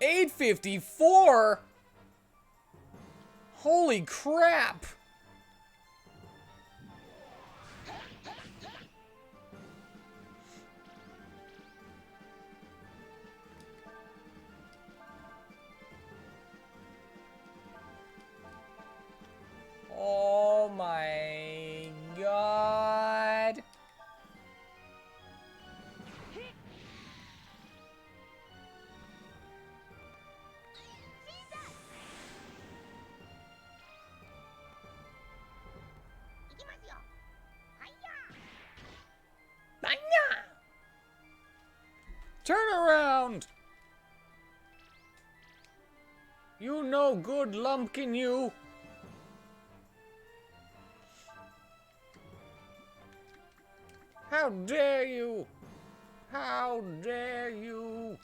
$8.54? Holy crap! Oh my god. Turn around! You no good lumpkin, you! How dare you! How dare you!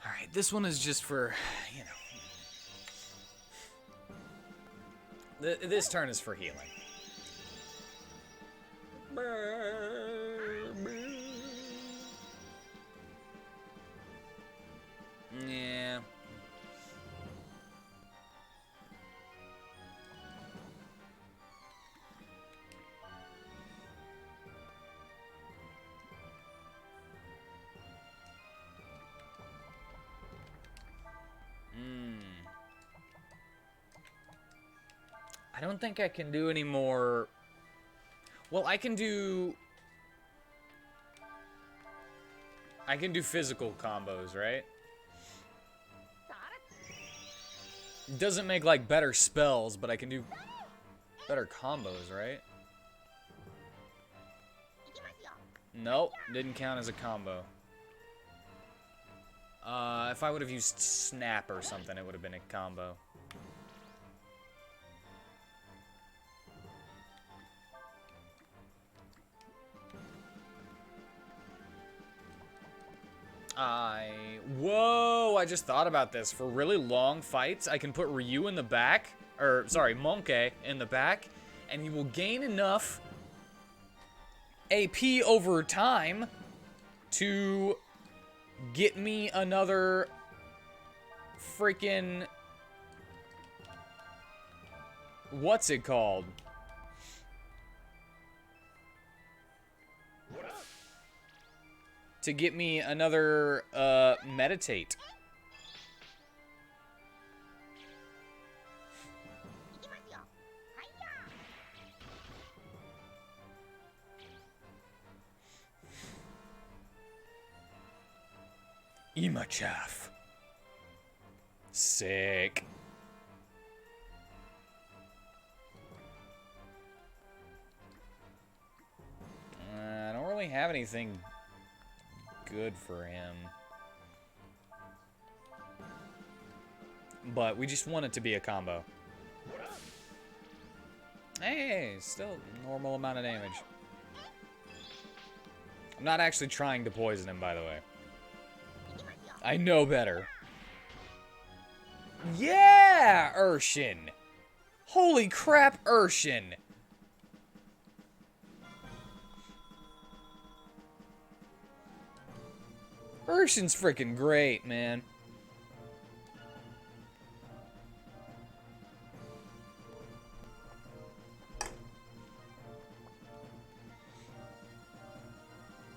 Alright, this one is just for, you know. This turn is for healing. Yeah. I don't think I can do any more. Well, I can do physical combos, right? It doesn't make like better spells, but I can do better combos, right? Nope, didn't count as a combo. If I would have used snap or something, it would have been a combo. Whoa, I just thought about this. For really long fights, I can put Ryu in the back, or, sorry, Monkey in the back, and he will gain enough AP over time to get me another freaking... What's it called? To get me another, meditate. Imachaff. Sick. I don't really have anything good for him. But we just want it to be a combo. Hey, still normal amount of damage. I'm not actually trying to poison him, by the way. I know better. Yeah, Urshin. Holy crap, Urshin. Urshin's freaking great, man.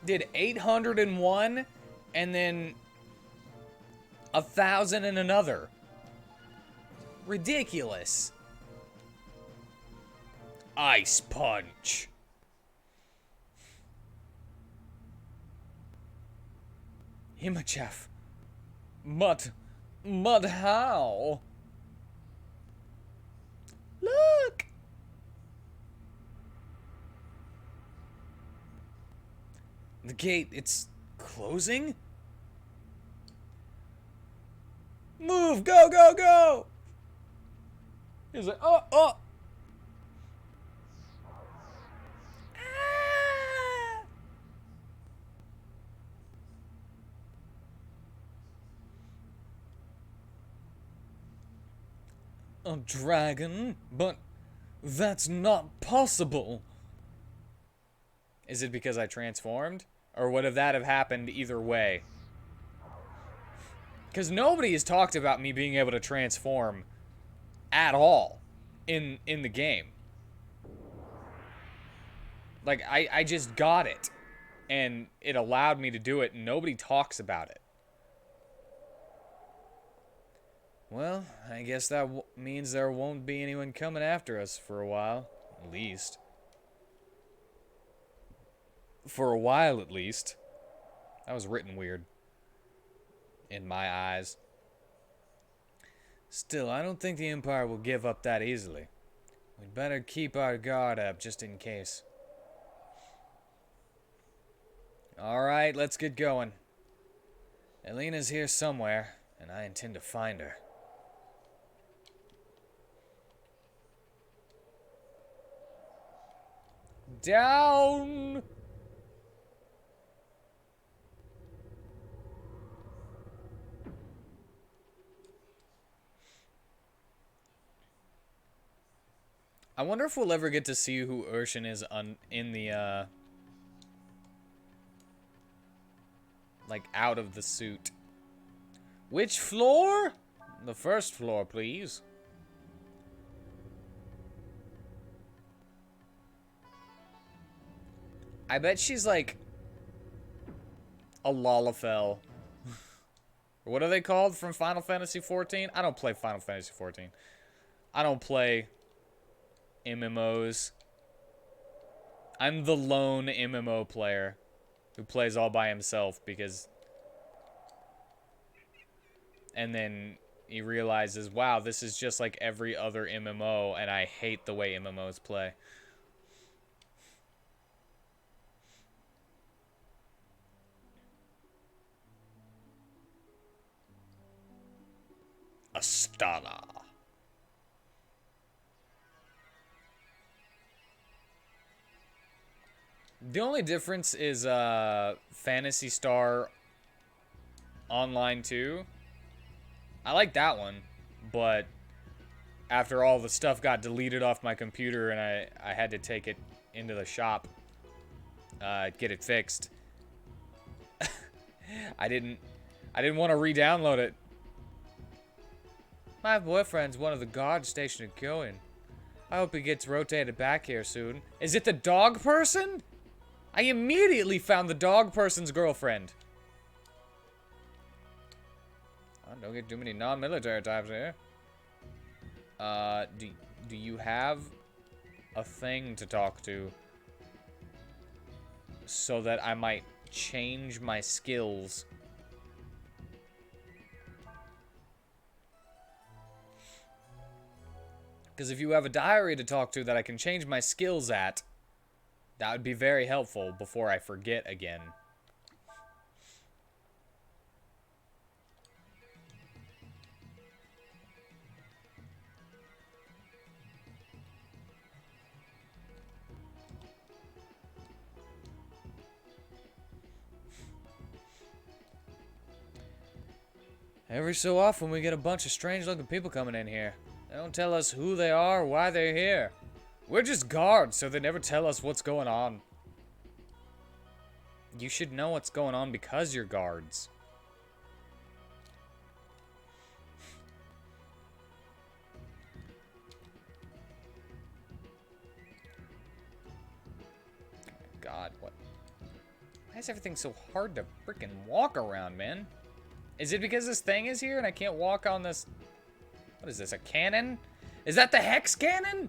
Did 801 and then 1,000 and another. Ridiculous. Ice Punch. Himachef. But how? Look! The gate, it's closing? Move! Go, go, go! He's like, oh, oh! Ah! A dragon? But that's not possible. Is it because I transformed? Or would that have happened either way? Because nobody has talked about me being able to transform at all in the game. Like, I just got it. And it allowed me to do it, and nobody talks about it. Well, I guess that means there won't be anyone coming after us for a while, at least. For a while, at least. That was written weird. In my eyes. Still, I don't think the Empire will give up that easily. We'd better keep our guard up just in case. Alright, let's get going. Elena's here somewhere, and I intend to find her. Down! I wonder if we'll ever get to see who Urshin is in the, like, out of the suit. Which floor? The first floor, please. I bet she's, like, a Lalafell. What are they called from Final Fantasy XIV? I don't play Final Fantasy XIV. I don't play MMOs. I'm the lone MMO player who plays all by himself because... And then he realizes, wow, this is just like every other MMO, and I hate the way MMOs play. Astana. The only difference is Phantasy Star Online 2. I like that one, but after all the stuff got deleted off my computer and I had to take it into the shop, get it fixed. I didn't want to re-download it. My boyfriend's one of the guards stationed at Kyoin. I hope he gets rotated back here soon. Is it the dog person? I immediately found the dog person's girlfriend. Oh, don't get too many non-military types here. Do you have a thing to talk to so that I might change my skills? Because if you have a diary to talk to that I can change my skills at, that would be very helpful before I forget again. Every so often we get a bunch of strange-looking people coming in here. They don't tell us who they are or why they're here. We're just guards, so they never tell us what's going on. You should know what's going on because you're guards. God, what? Why is everything so hard to freaking walk around, man? Is it because this thing is here and I can't walk on this? What is this, a cannon? Is that the Hex Cannon?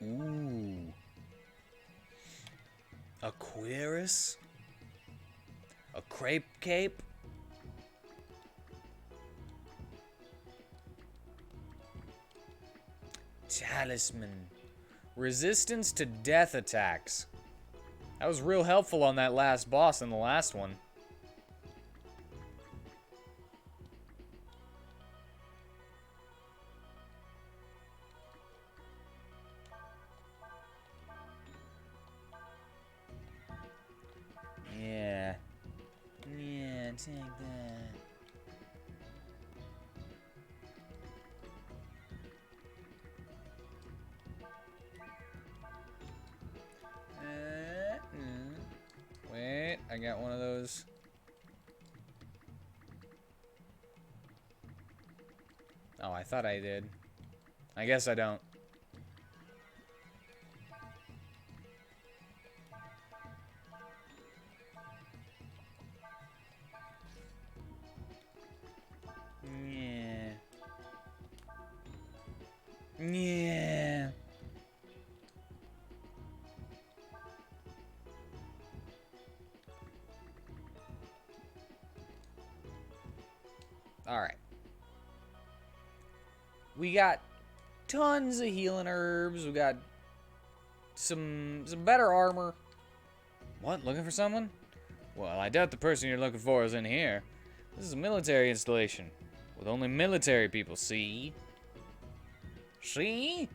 Ooh. A cuirass? A crepe cape? Talisman. Resistance to death attacks. That was real helpful on that last boss in the last one. Yeah. Yeah, take that. Wait, I got one of those. Oh, I thought I did. I guess I don't. Yeah. Yeah. Alright. We got tons of healing herbs. We got some better armor. What? Looking for someone? Well, I doubt the person you're looking for is in here. This is a military installation. With only military people, see? See?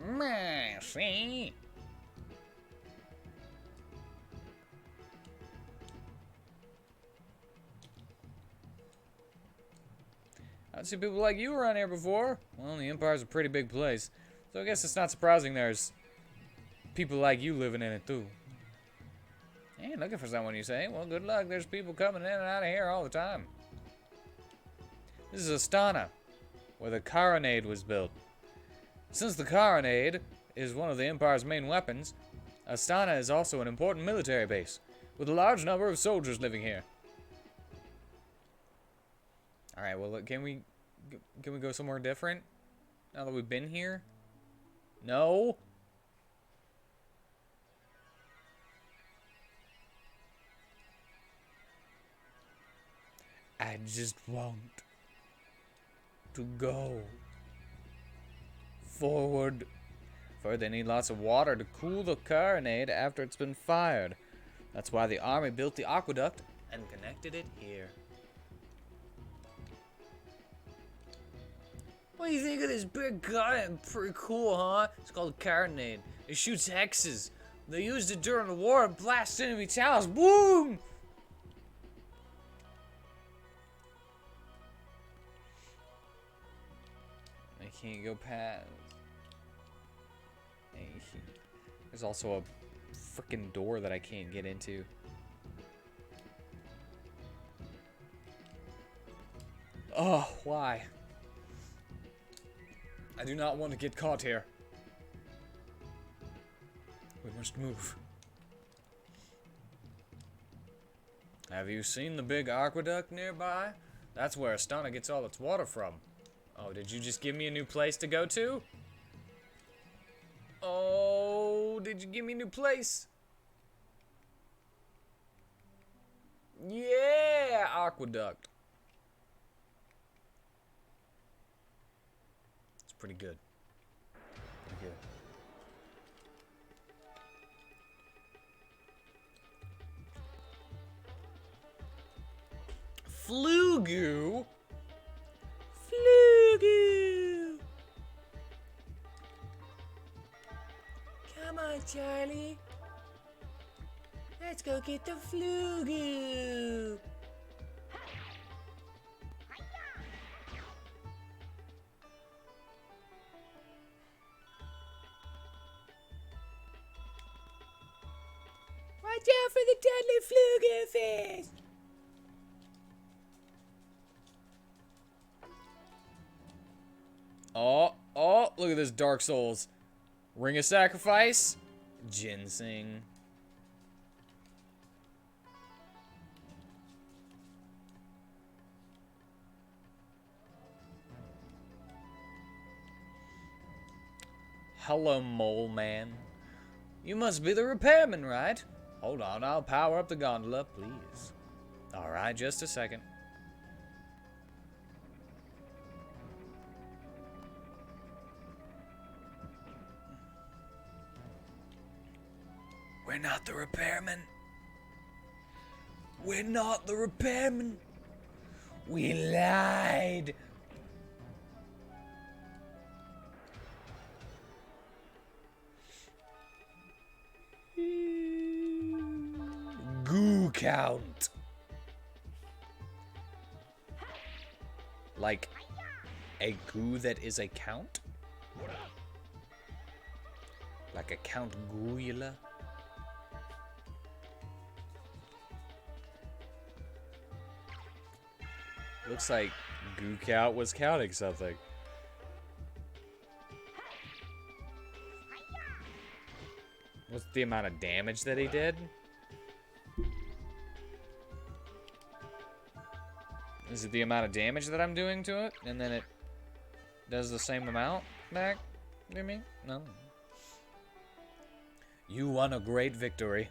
Meh, see? I've seen people like you around here before. Well, the Empire's a pretty big place, so I guess it's not surprising there's people like you living in it too. Hey, looking for someone, you say? Well, good luck. There's people coming in and out of here all the time. This is Astana, where the carronade was built. Since the carronade is one of the Empire's main weapons, Astana is also an important military base, with a large number of soldiers living here. Alright, well, look, can we go somewhere different? Now that we've been here? No? I just want to go forward. First, they need lots of water to cool the carronade after it's been fired. That's why the army built the aqueduct and connected it here. What do you think of this big gun? Pretty cool, huh? It's called a carronade. It shoots hexes. They used it during the war and blast enemy towers. Boom! I can't go past. There's also a freaking door that I can't get into. Oh, why? I do not want to get caught here. We must move. Have you seen the big aqueduct nearby? That's where Astana gets all its water from. Oh, did you just give me a new place to go to? Oh, did you give me a new place? Yeah, aqueduct. It's pretty good. Pretty good. Flugu? Flugu! Charlie. Let's go get the flugu. Watch out for the deadly flugu fish. Oh, look at this Dark Souls. Ring of Sacrifice. Ginseng. Hello, Mole Man. You must be the repairman, right? Hold on, I'll power up the gondola, please. Alright, just a second. We're not the repairman. We're not the repairman. We lied. Goo count. Like a goo that is a count? Like a Count Gula? Looks like Goo Count was counting something. What's the amount of damage that he did? Is it the amount of damage that I'm doing to it? And then it does the same amount back to me? No. You won a great victory.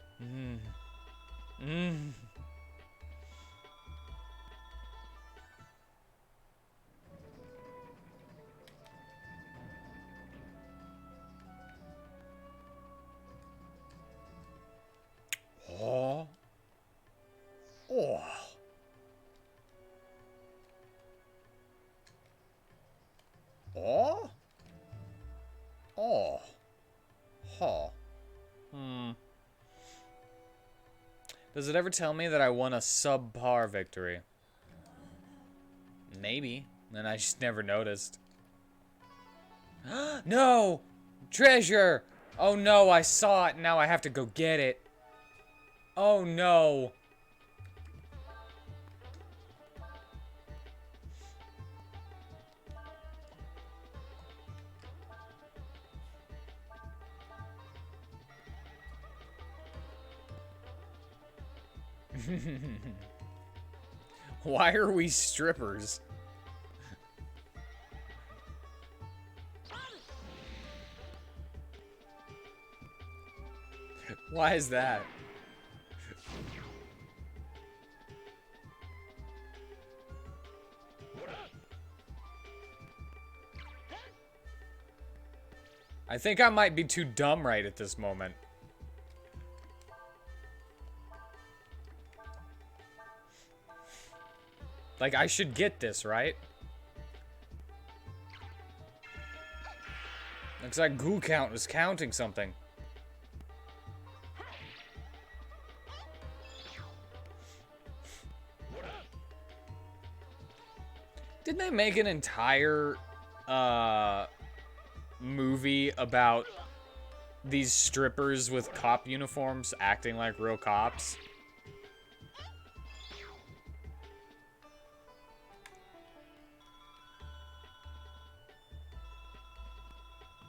Oh. Oh. Oh? Oh. Huh. Does it ever tell me that I won a subpar victory? Maybe. And I just never noticed. No! Treasure! Oh no, I saw it. Now I have to go get it. Oh no. Why are we strippers? Why is that? I think I might be too dumb right at this moment. Like, I should get this, right? Looks like Goo Count was counting something. Didn't they make an entire, movie about these strippers with cop uniforms acting like real cops?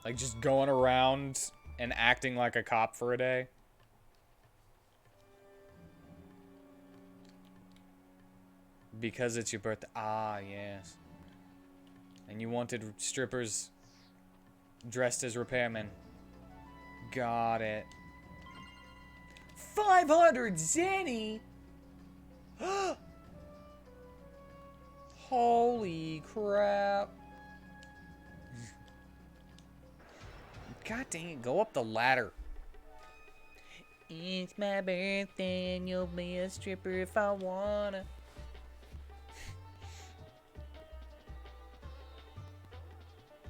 Like, just going around and acting like a cop for a day. Because it's your birthday. Ah, yes. And you wanted strippers dressed as repairmen. Got it. 500 zenny? Holy crap. God dang it, go up the ladder. It's my birthday and you'll be a stripper if I wanna.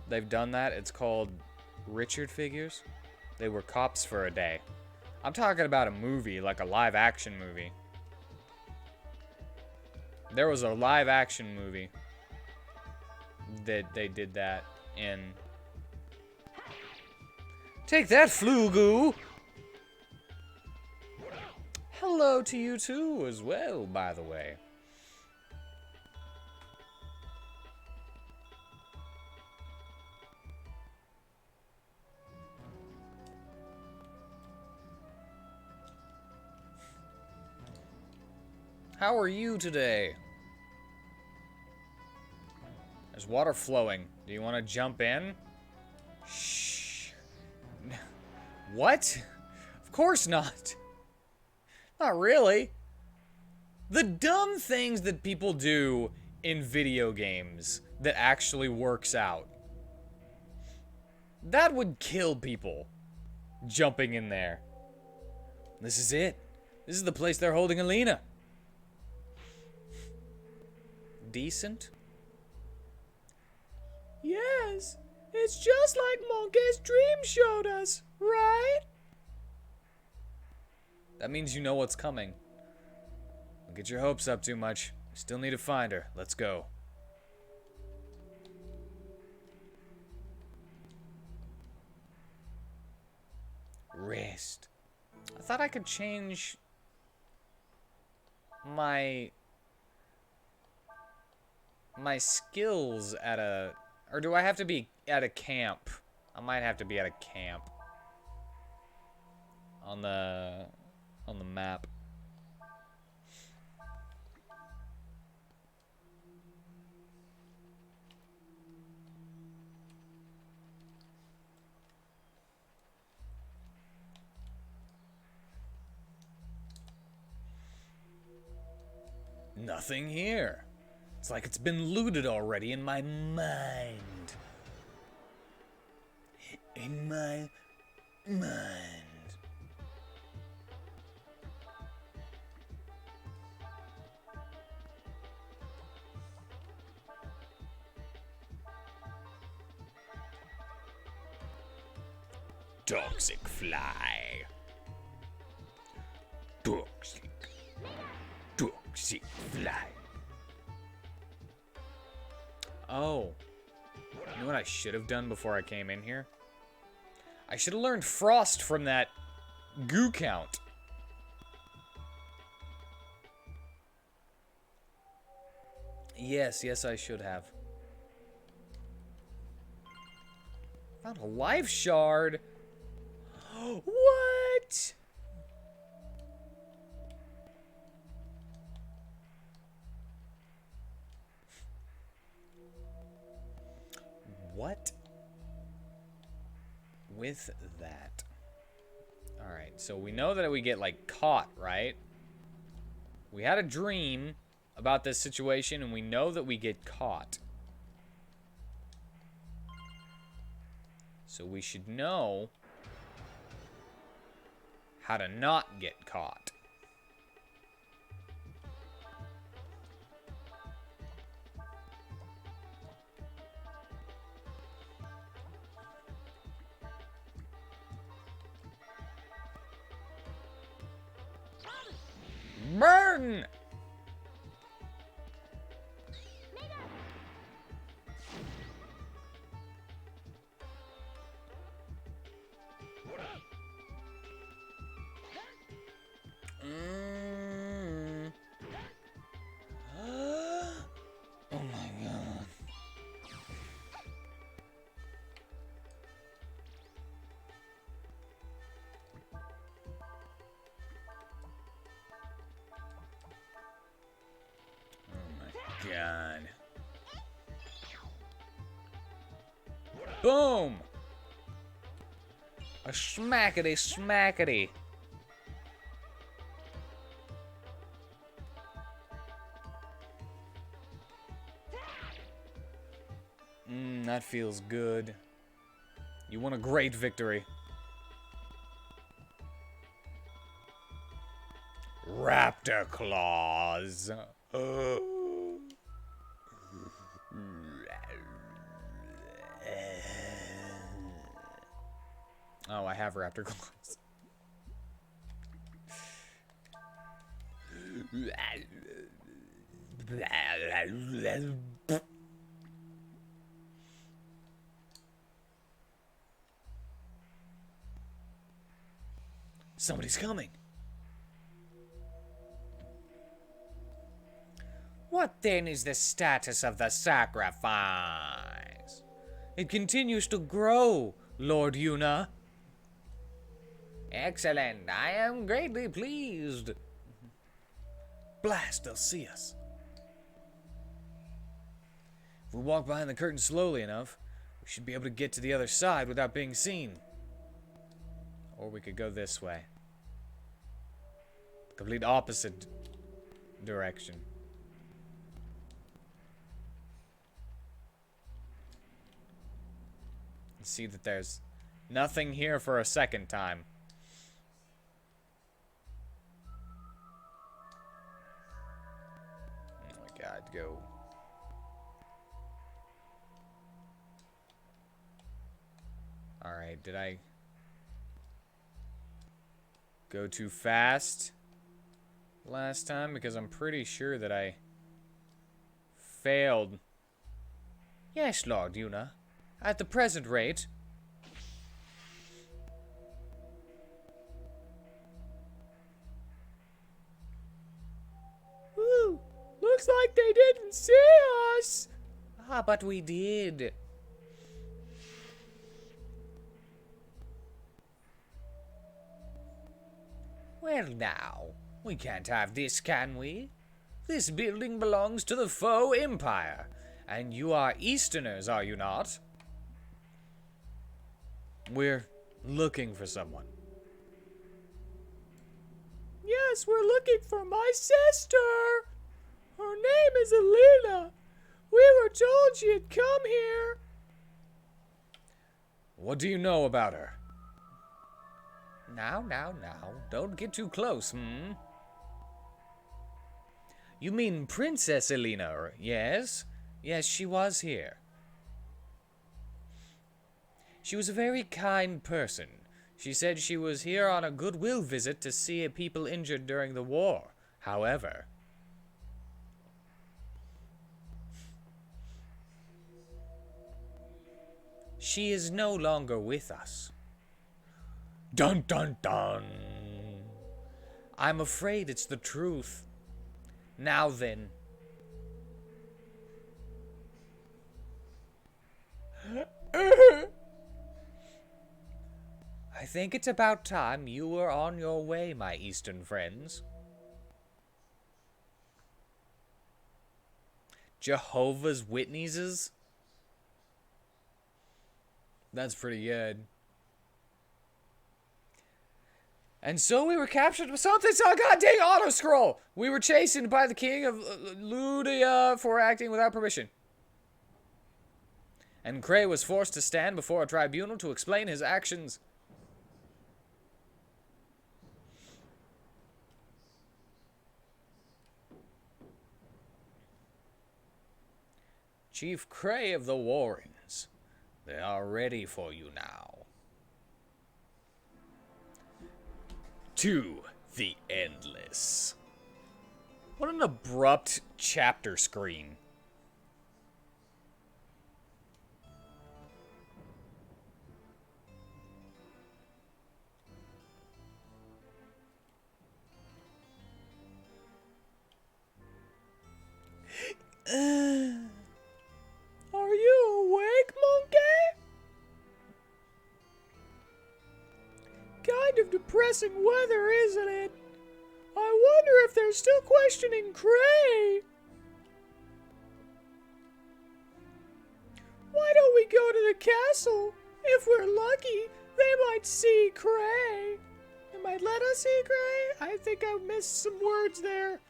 They've done that. It's called Richard figures. They were cops for a day. I'm talking about a movie, like a live action movie. There was a live action movie that they did that in. Take that, Flugoo! Hello to you too, as well, by the way. How are you today? There's water flowing. Do you want to jump in? Shh. What? Of course not. Not really. The dumb things that people do in video games that actually works out. That would kill people. Jumping in there. This is it. This is the place they're holding Alina. Decent? Yes, it's just like Monkey's dream showed us, right? That means you know what's coming. Don't get your hopes up too much. Still need to find her. Let's go. Rest. I thought I could change my skills at a... Or do I have to be at a camp? I might have to be at a camp. On the map. Nothing here. It's like it's been looted already in my mind. In my mind. Toxic fly. Toxic. Toxic fly. Oh. You know what I should have done before I came in here? I should have learned Frost from that goo count. Yes, I should have. Found a life shard. What? What? With that. Alright, so we know that we get, like, caught, right? We had a dream about this situation, and we know that we get caught. So we should know how to not get caught. Burn! Oh my god. God. Boom! A smackety smackety. That feels good. You won a great victory. Raptor claws. Oh, I have raptor claws. Somebody's coming. What then is the status of the sacrifice? It continues to grow, Lord Una. Excellent. I am greatly pleased. Blast, they'll see us. If we walk behind the curtain slowly enough, we should be able to get to the other side without being seen. Or we could go this way. Complete opposite direction. And see that there's nothing here for a second time. Oh my god, go. Alright, did I go too fast last time? Because I'm pretty sure that I failed. Yes, Lord Una. At the present rate. Ooh, looks like they didn't see us. Ah, but we did. Well now, we can't have this, can we? This building belongs to the foe empire, and you are Easterners, are you not? We're looking for someone. Yes, we're looking for my sister. Her name is Alina. We were told she had come here. What do you know about her? Now, don't get too close, You mean Princess Alina, yes? Yes, she was here. She was a very kind person. She said she was here on a goodwill visit to see people injured during the war. However, she is no longer with us. Dun dun dun. I'm afraid it's the truth. Now then. I think it's about time you were on your way, my Eastern friends. Jehovah's Witnesses? That's pretty good. And so we were captured with something. Oh, god dang auto scroll! We were chastened by the king of Ludia for acting without permission. And Cray was forced to stand before a tribunal to explain his actions. Chief Cray of the Warrens, they are ready for you now. To the endless. What an abrupt chapter screen. Are you awake, monkey? Kind of depressing weather, isn't it? I wonder if they're still questioning Cray. Why don't we go to the castle? If we're lucky, they might see Cray. They might let us see Cray? I think I missed some words there.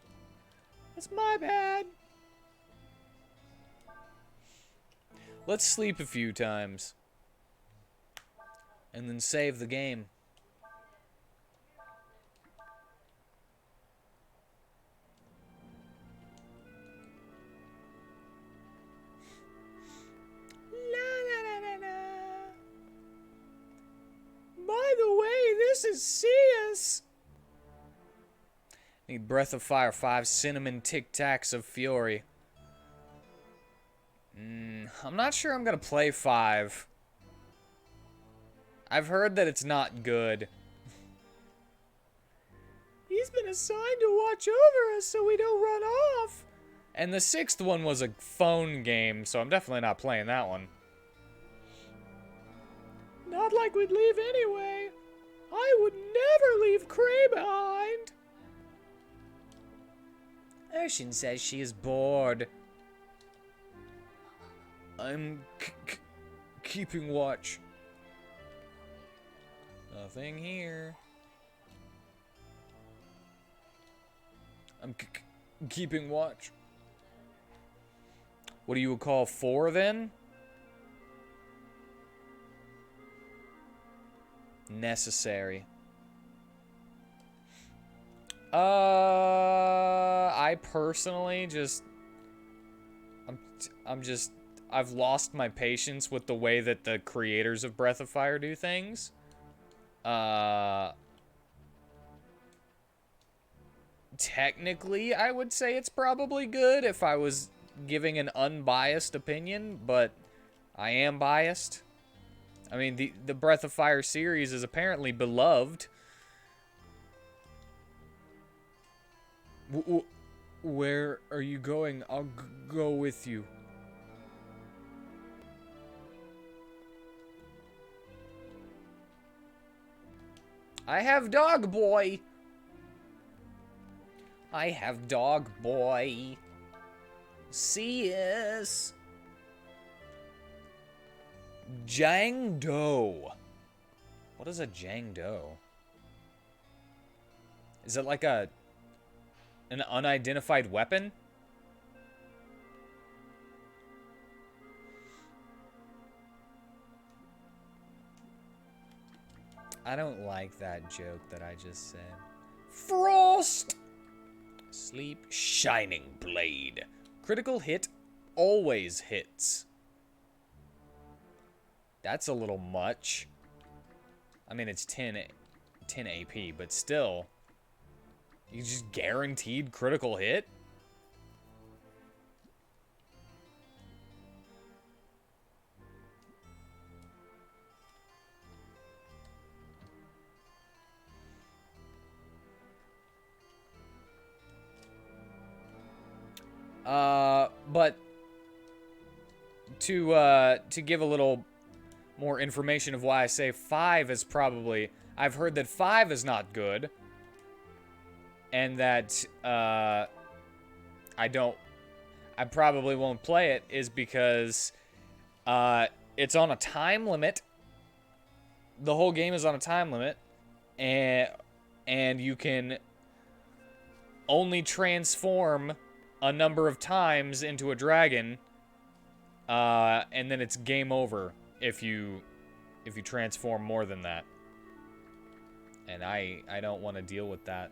That's my bad. Let's sleep a few times. And then save the game. My This is CS. Need Breath of Fire, 5 cinnamon Tic Tacs of Fury. I'm not sure I'm gonna play 5. I've heard that it's not good. He's been assigned to watch over us so we don't run off. And the 6th one was a phone game, so I'm definitely not playing that one. Not like we'd leave anyway. I would never leave Cray behind. Ocean says she is bored. I'm keeping watch. Nothing here. I'm keeping watch. What do you call 4 then? Necessary. I personally just I've lost my patience with the way that the creators of Breath of Fire do things. Technically, I would say it's probably good if I was giving an unbiased opinion, but I am biased. I mean, the Breath of Fire series is apparently beloved. Where are you going? I'll go with you. I have dog boy. I have dog boy. See us. Jangdo. What is a Jangdo? Is it like an unidentified weapon? I don't like that joke that I just said. Frost! Sleep Shining Blade. Critical hit always hits. That's a little much. I mean, it's 10 AP, but still. You just guaranteed critical hit? But to give a little more information of why I say 5 is probably... I've heard that 5 is not good. And that, I probably won't play it is because, it's on a time limit. The whole game is on a time limit. And you can only transform a number of times into a dragon, and then it's game over if you transform more than that. And I don't want to deal with that.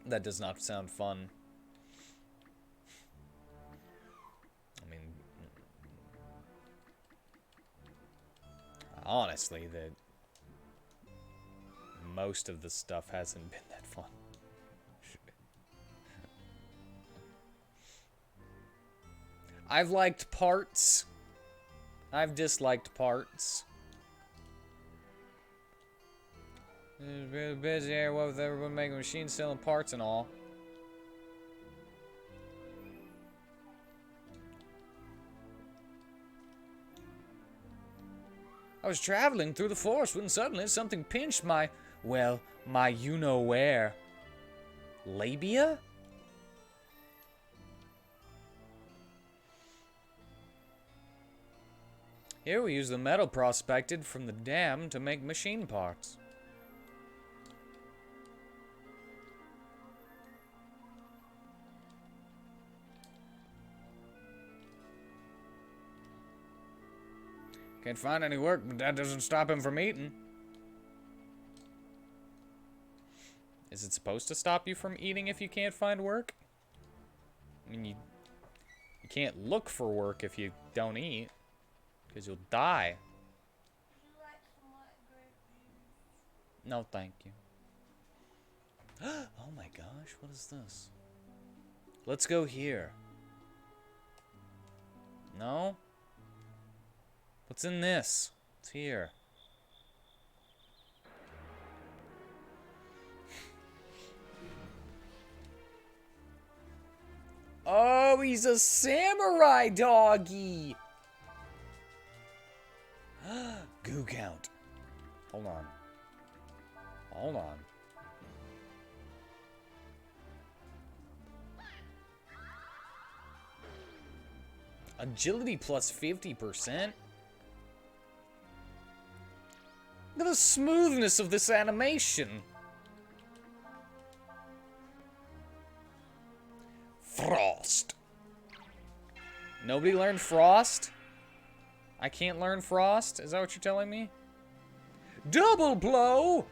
That does not sound fun. I mean, honestly, most of the stuff hasn't been that fun. I've liked parts. I've disliked parts. It's really busy here with everyone making machines, selling parts and all. I was traveling through the forest when suddenly something pinched my, well, my you-know-where. Labia? Here we use the metal prospected from the dam to make machine parts. Can't find any work, but that doesn't stop him from eating. Is it supposed to stop you from eating if you can't find work? I mean, you can't look for work if you don't eat. Because you'll die. No, thank you. Oh my gosh, what is this? Let's go here. No? What's in this? It's here. Oh, he's a samurai doggy! Goo count. Hold on. Hold on. Agility plus 50%? Look at the smoothness of this animation. Frost. Nobody learned Frost? I can't learn Frost? Is that what you're telling me? Double blow!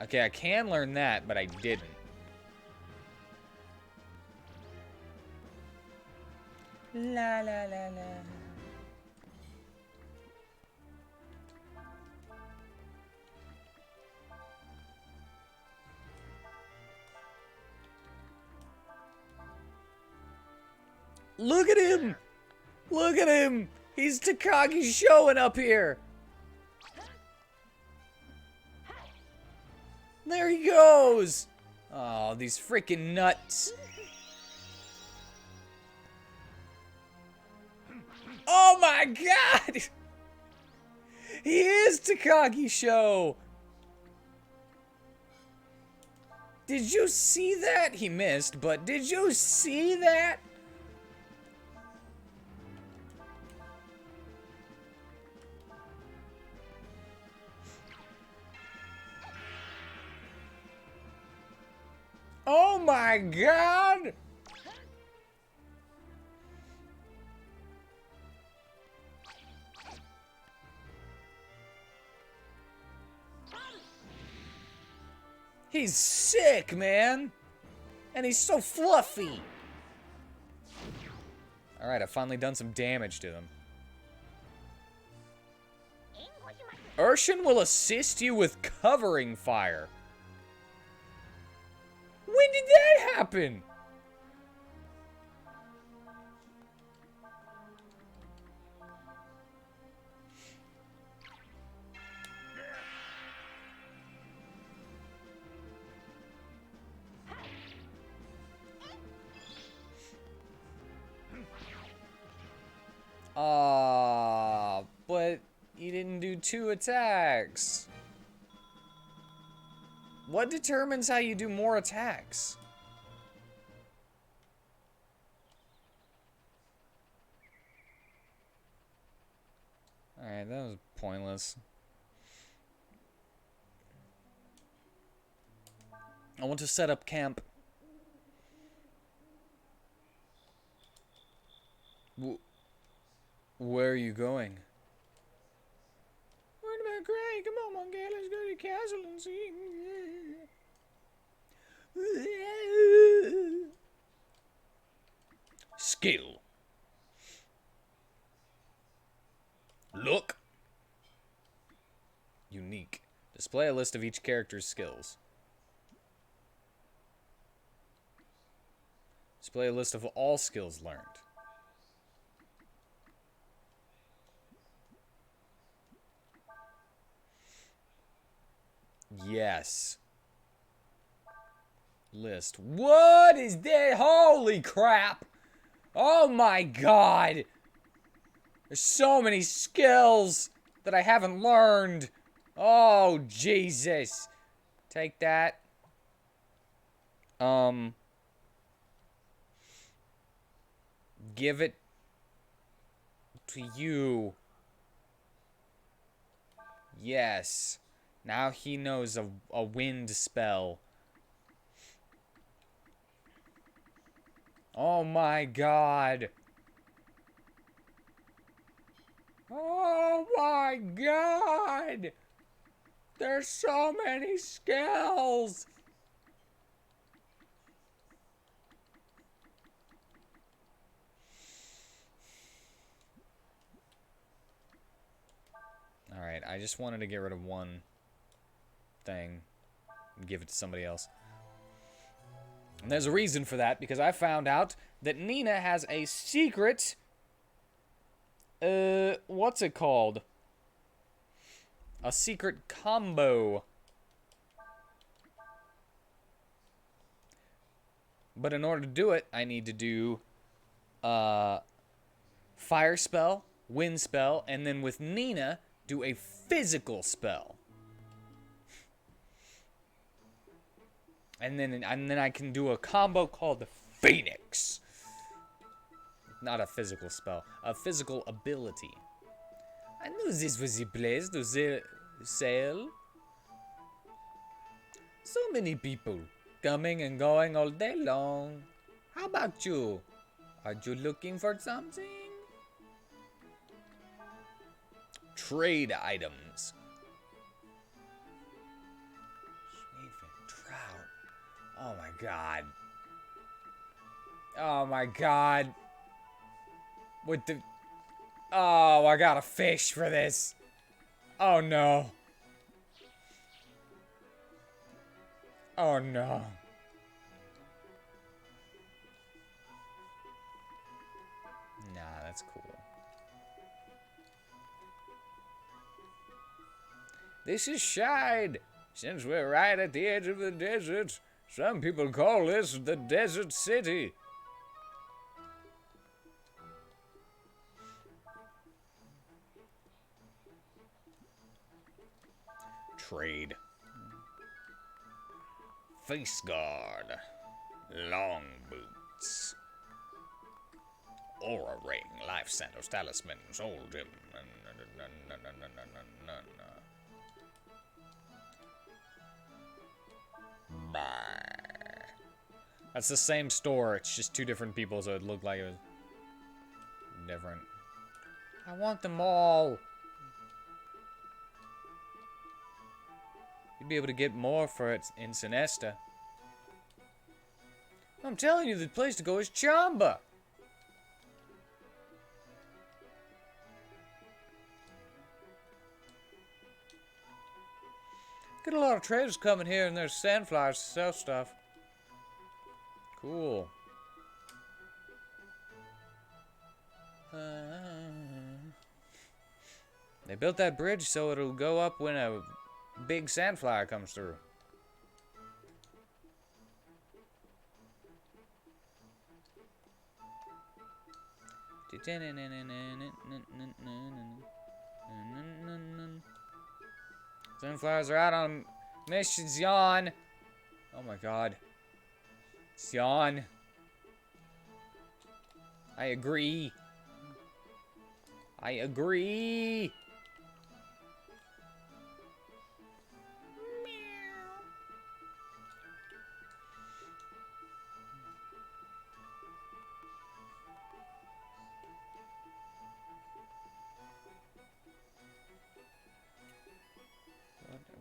Okay, I can learn that, but I didn't. La la la la. Look at him! Look at him! He's Takagi showing up here! There he goes! Oh, these freaking nuts. Oh my god! He is Takagi Show! Did you see that? He missed, but did you see that? Oh my god! He's sick, man! And he's so fluffy! Alright, I've finally done some damage to him. Urshan will assist you with covering fire. When did that happen? But you didn't do 2 attacks. What determines how you do more attacks? Alright, that was pointless. I want to set up camp. Where are you going? What about Gray? Come on, monkey. Let's go to the castle and see. Skill. Look. Unique. Display a list of each character's skills. Display a list of all skills learned. Yes. List. What is that? Holy crap! Oh my god! There's so many skills that I haven't learned. Oh, Jesus. Take that. Give it to you. Yes. Now he knows a wind spell. Oh my god. Oh my god. There's so many skills. Alright, I just wanted to get rid of one thing and give it to somebody else. And there's a reason for that, because I found out that Nina has a secret, what's it called? A secret combo. But in order to do it, I need to do, fire spell, wind spell, and then with Nina, do a physical spell. And then I can do a combo called the Phoenix. Not a physical spell, a physical ability. I knew this was the place to sail. So many people coming and going all day long. How about you? Are you looking for something? Trade items. Sweet trout. Oh my god. Oh my god. With the... Oh, I got a fish for this. Oh no. Oh no. Nah, that's cool. This is Shide. Since we're right at the edge of the desert, some people call this the Desert City. Trade. Face guard. Long boots. Aura ring. Life sandals, talismans, old gem. That's the same store, it's just two different people, so it looked like it was different. I want them all. You'd be able to get more for it in Sinesta. I'm telling you, the place to go is Chamba. Get a lot of traders coming here, and there's sandflies to sell stuff. Cool. They built that bridge so it'll go up when a big sandfly comes through. Sandflies are out on missions, yawn. Oh my god. It's yawn. I agree. I agree.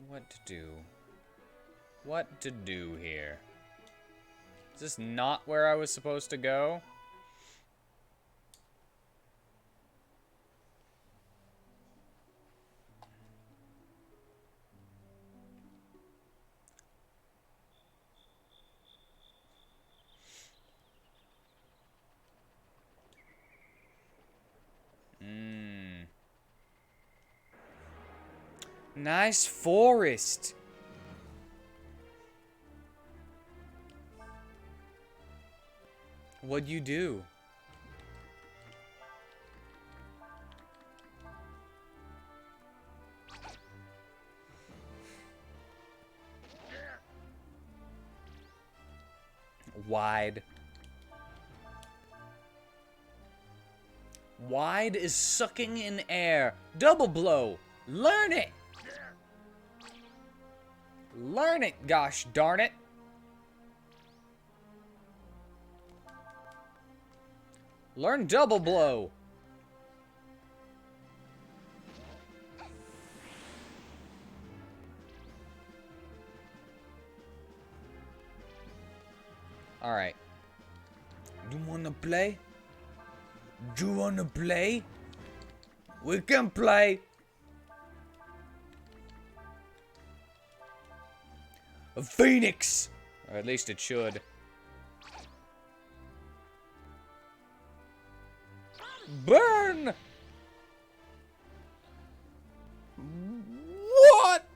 What to do? What to do here? Is this not where I was supposed to go? Nice forest. What'd you do? Wide. Wide is sucking in air. Double blow. Learn it. Learn it, gosh darn it. Learn double blow. All right. You wanna play? Do you wanna play? We can play. A phoenix! Or at least it should. Burn! What?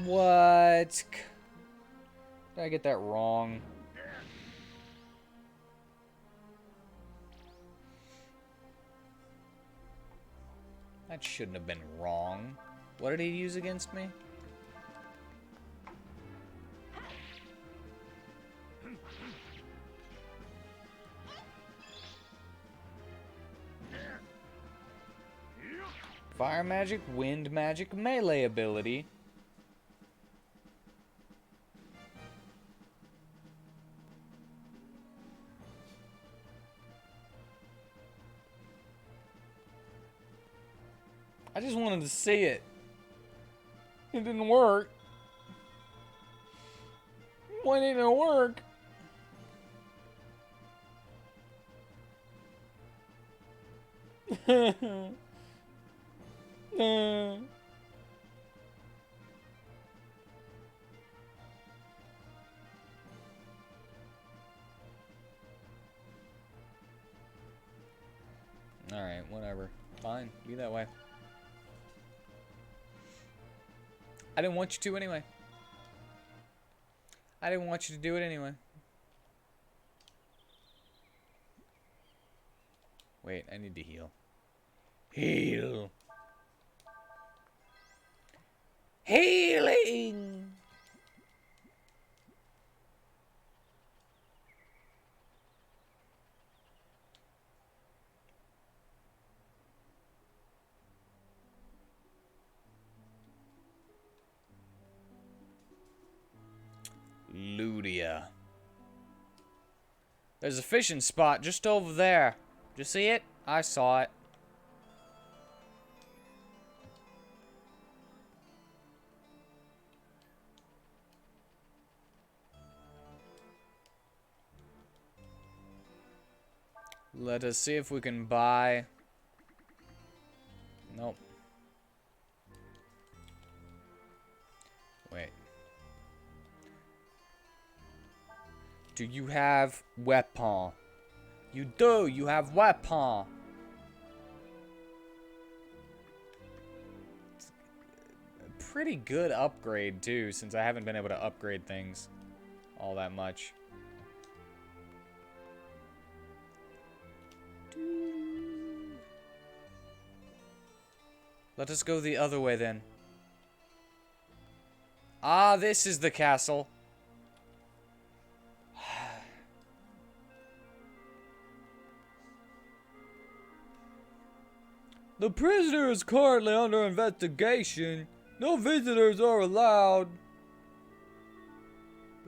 What? Did I get that wrong? That shouldn't have been wrong. What did he use against me? Fire magic, wind magic, melee ability. I just wanted to see it. It didn't work. Why didn't it work? Alright, whatever. Fine, be that way. I didn't want you to anyway. I didn't want you to do it anyway. Wait, I need to heal. Heal. Healing. Ludia. There's a fishing spot just over there. Did you see it? I saw it. Let us see if we can buy... Nope. Wait. Do you have WheatTon? You do. You have WheatTon. It's a pretty good upgrade too, since I haven't been able to upgrade things all that much. Let us go the other way then. Ah, this is the castle. The prisoner is currently under investigation. No visitors are allowed.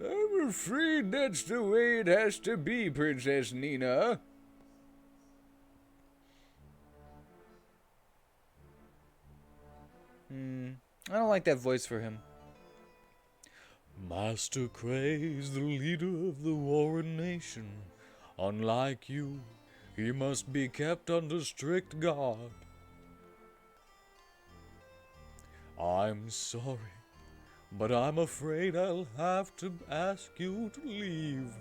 I'm afraid that's the way it has to be, Princess Nina. I don't like that voice for him. Master Cray is the leader of the Warren Nation. Unlike you, he must be kept under strict guard. I'm sorry, but I'm afraid I'll have to ask you to leave.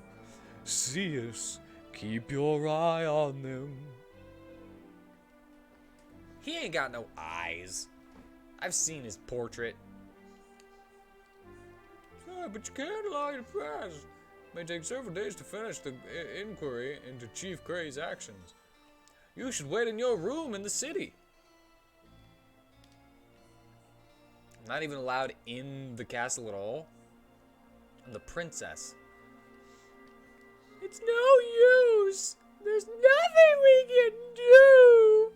Seus, keep your eye on them. He ain't got no eyes. I've seen his portrait. Sorry, but you can't lie to press. It may take several days to finish the inquiry into Chief Cray's actions. You should wait in your room in the city. I'm not even allowed in the castle at all. I'm the princess. It's no use. There's nothing we can do.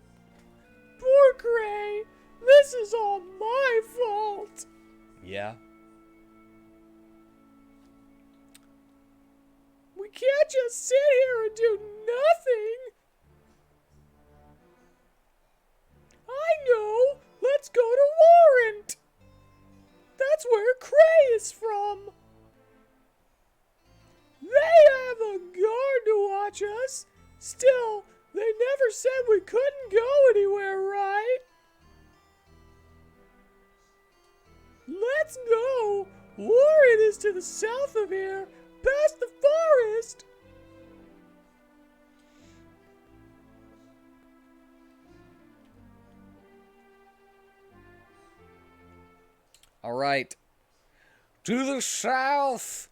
Poor Cray. This is all my fault. Yeah? We can't just sit here and do nothing. I know. Let's go to Warrant. That's where Cray is from. They have a guard to watch us. Still, They never said we couldn't go anywhere, right? Let's go! Warren is to the south of here, past the forest! All right. To the south.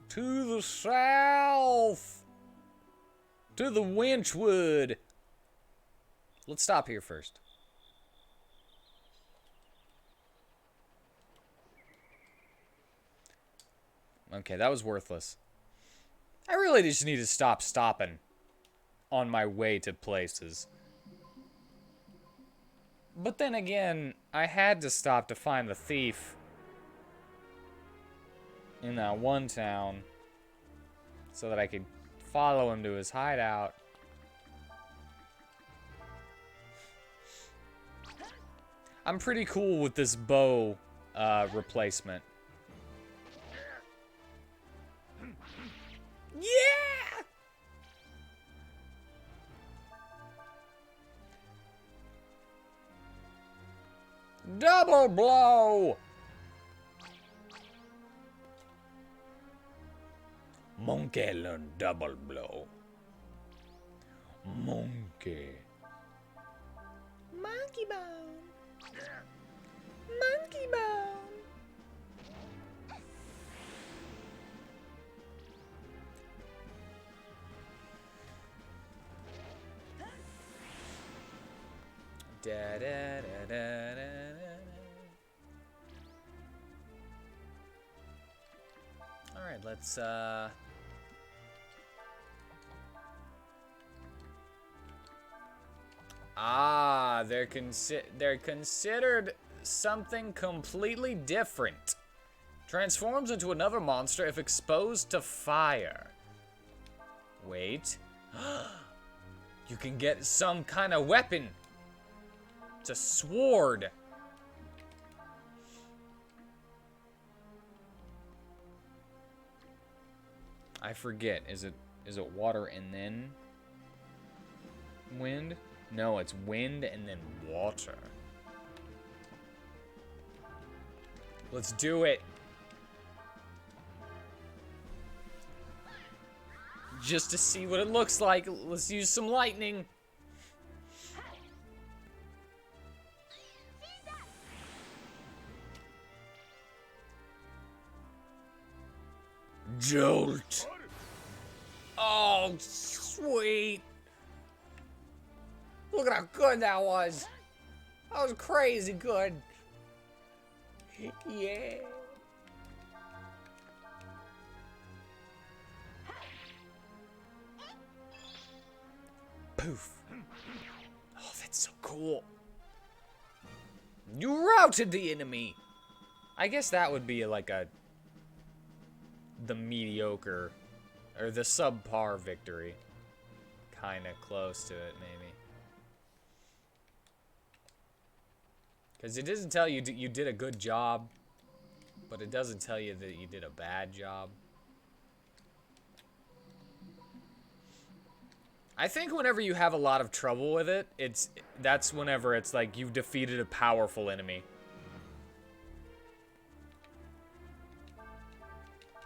To the south. To the Winchwood. Let's stop here first. Okay, that was worthless. I really just need to stop stopping on my way to places. But then again, I had to stop to find the thief in that one town so that I could follow him to his hideout. I'm pretty cool with this bow replacement. Yeah! Double blow! Monkey learn double blow. Monkey. Monkey bone. Monkey bone. Da, da, da, da, da, da. All right, let's they're considered something completely different. Transforms into another monster if exposed to fire. Wait. You can get some kind of weapon. It's a sword. I forget. Is it water and then wind? No, it's wind and then water. Let's do it. Just to see what it looks like, let's use some lightning. Jolt. Oh, sweet. Look at how good that was. That was crazy good. Yeah. Poof. Oh, that's so cool. You routed the enemy. I guess that would be like the mediocre or the subpar victory. Kind of close to it, maybe. Because it doesn't tell you you did a good job, but it doesn't tell you that you did a bad job. I think whenever you have a lot of trouble with it, that's whenever it's like you've defeated a powerful enemy.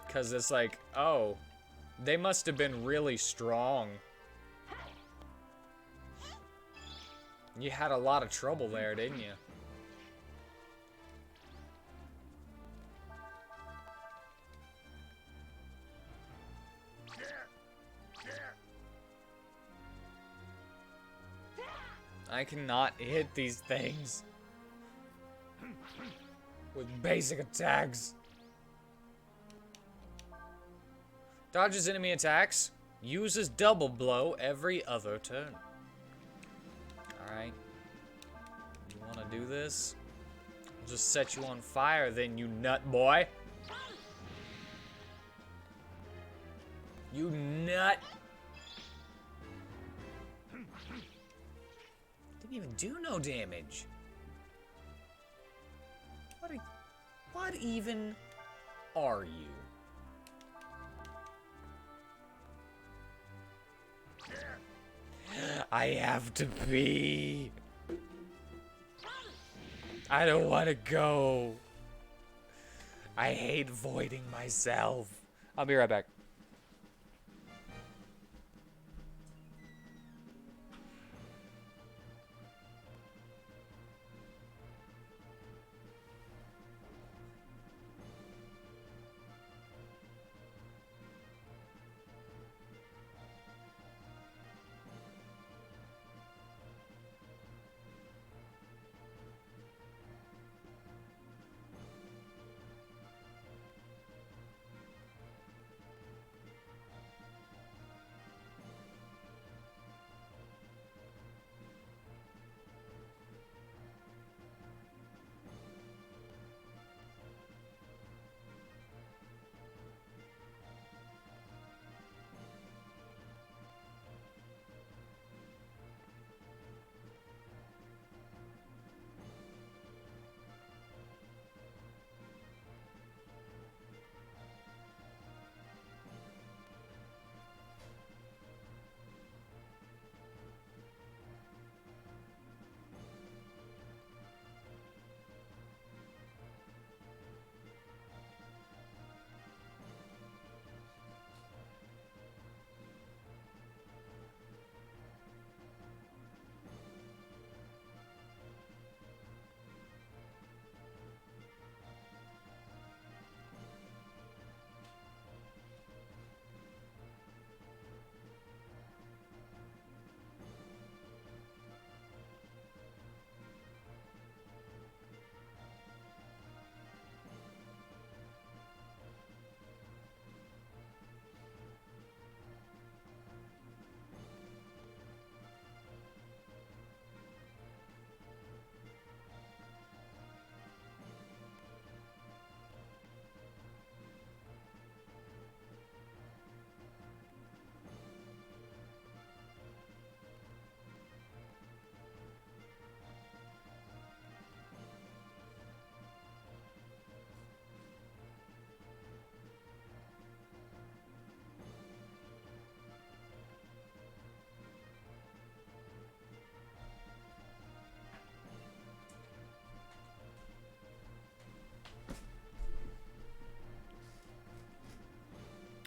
Because it's like, oh, they must have been really strong. You had a lot of trouble there, didn't you? I cannot hit these things with basic attacks. Dodges enemy attacks. Uses double blow every other turn. Alright. You wanna do this? I'll just set you on fire then, you nut boy. You nut. Didn't even do no damage. What even are you? I have to pee. I don't want to go. I hate voiding myself. I'll be right back.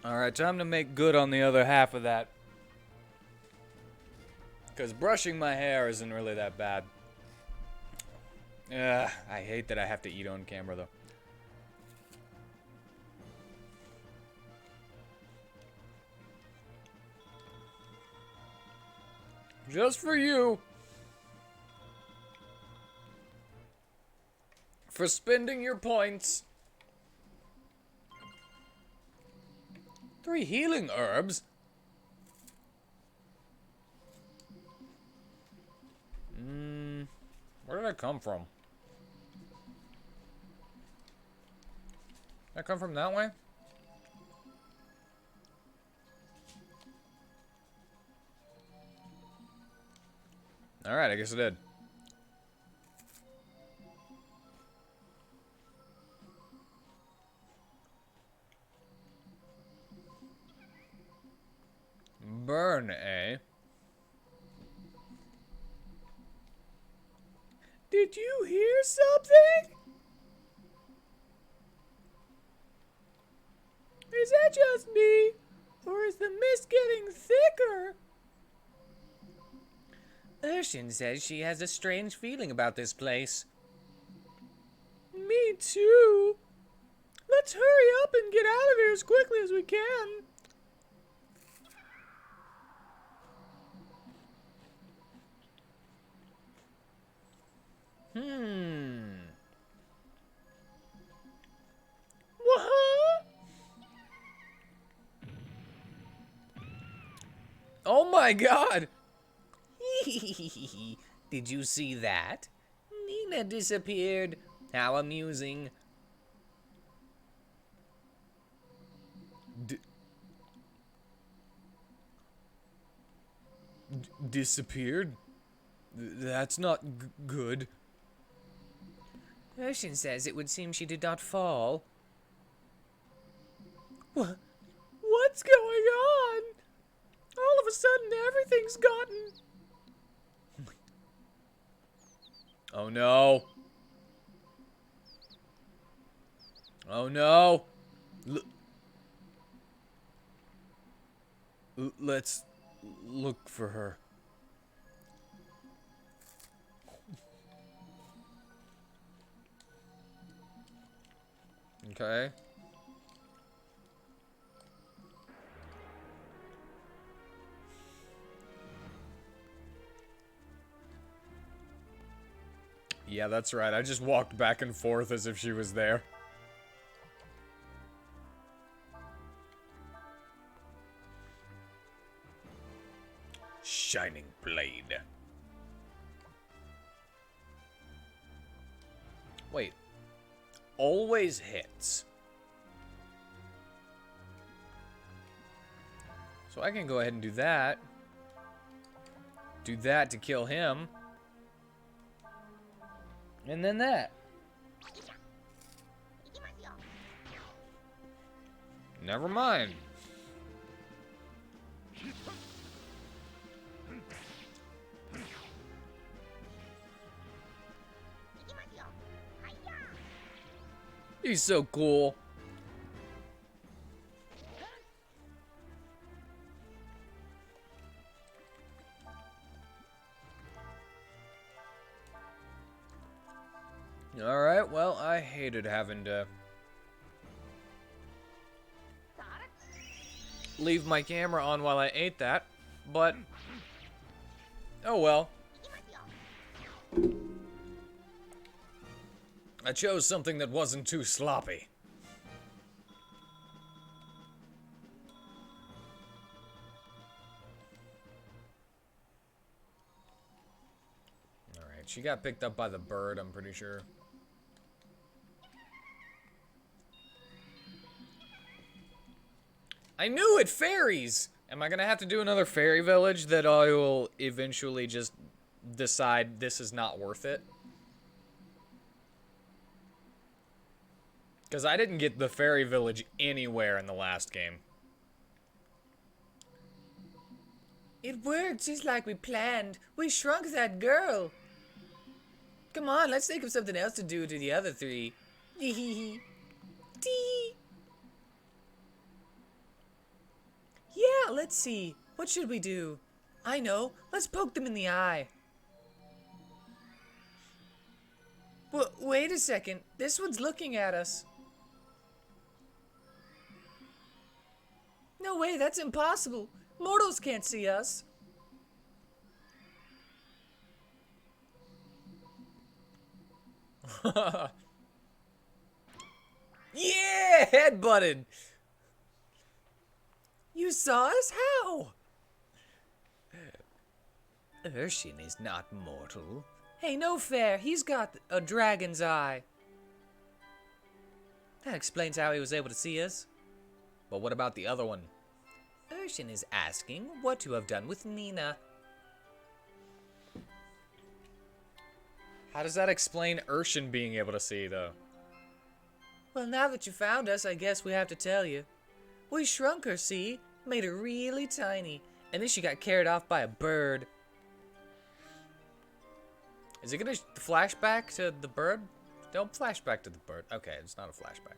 Alright, time to make good on the other half of that. Because brushing my hair isn't really that bad. Ugh, I hate that I have to eat on camera, though. Just for you. For spending your points. 3 healing herbs? Where did that come from? Did that come from that way? Alright, I guess it did. Burn, eh? Did you hear something? Is that just me? Or is the mist getting thicker? Urshin says she has a strange feeling about this place. Me too. Let's hurry up and get out of here as quickly as we can. What? Oh my god! Did you see that? Nina disappeared. How amusing. Disappeared? That's not good. Urshin says it would seem she did not fall. What's going on? all of a sudden everything's gotten... Oh no. Oh no. Let's look for her. Okay. Yeah, that's right. I just walked back and forth as if she was there. Shining blade. Wait. Always hits. So I can go ahead and do that. Do that to kill him. And then that. Never mind. He's so cool. Alright, well, I hated having to leave my camera on while I ate that, but oh well. I chose something that wasn't too sloppy. Alright, she got picked up by the bird, I'm pretty sure. I knew it! Fairies! Am I gonna have to do another fairy village that I will eventually just decide this is not worth it? Because I didn't get the fairy village anywhere in the last game. It worked just like we planned. We shrunk that girl. Come on, let's think of something else to do to the other three. Tee. Yeah, let's see. What should we do? I know. Let's poke them in the eye. Well, wait a second. This one's looking at us. No way, that's impossible. Mortals can't see us. Yeah! Headbutted! You saw us? How? Urshin is not mortal. Hey, no fair. He's got a dragon's eye. That explains how he was able to see us. But what about the other one? Urshin is asking what you have done with Nina. How does that explain Urshin being able to see, though? Well, now that you found us, I guess we have to tell you. We shrunk her, see? Made her really tiny. And then she got carried off by a bird. Is it gonna flash back to the bird? Don't flash back to the bird. Okay, it's not a flashback.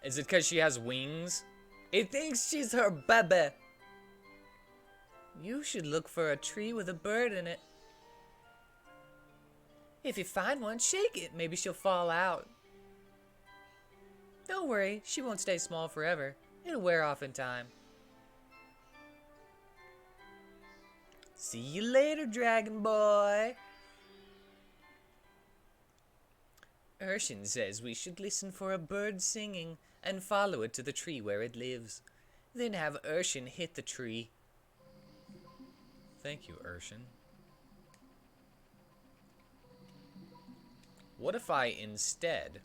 Is it because she has wings? It thinks she's her baby. You should look for a tree with a bird in it. If you find one, shake it. Maybe she'll fall out. Don't worry, she won't stay small forever. It'll wear off in time. See you later, Dragon Boy. Urshin says we should listen for a bird singing and follow it to the tree where it lives. Then have Urshin hit the tree. Thank you, Urshin. What if I instead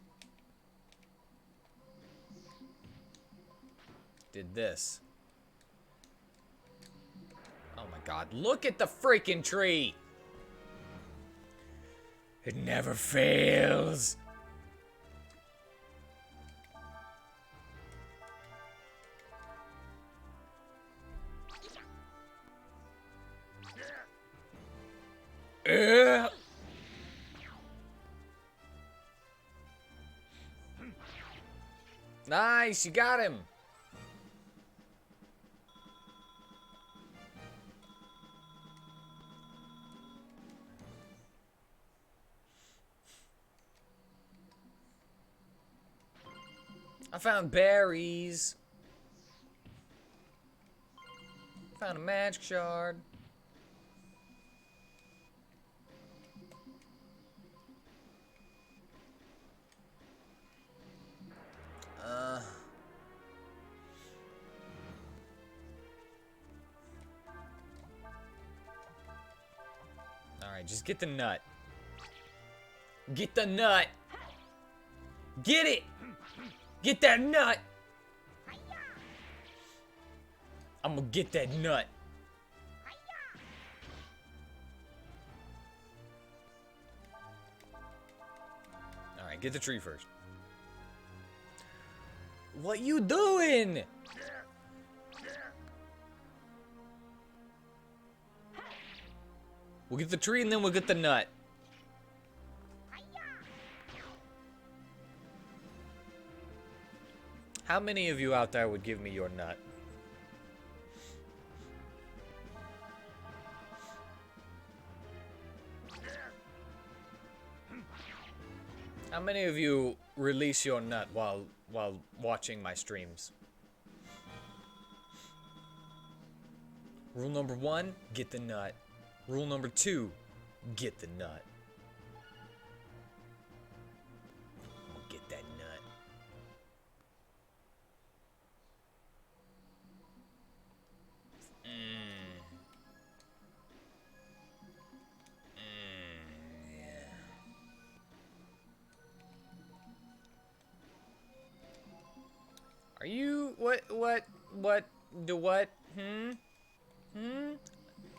did this? Oh my god, look at the freaking tree! It never fails! Nice, you got him. I found berries. Found a magic shard. Alright, just get the nut. Get the nut! Get it! Get that nut! I'm gonna get that nut. Alright, get the tree first. What you doing? We'll get the tree and then we'll get the nut. How many of you out there would give me your nut? How many of you release your nut while watching my streams? Rule number 1, get the nut. Rule number 2, get the nut. I'm gonna get that nut. Yeah. Are you what?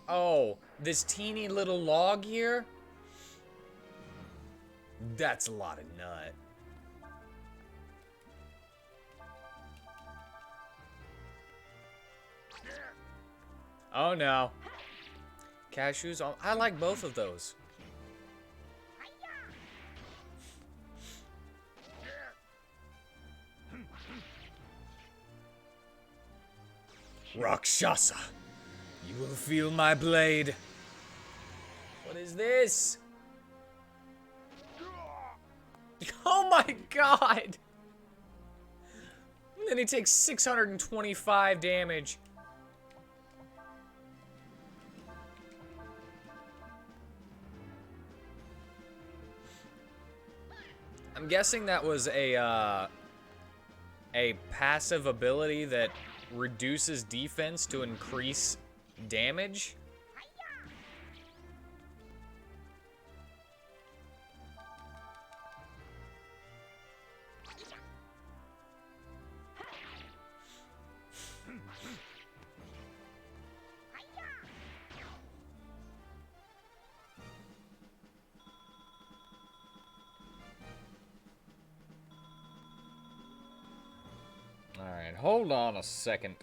Oh, this teeny little log here? That's a lot of nut. Oh no. Cashews, I like both of those. Rakshasa, you will feel my blade. What is this? Oh my god! And then he takes 625 damage. I'm guessing that was a passive ability that reduces defense to increase damage. Alright, hold on a second.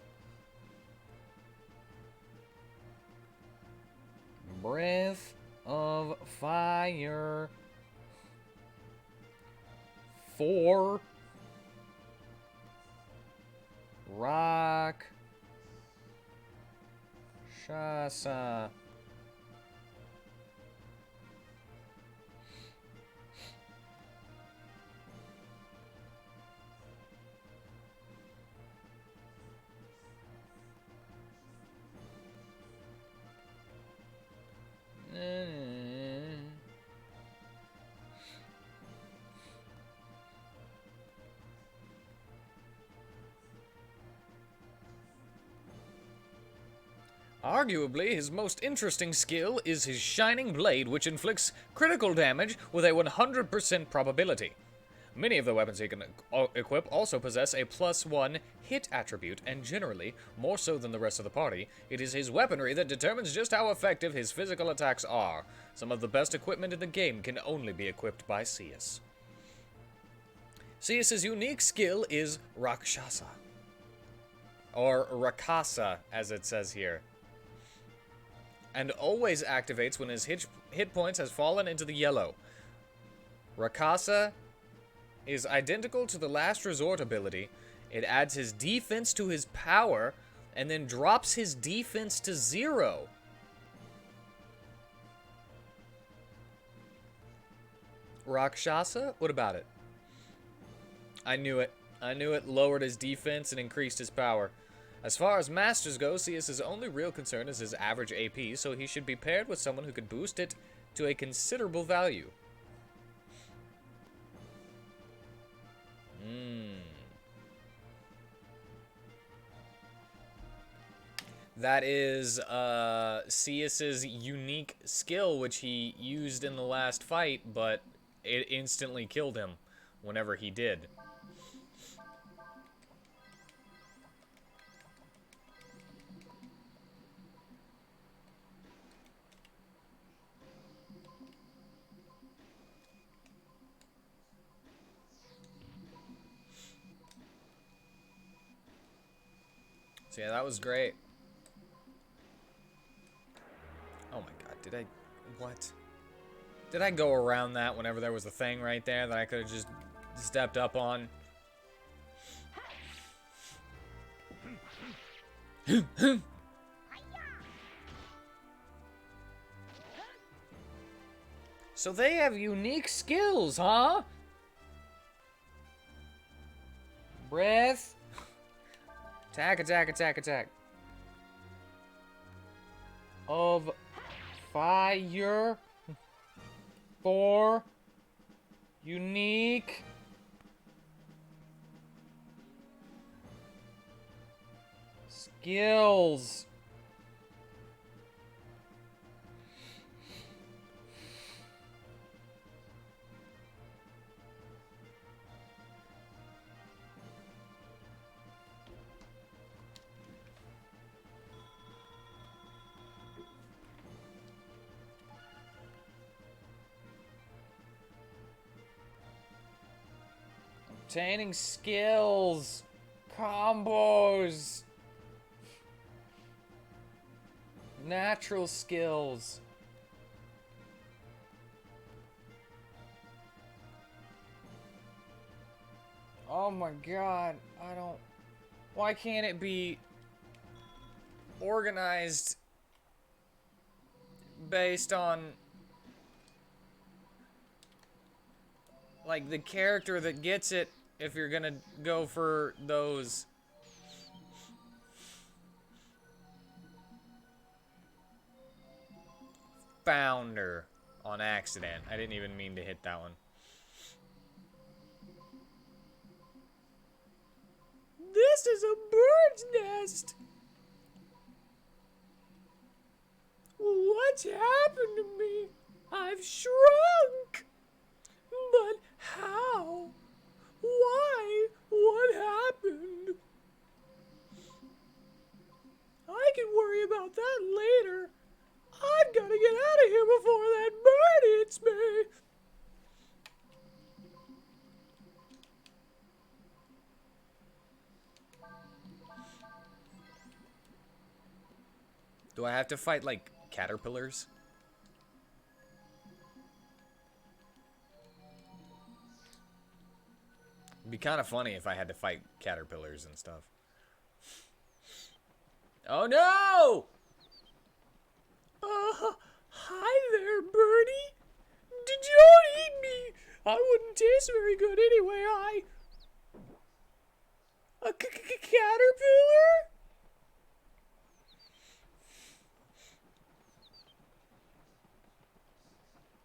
Breath of Fire 4 Rakshasa. Arguably, his most interesting skill is his Shining Blade, which inflicts critical damage with a 100% probability. Many of the weapons he can equip also possess a +1 hit attribute, and generally, more so than the rest of the party, it is his weaponry that determines just how effective his physical attacks are. Some of the best equipment in the game can only be equipped by Cius. Cius's unique skill is Rakshasa. Or Rakshasa, as it says here. And always activates when his hit points has fallen into the yellow. Rakshasa is identical to the Last Resort ability. It adds his defense to his power, and then drops his defense to 0. Rakshasa? What about it? I knew it. I knew it lowered his defense and increased his power. As far as masters go, CS' only real concern is his average AP, so he should be paired with someone who could boost it to a considerable value. That is CS' unique skill, which he used in the last fight, but it instantly killed him whenever he did. So yeah, that was great. Oh my god, did I... what? Did I go around that whenever there was a thing right there that I could have just stepped up on? So they have unique skills, huh? Breath. Attack, attack, attack, attack. Of fire. 4. Unique. Skills. Obtaining skills. Combos. Natural skills. Oh my god, I don't... Why can't it be organized based on like the character that gets it if you're gonna go for those? Founder on accident. I didn't even mean to hit that one. This is a bird's nest. What's happened to me? I've shrunk. But how? Why? What happened? I can worry about that later. I've got to get out of here before that bird hits me. Do I have to fight, like, caterpillars? It'd be kind of funny if I had to fight caterpillars and stuff. Oh no! Hi there, birdie. Did you eat me? I wouldn't taste very good anyway. A caterpillar?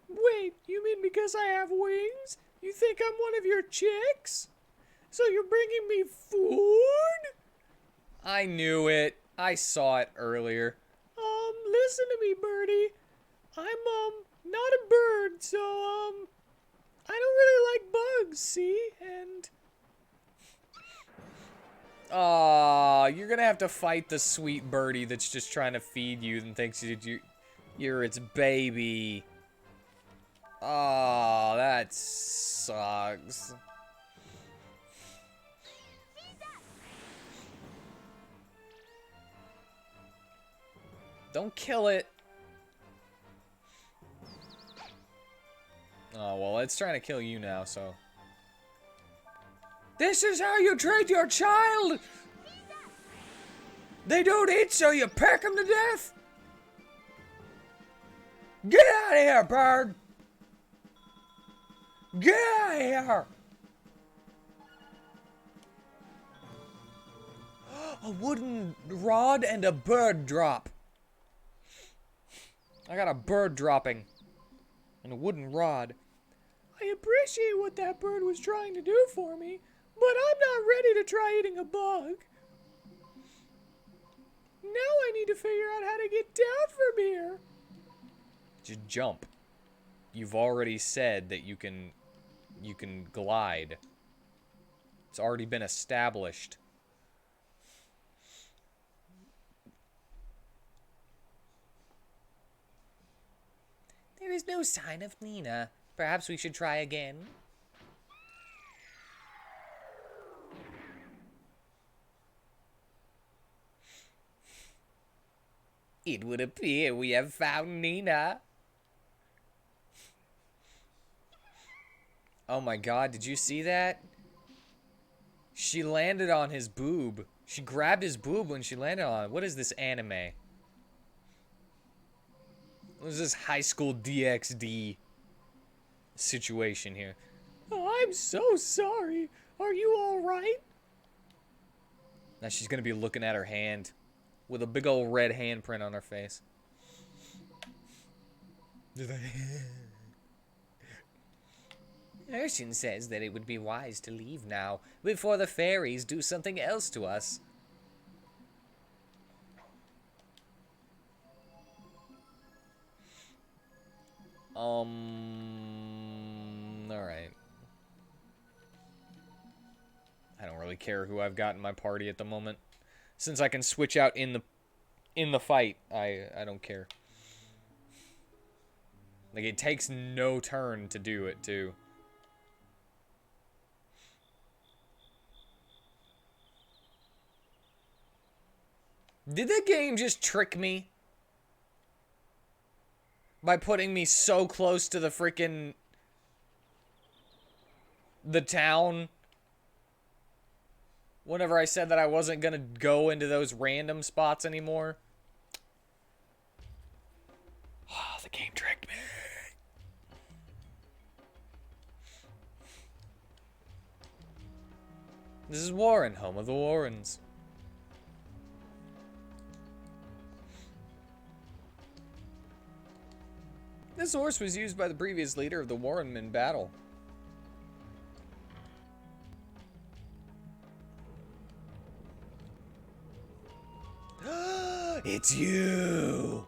Wait, you mean because I have wings? You think I'm one of your chicks? So you're bringing me food? I knew it. I saw it earlier. Listen to me, birdie. I'm, not a bird, so, I don't really like bugs, see? And... Aw, you're gonna have to fight the sweet birdie that's just trying to feed you and thinks you're its baby. Aw, that sucks. Don't kill it. Oh, well, it's trying to kill you now, so. This is how you treat your child? They don't eat, so you peck them to death? Get out of here, bird! Get out of here! A wooden rod and a bird drop. I got a bird dropping and a wooden rod. I appreciate what that bird was trying to do for me, but I'm not ready to try eating a bug. Now I need to figure out how to get down from here. Just jump. You've already said that you can glide. It's already been established. There is no sign of Nina. Perhaps we should try again. It would appear we have found Nina. Oh my god, did you see that? She landed on his boob. She grabbed his boob when she landed on it. What is this anime? What is this high school DxD situation here? Oh, I'm so sorry. Are you all right? Now she's gonna be looking at her hand with a big old red handprint on her face. Urshan says that it would be wise to leave now, before the fairies do something else to us. Alright. I don't really care who I've got in my party at the moment. Since I can switch out in the fight, I don't care. Like, it takes no turn to do it, too. Did the game just trick me? By putting me so close to the freaking... the town. Whenever I said that I wasn't gonna go into those random spots anymore. Oh, the game tricked me. This is Warren, home of the Warrens. This horse was used by the previous leader of the Warren in battle. It's you!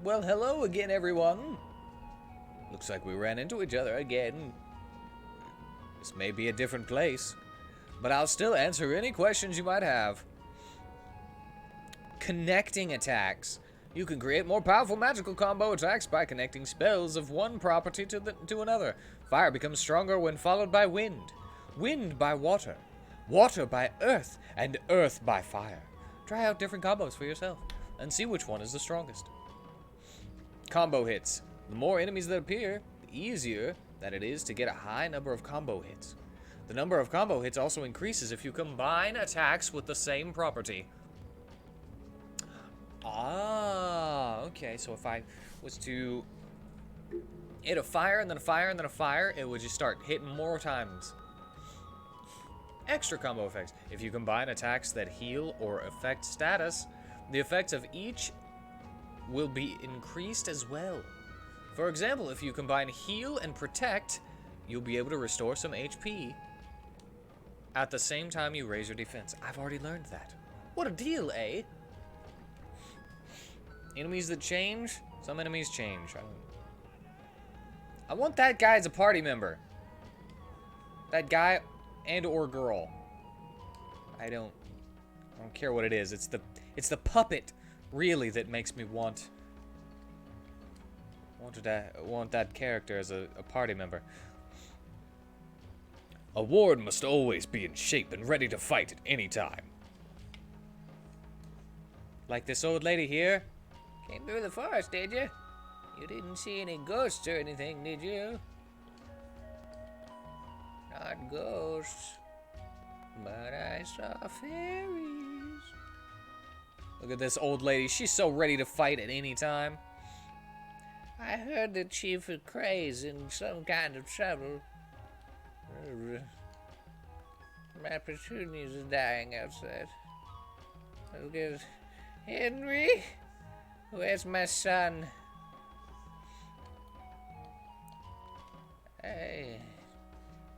Well, hello again, everyone. Looks like we ran into each other again. This may be a different place, but I'll still answer any questions you might have. Connecting attacks. You can create more powerful magical combo attacks by connecting spells of one property to another. Fire becomes stronger when followed by wind. Wind by water. Water by earth. And earth by fire. Try out different combos for yourself and see which one is the strongest. Combo hits. The more enemies that appear, the easier that it is to get a high number of combo hits. The number of combo hits also increases if you combine attacks with the same property. Ah, okay, so if I was to hit a fire and then a fire and then a fire, it would just start hitting more times. Extra combo effects. If you combine attacks that heal or affect status, the effects of each will be increased as well. For example, if you combine heal and protect, you'll be able to restore some HP at the same time you raise your defense. I've already learned that. What a deal, eh? Enemies that change? Some enemies change. I want that guy as a party member. That guy and or girl. I don't care what it is. It's the puppet, really, that makes me want that character as a party member. A ward must always be in shape and ready to fight at any time. Like this old lady here. Came through the forest, did you? You didn't see any ghosts or anything, did you? not ghosts, but I saw fairies. Look at this old lady. She's so ready to fight at any time. I heard that Chief Cray's in some kind of trouble. My petunias are dying outside. I'll get Henry? Where's my son?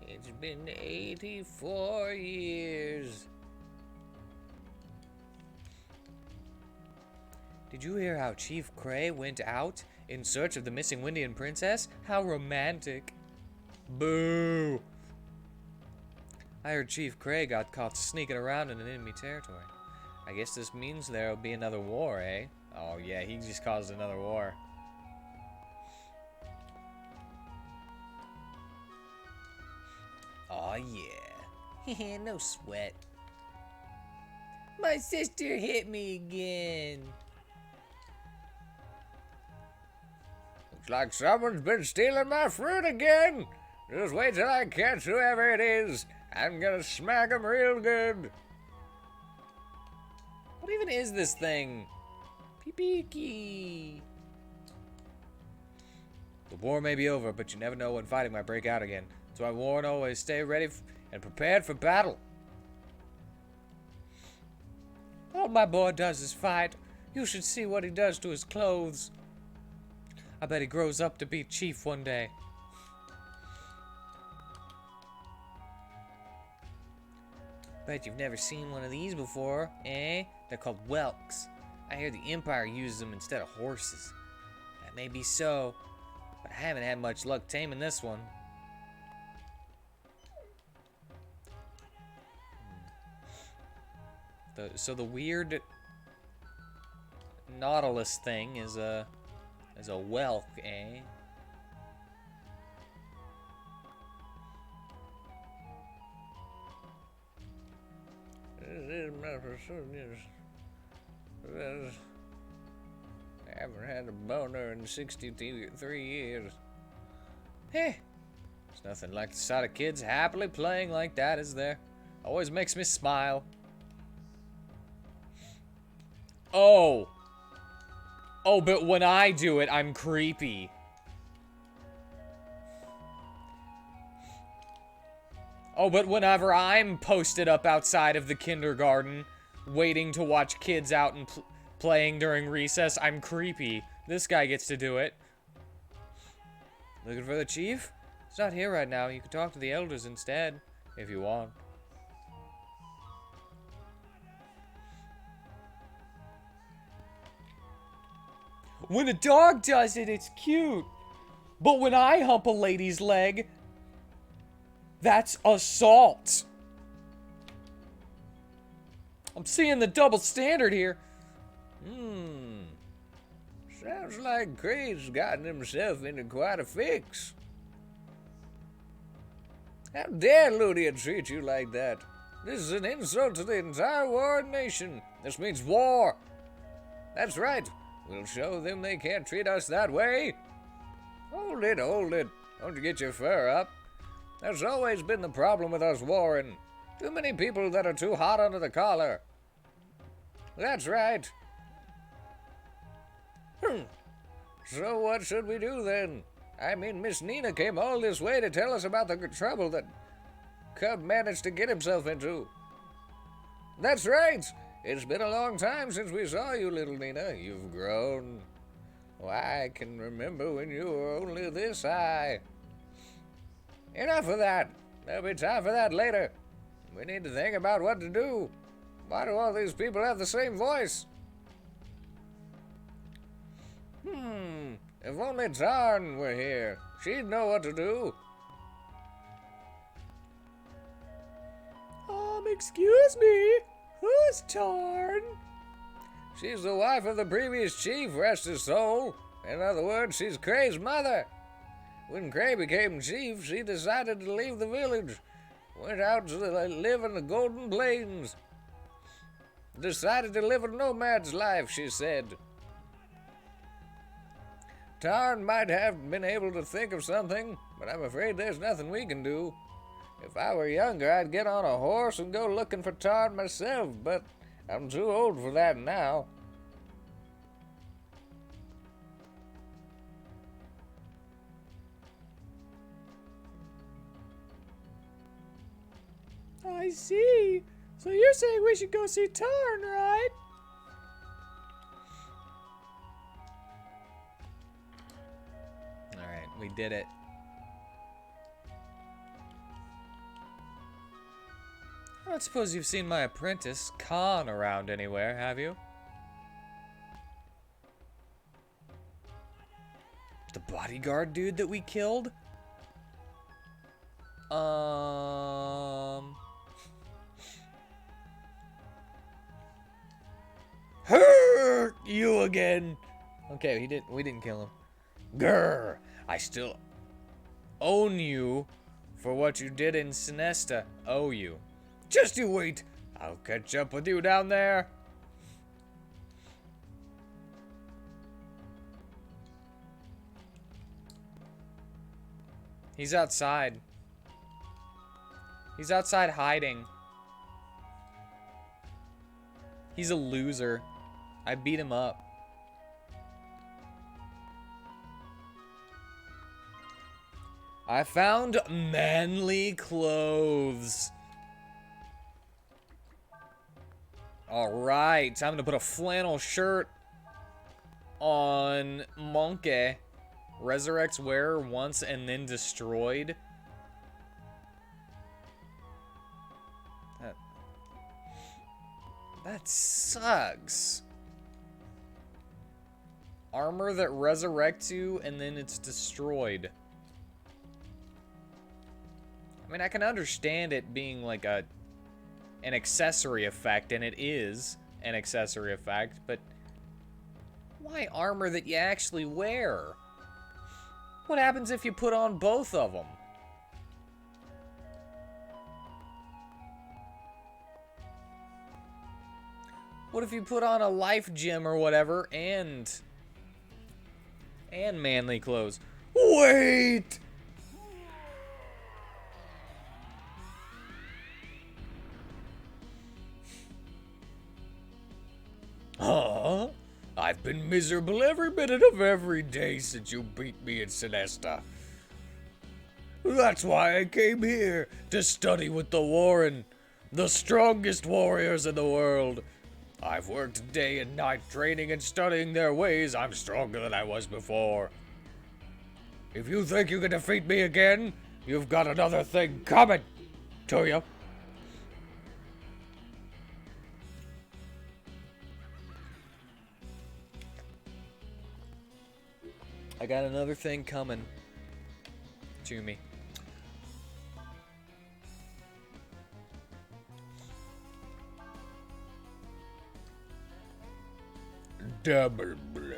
It's been 84 years. Did you hear how Chief Cray went out in search of the missing Windian princess? How romantic. Boo! I heard Chief Cray got caught sneaking around in an enemy territory. I guess this means there'll be another war, eh? Oh yeah, he just caused another war. Aw, yeah. No sweat. My sister hit me again. Looks like someone's been stealing my fruit again. Just wait till I catch whoever it is. I'm gonna smack him real good. What even is this thing? Peepee. The war may be over, but you never know when fighting might break out again. So I warn always, stay ready and prepared for battle. All my boy does is fight. You should see what he does to his clothes. I bet he grows up to be chief one day. Bet you've never seen one of these before, eh? They're called whelks. I hear the Empire uses them instead of horses. That may be so, but I haven't had much luck taming this one. So the weird Nautilus thing is a whelk, eh? I haven't had a boner in 63 years. Hey, there's nothing like the sight of kids happily playing like that, is there? Always makes me smile. Oh, but when I do it, I'm creepy. Oh, but whenever I'm posted up outside of the kindergarten, waiting to watch kids out and playing during recess, I'm creepy. This guy gets to do it. Looking for the chief? He's not here right now. You can talk to the elders instead, if you want. When a dog does it, it's cute. But when I hump a lady's leg, that's assault. I'm seeing the double standard here. Sounds like Cray's gotten himself into quite a fix. How dare Ludia treat you like that? This is an insult to the entire Warren Nation. This means war. That's right. We'll show them they can't treat us that way. Hold it. Don't you get your fur up. That's always been the problem with us Warren. Too many people that are too hot under the collar. That's right. So what should we do then? I mean, Miss Nina came all this way to tell us about the trouble that Cub managed to get himself into. That's right. It's been a long time since we saw you, little Nina. You've grown. Why, I can remember when you were only this high. Enough of that. There'll be time for that later. We need to think about what to do. Why do all these people have the same voice? If only Tarn were here. She'd know what to do. Excuse me. Who's Tarn? She's the wife of the previous chief, rest his soul. In other words, she's Cray's mother. When Cray became chief, she decided to leave the village. Went out to live in the Golden Plains. Decided to live a nomad's life, she said. Tarn might have been able to think of something, but I'm afraid there's nothing we can do. If I were younger, I'd get on a horse and go looking for Tarn myself, but I'm too old for that now. I see. So you're saying we should go see Tarn, right? Alright, we did it. I don't suppose you've seen my apprentice, Khan, around anywhere, have you? The bodyguard dude that we killed? Hurt you again. Okay, we didn't kill him. Grr, I still own you for what you did in Sinesta. Owe you. Just you wait. I'll catch up with you down there. He's outside. He's outside hiding. He's a loser. I beat him up. I found manly clothes. Alright, time to put a flannel shirt on Monkey. Resurrects wearer once and then destroyed. That sucks. Armor that resurrects you and then it's destroyed. I mean, I can understand it being like an accessory effect, and it is an accessory effect, but why armor that you actually wear? What happens if you put on both of them? What if you put on a life gem or whatever and manly clothes? Wait! Huh? I've been miserable every minute of every day since you beat me in Sinesta. That's why I came here, to study with the Warren, the strongest warriors in the world. I've worked day and night training and studying their ways. I'm stronger than I was before. If you think you can defeat me again, you've got another thing coming to you. I got another thing coming to me. Double blow.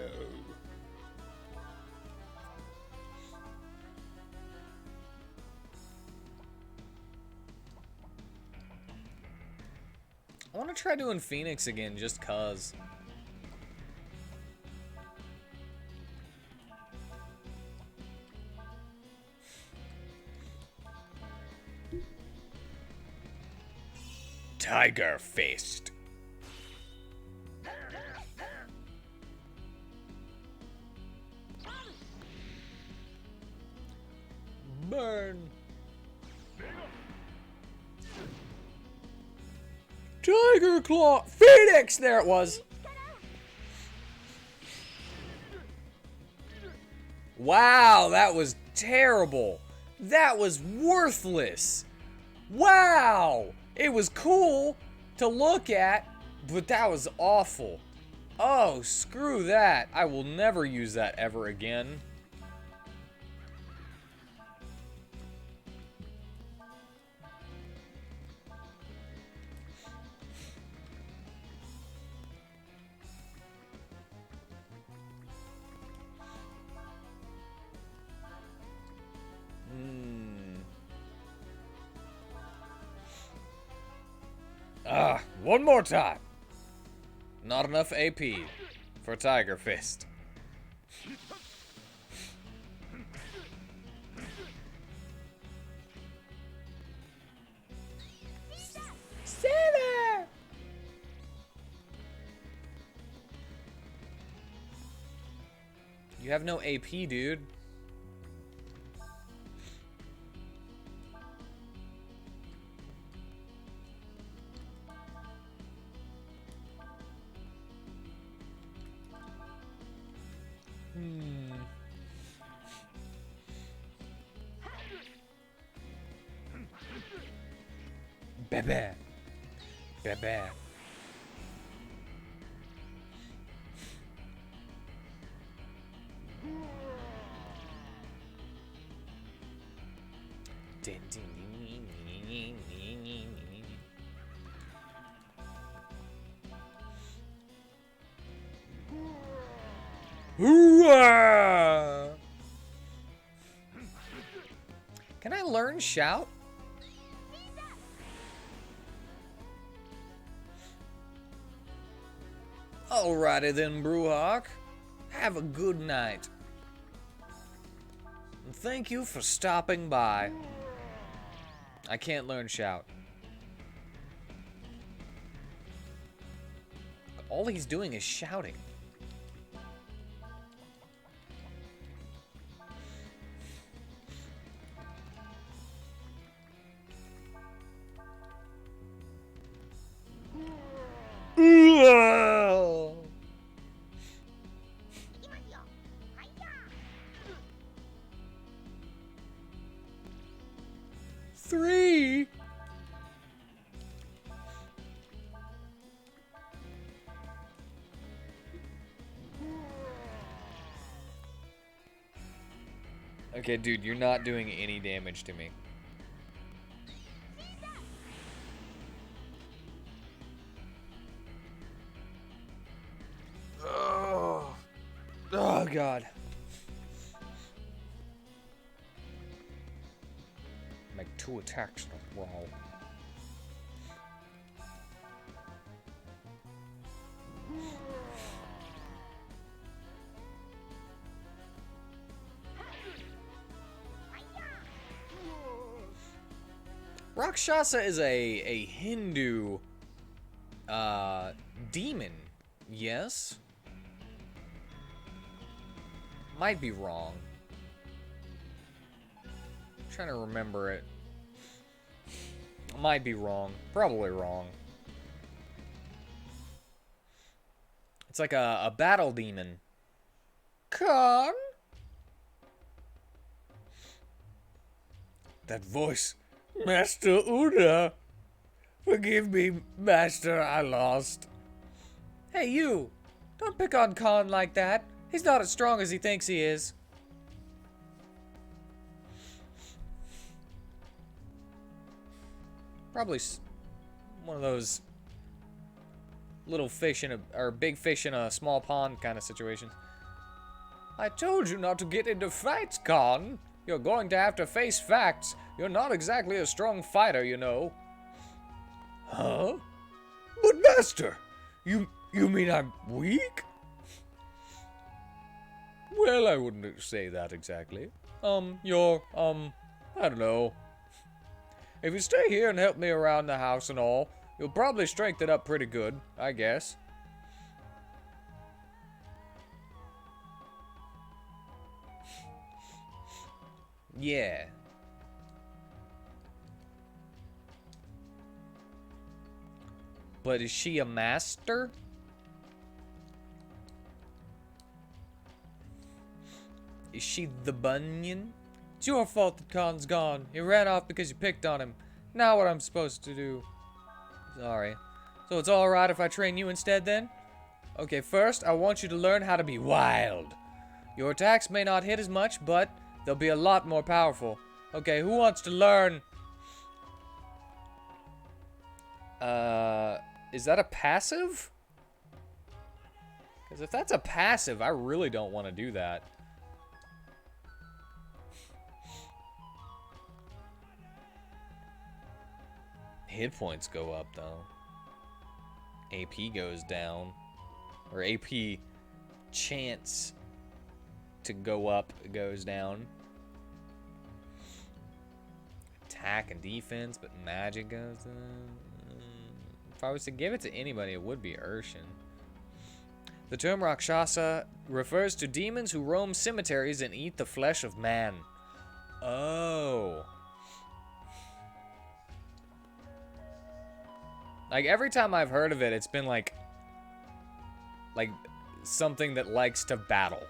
I want to try doing Phoenix again just cause. Tiger Fist. Burn. Tiger Claw. Phoenix! There it was. Wow, that was terrible. That was worthless. Wow. It was cool to look at, but that was awful. Oh, screw that. I will never use that ever again. One more time. Not enough AP for Tiger Fist. You have no AP, dude. Bebe. Bebe. Hooah! Can I learn shout? Alrighty then, Brewhawk. Have a good night. And thank you for stopping by. I can't learn shout. All he's doing is shouting. Three. Okay, dude, you're not doing any damage to me. Oh, oh God. Make 2 attacks in a row. Rakshasa is a Hindu demon, yes? Might be wrong. I'm trying to remember it. Might be wrong. Probably wrong. It's like a battle demon. Khan? That voice. Master Uda. Forgive me, Master, I lost. Hey, you. Don't pick on Khan like that. He's not as strong as he thinks he is. Probably one of those little fish in a, or big fish in a small pond kind of situations. I told you not to get into fights, Khan. You're going to have to face facts. You're not exactly a strong fighter, you know. Huh? But Master, you mean I'm weak? Well, I wouldn't say that exactly. You're, I don't know. If you stay here and help me around the house and all, you'll probably strengthen up pretty good, I guess. Yeah. But is she a master? Is she the bunion? It's your fault that Khan's gone. He ran off because you picked on him. Now what I'm supposed to do? Sorry. So it's alright if I train you instead then? Okay, first, I want you to learn how to be wild. Your attacks may not hit as much, but they'll be a lot more powerful. Okay, who wants to learn? Is that a passive? Because if that's a passive, I really don't want to do that. Hit points go up, though. AP goes down. Or AP chance to go up goes down. Attack and defense, but magic goes down. If I was to give it to anybody, it would be Urshan. The term Rakshasa refers to demons who roam cemeteries and eat the flesh of man. Oh. Like, every time I've heard of it, it's been like something that likes to battle.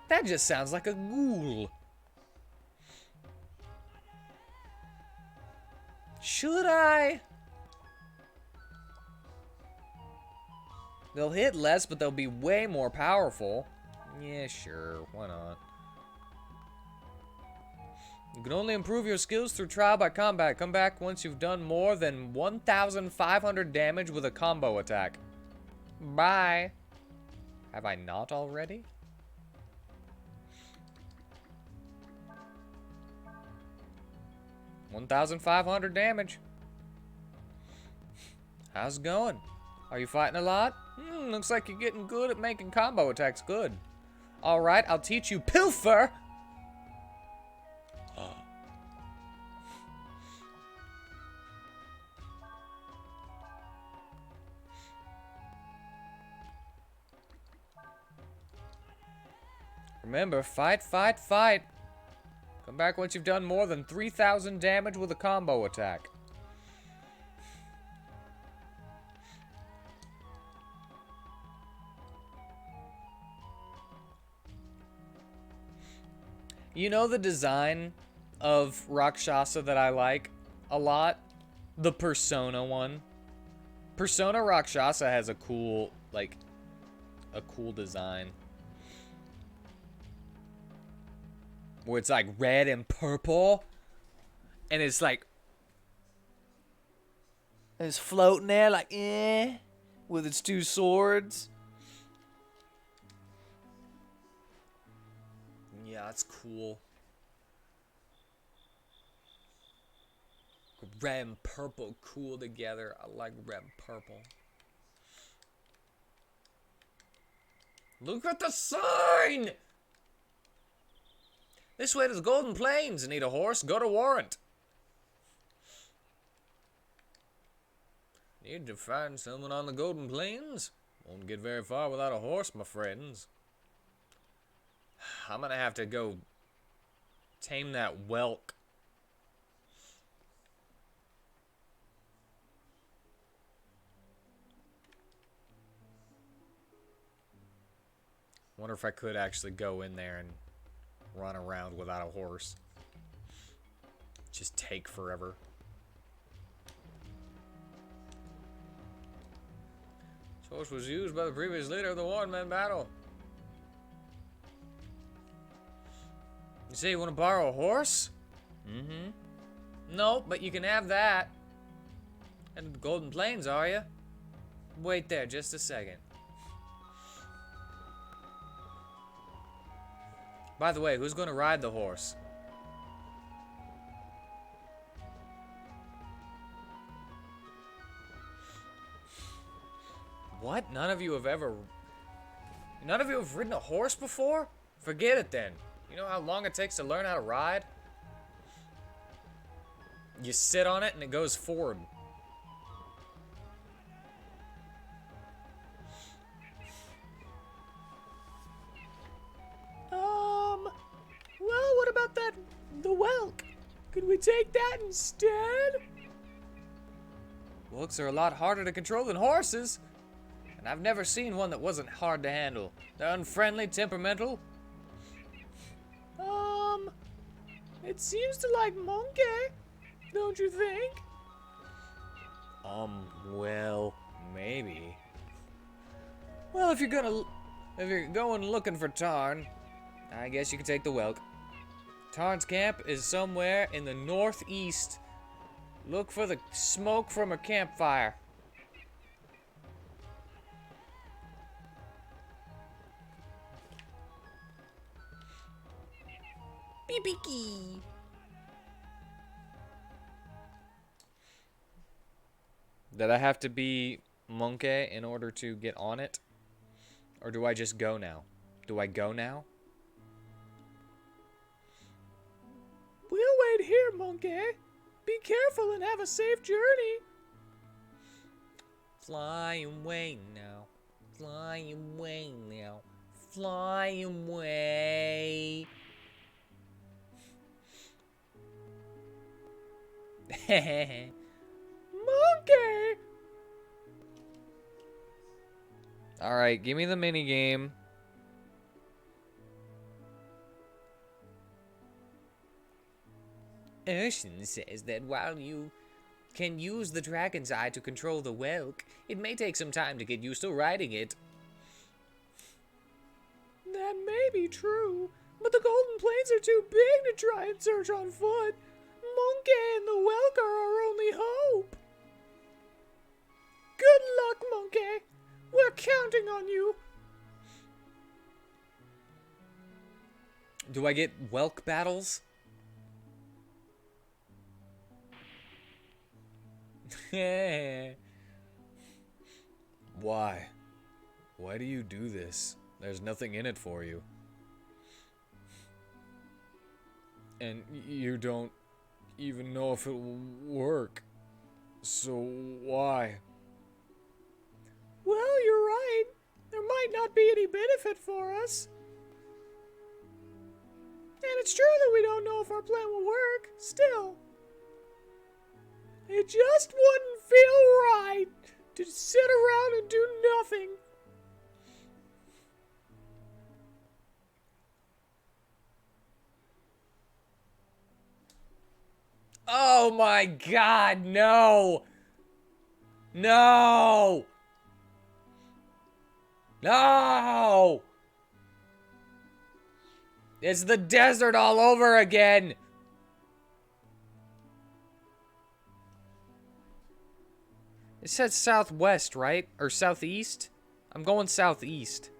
That just sounds like a ghoul. Should I? They'll hit less, but they'll be way more powerful. Yeah, sure. Why not? You can only improve your skills through trial by combat. Come back once you've done more than 1,500 damage with a combo attack. Bye. Have I not already? $1,500 damage. How's it going? Are you fighting a lot? Looks like you're getting good at making combo attacks good. Alright, I'll teach you Pilfer! Remember, fight, fight, fight. Come back once you've done more than 3,000 damage with a combo attack. You know the design of Rakshasa that I like a lot? The Persona one. Persona Rakshasa has a cool, like, a cool design. Where it's like red and purple. And it's like, it's floating there like, with its two swords. Yeah, it's cool. Red and purple cool together. I like red and purple. Look at the sign! This way to the Golden Plains. Need a horse? Go to Warrant. Need to find someone on the Golden Plains? Won't get very far without a horse, my friends. I'm gonna have to go tame that whelk. Wonder if I could actually go in there and run around without a horse. Just take forever. This horse was used by the previous leader of the one-man battle. You say you want to borrow a horse? Mm-hmm. No, but you can have that. And the Golden Plains, are you? Wait there just a second. By the way, who's going to ride the horse? What? None of you have ridden a horse before? Forget it then. You know how long it takes to learn how to ride? You sit on it and it goes forward. Well, what about the whelk? Could we take that instead? Whelks are a lot harder to control than horses. And I've never seen one that wasn't hard to handle. They're unfriendly, temperamental. It seems to like monkey, don't you think? Well, maybe. Well, if you're going looking for Tarn, I guess you could take the whelk. Tarn's camp is somewhere in the northeast. Look for the smoke from a campfire. Beepee. Did I have to be monkey in order to get on it? Or do I just go now? Do I go now? We'll wait here, monkey. Be careful and have a safe journey. Fly away now. Fly away now. Fly away. Monkey! Alright, give me the mini game. Urshan says that while you can use the dragon's eye to control the whelk, it may take some time to get used to riding it. That may be true, but the Golden Plains are too big to try and search on foot. Monkey and the Welker are our only hope. Good luck, Monkey. We're counting on you. Do I get whelk battles? Why? Why do you do this? There's nothing in it for you. And you don't even know if it will work. So why? Well, you're right. There might not be any benefit for us. And it's true that we don't know if our plan will work. Still, it just wouldn't feel right to sit around and do nothing. Oh my god, no! No! No! It's the desert all over again! It said southwest, right? Or southeast? I'm going southeast.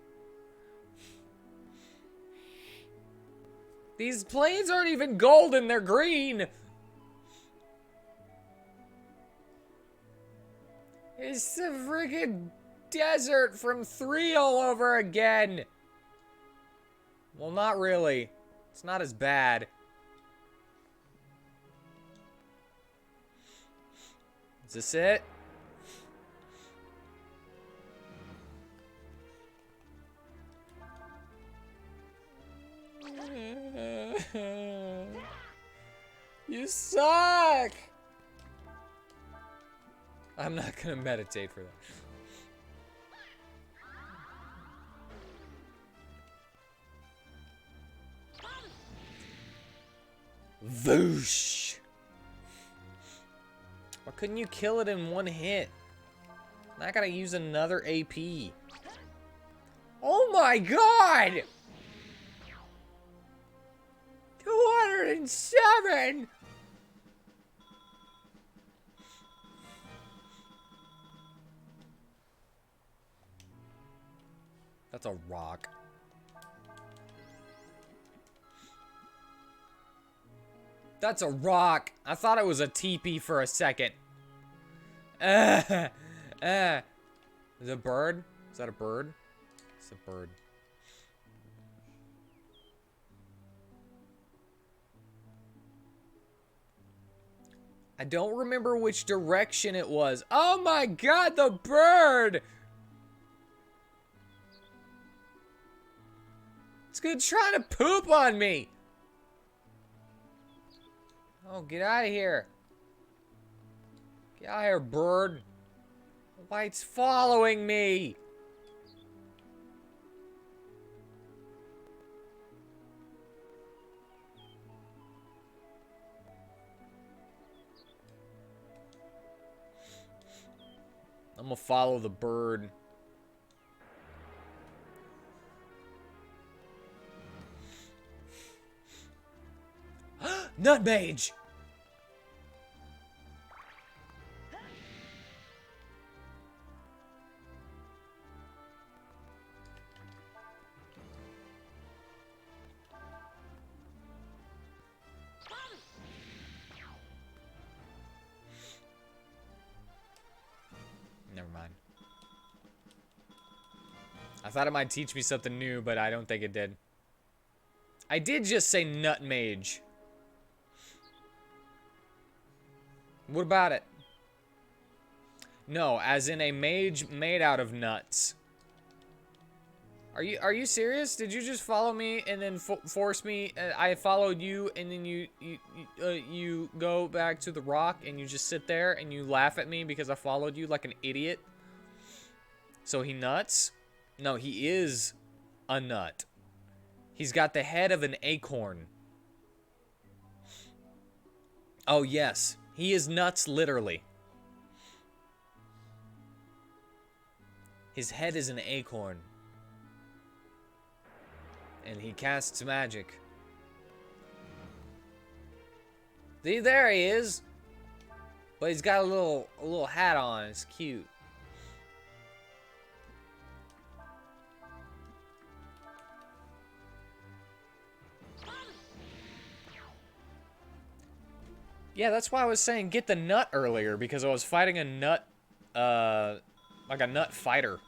These plains aren't even golden, they're green! It's the freaking desert from 3 all over again! Well, not really. It's not as bad. Is this it? You suck! I'm not gonna meditate for that. Voosh! Why couldn't you kill it in one hit? Now I gotta use another AP. Oh my god! 207! That's a rock. That's a rock. I thought it was a teepee for a second. Is it a bird? Is that a bird? It's a bird. I don't remember which direction it was. Oh my god, the bird! It's good trying to poop on me. Oh, get out of here. Get out of here, bird. Why it's following me? I'm gonna follow the bird. Nutmage! Never mind. I thought it might teach me something new, but I don't think it did. I did just say nutmage. What about it? No, as in a mage made out of nuts. Are you serious? Did you just follow me and then force me? I followed you, and then you go back to the rock and you just sit there and you laugh at me because I followed you like an idiot. So he nuts? No, he is a nut. He's got the head of an acorn. Oh yes, he is nuts literally. His head is an acorn. And he casts magic. See, there he is. But he's got a little hat on. It's cute. Yeah, that's why I was saying get the nut earlier, because I was fighting a nut, like a nut fighter.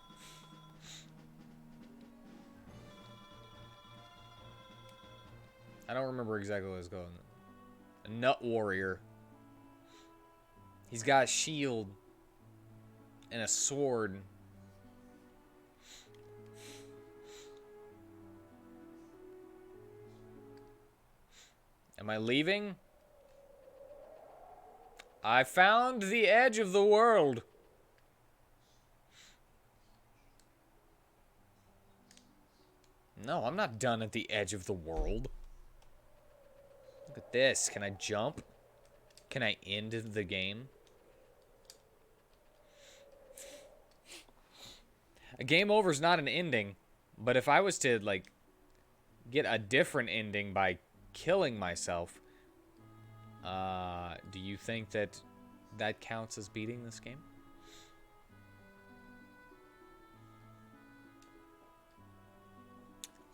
I don't remember exactly what it's called. A nut warrior. He's got a shield and a sword. Am I leaving? I found the edge of the world. No, I'm not done at the edge of the world. Look at this. Can I jump? Can I end the game? A game over is not an ending, but if I was to, like, get a different ending by killing myself, do you think that that counts as beating this game?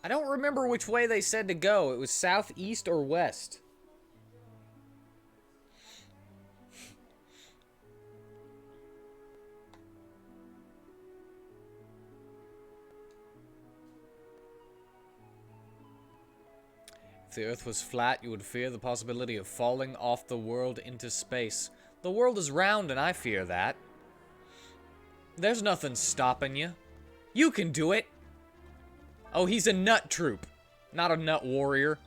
I don't remember which way they said to go. It was south, east, or west. If the Earth was flat, you would fear the possibility of falling off the world into space. The world is round, and I fear that. There's nothing stopping you. You can do it. Oh, he's a nut troop, not a nut warrior.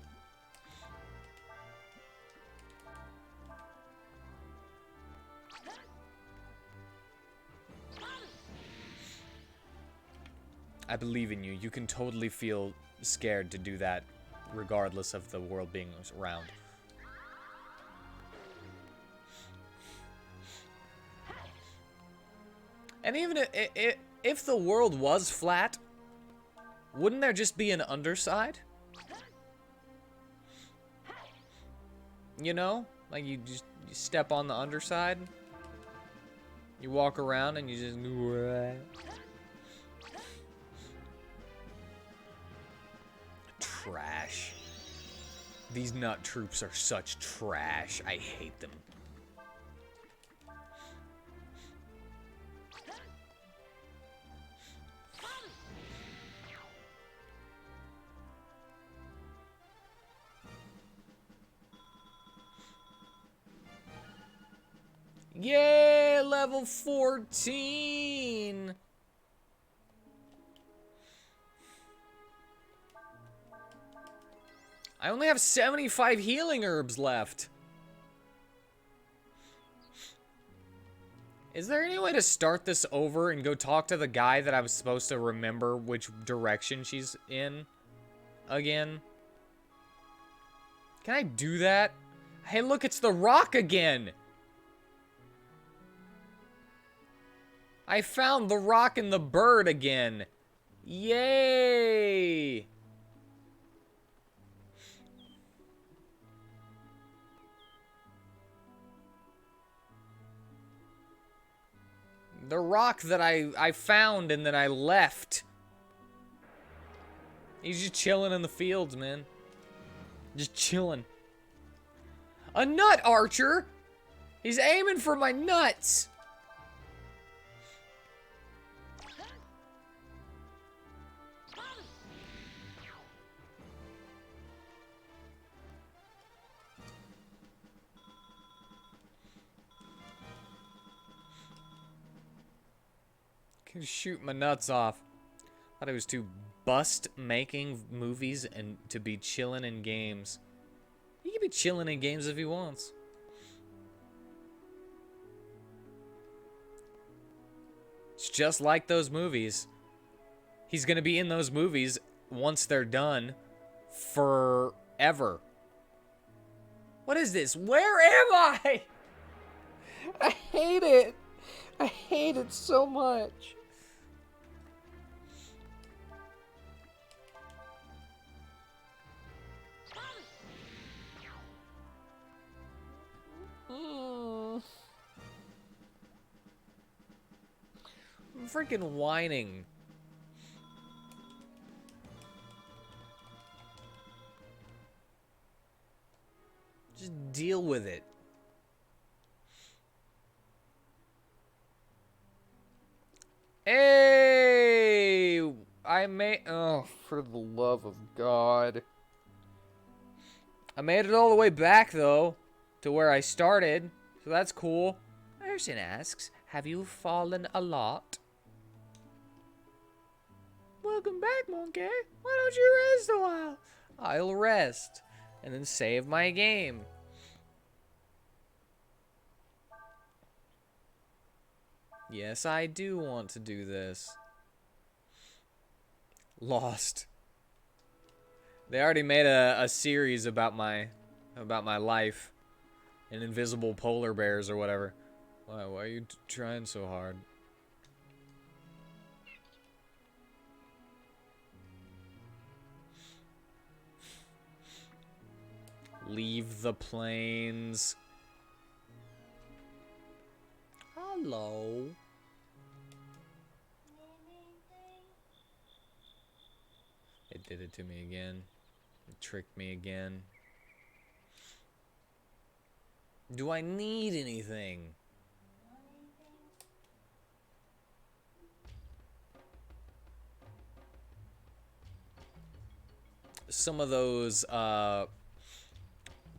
I believe in you. You can totally feel scared to do that, regardless of the world being round. And even if the world was flat, wouldn't there just be an underside? You know? Like you step on the underside. You walk around and you just... Trash. These nut troops are such trash. I hate them. Yay, level 14. I only have 75 healing herbs left. Is there any way to start this over and go talk to the guy that I was supposed to remember which direction she's in again? Can I do that? Hey, look, it's the rock again. I found the rock and the bird again. Yay! The rock that I found and then I left. He's just chilling in the fields, man. Just chilling. A nut archer? He's aiming for my nuts. Shoot my nuts off. Thought he was too bust making movies and to be chilling in games. He can be chilling in games if he wants. It's just like those movies. He's gonna be in those movies once they're done forever. What is this? Where am I? I hate it. I hate it so much. I'm freaking whining. Just deal with it. Hey! I made... Oh, for the love of God. I made it all the way back, though, to where I started. So that's cool. Ersin asks, have you fallen a lot? Welcome back, monkey. Why don't you rest a while? I'll rest and then save my game. Yes, I do want to do this. Lost. They already made a series about my life and invisible polar bears or whatever. Why are you trying so hard? Leave the plains. Hello. It did it to me again. It tricked me again. Do I need anything? Some of those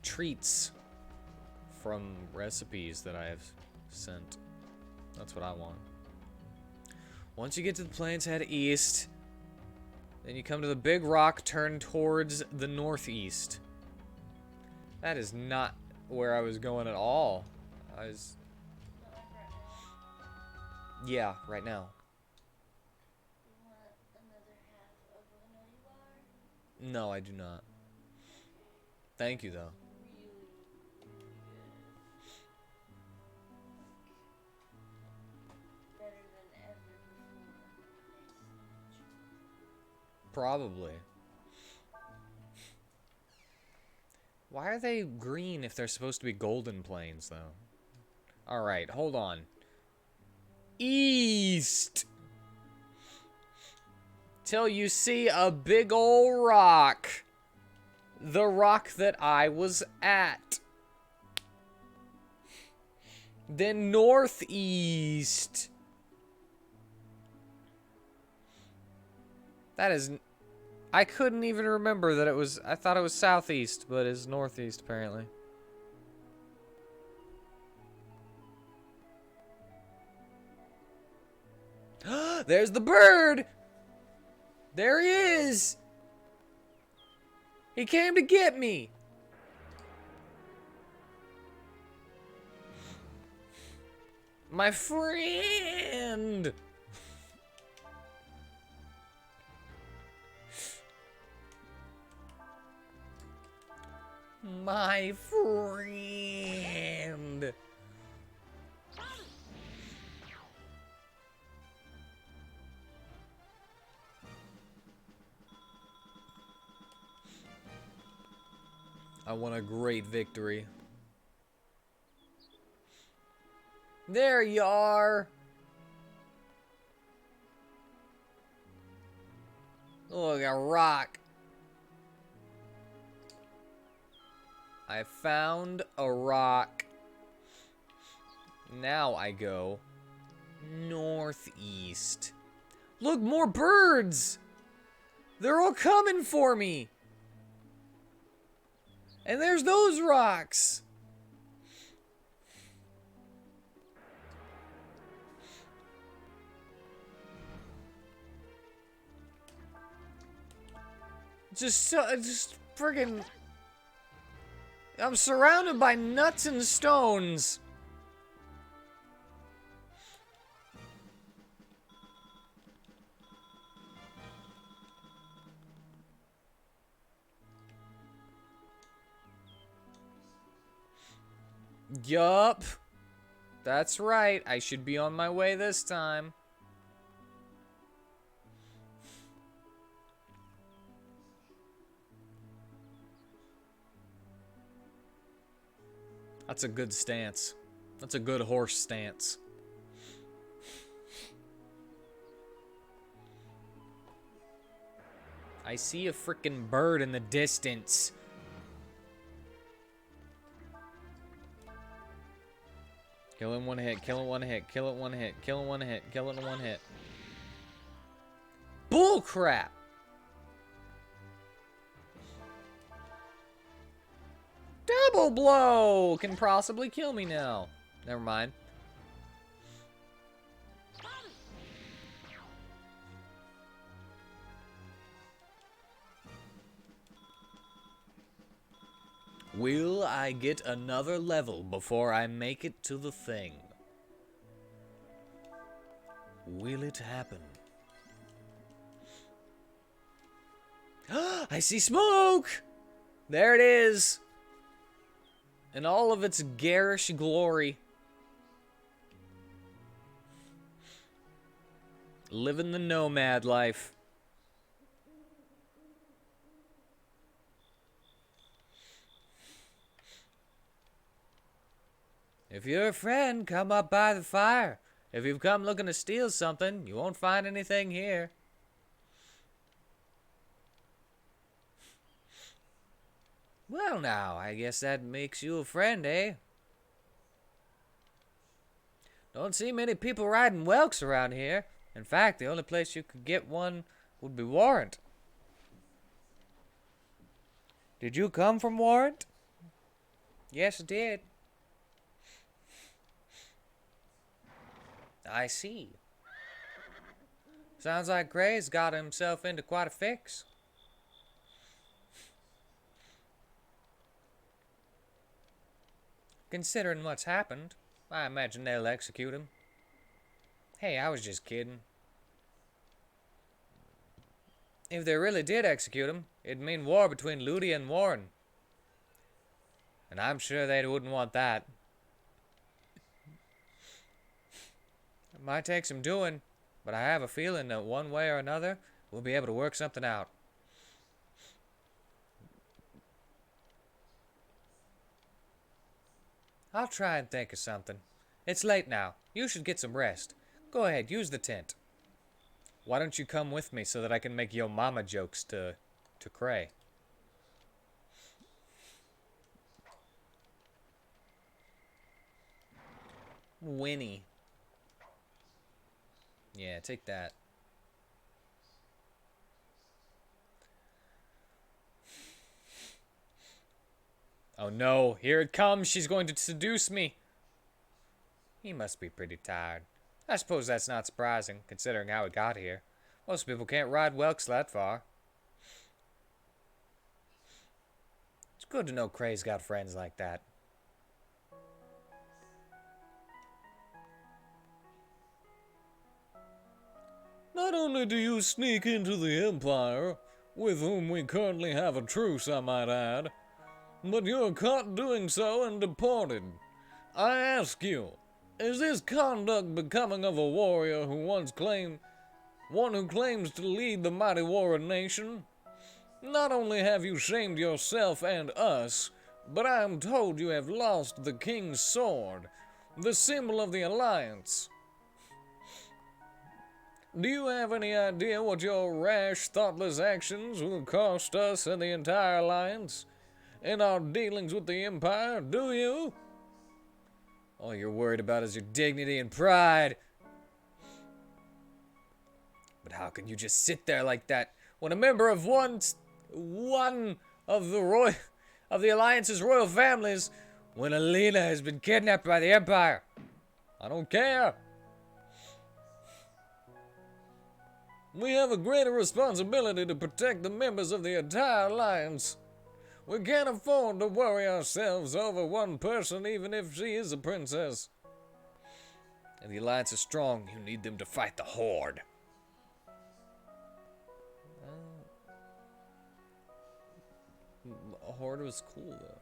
treats from recipes that I have sent. That's what I want. Once you get to the plains, head east. Then you come to the big rock, turn towards the northeast. That is not where I was going at all. Yeah, right now. No, I do not. Thank you, though. Probably. Why are they green if they're supposed to be golden plains, though? Alright, hold on. East! Till you see a big ol' rock. The rock that I was at. Then northeast. That is... I couldn't even remember that it was... I thought it was southeast, but it's northeast, apparently. There's the bird! There he is! He came to get me! My friend! My friend! I won a great victory. There you are! Look, a rock. I found a rock. Now I go northeast. Look, more birds! They're all coming for me! And there's those rocks! Just friggin'... I'm surrounded by nuts and stones. Yup. That's right. I should be on my way this time. That's a good stance. That's a good horse stance. I see a freaking bird in the distance. Kill in one hit, kill in one hit, kill it one hit, kill in one hit, kill it in one hit. Bull crap! Double blow! Can possibly kill me now. Never mind. Will I get another level before I make it to the thing? Will it happen? I see smoke! There it is! In all of its garish glory. Living the nomad life. If you're a friend, come up by the fire. If you've come looking to steal something, you won't find anything here. Well now, I guess that makes you a friend, eh? Don't see many people riding whelks around here. In fact, the only place you could get one would be Warrant. Did you come from Warrant? Yes, I did. I see. Sounds like Gray's got himself into quite a fix. Considering what's happened, I imagine they'll execute him. Hey, I was just kidding. If they really did execute him, it'd mean war between Ludi and Warren. And I'm sure they wouldn't want that. It might take some doing, but I have a feeling that one way or another, we'll be able to work something out. I'll try and think of something. It's late now. You should get some rest. Go ahead, use the tent. Why don't you come with me so that I can make yo mama jokes to Cray? Winnie. Yeah, take that. Oh no, here it comes. She's going to seduce me. He must be pretty tired. I suppose that's not surprising, considering how he got here. Most people can't ride whelks that far. It's good to know Cray's got friends like that. Not only do you sneak into the Empire, with whom we currently have a truce, I might add, but you're caught doing so and deported. I ask you, is this conduct becoming of a warrior who one who claims to lead the mighty Warren nation? Not only have you shamed yourself and us, but I am told you have lost the King's Sword, the symbol of the Alliance. Do you have any idea what your rash, thoughtless actions will cost us and the entire Alliance? In our dealings with the Empire, do you? All you're worried about is your dignity and pride. But how can you just sit there like that when a member of one of the Alliance's royal families, when Alina has been kidnapped by the Empire? I don't care. We have a greater responsibility to protect the members of the entire Alliance. We can't afford to worry ourselves over one person, even if she is a princess. If the Alliance is strong, you need them to fight the Horde. Horde was cool, though.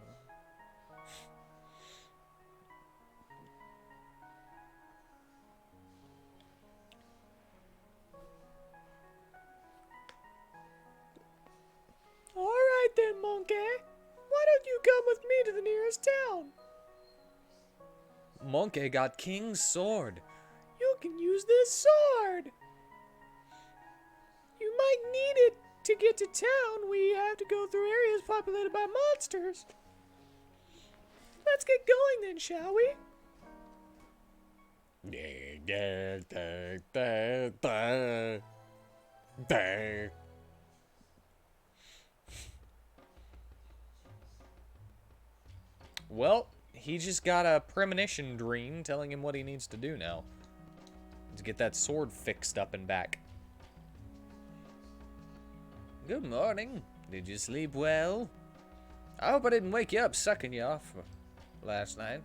Alright then, Monkey. Why don't you come with me to the nearest town? Monkey got King's sword. You can use this sword. You might need it to get to town. We have to go through areas populated by monsters. Let's get going then, shall we? Well, he just got a premonition dream telling him what he needs to do now. To get that sword fixed up and back. Good morning. Did you sleep well? I hope I didn't wake you up sucking you off last night.